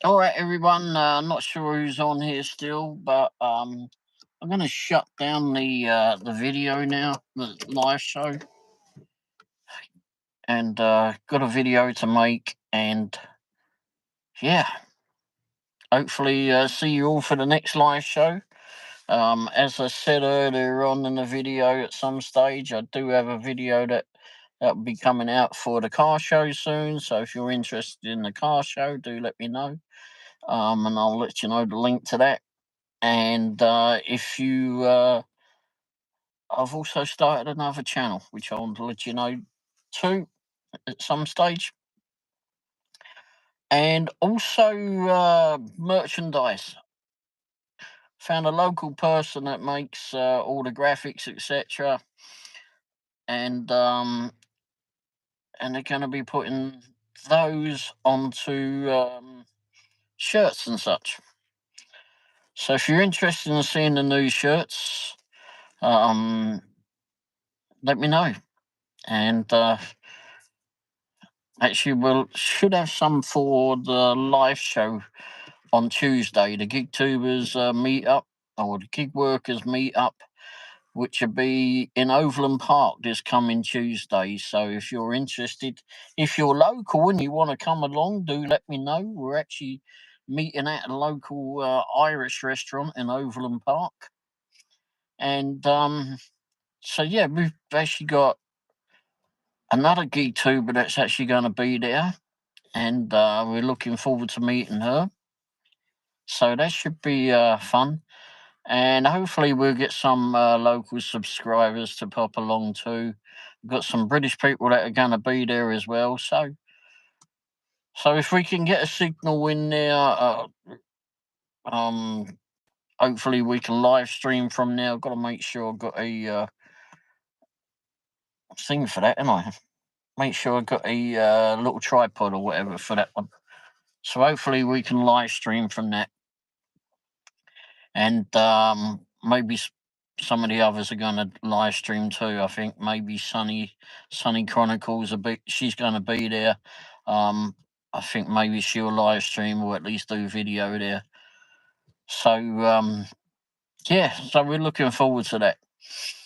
All right, everyone. Not sure who's on here still, but I'm going to shut down the video now, the live show, and got a video to make, and yeah, hopefully see you all for the next live show. As I said earlier on in the video, at some stage I do have a video that will be coming out for the car show soon. So if you're interested in the car show, do let me know. And I'll let you know the link to that. And if you, I've also started another channel, which I want to let you know too at some stage. And also merchandise. Found a local person that makes all the graphics, etc. And they're going to be putting those onto shirts and such. So if you're interested in seeing the new shirts, let me know. And actually, we'll should have some for the live show on Tuesday, the Gig Tubers meet up, or the Gig Workers meet up, which will be in Overland Park this coming Tuesday. So if you're interested, if you're local and you want to come along, do let me know. We're actually meeting at a local Irish restaurant in Overland Park. And so, yeah, we've actually got another Gig Tuber that's actually going to be there. And we're looking forward to meeting her. So that should be fun. And hopefully we'll get some local subscribers to pop along too. We've got some British people that are going to be there as well. So if we can get a signal in there, hopefully we can live stream from there. I've got to make sure I've got a thing for that, haven't I? Make sure I've got a little tripod or whatever for that one. So hopefully we can live stream from that. And maybe some of the others are going to live stream too. I think maybe Sunny Chronicles she's going to be there. I think maybe she'll live stream or at least do video there. So yeah, so we're looking forward to that.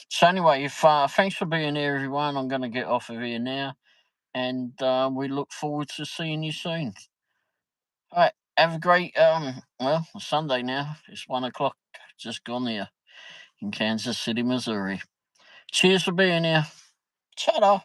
So anyway, if thanks for being here, everyone. I'm going to get off of here now, and we look forward to seeing you soon. All right, have a great Sunday now. It's 1:00, just gone here in Kansas City, Missouri. Cheers for being here. Ta-da.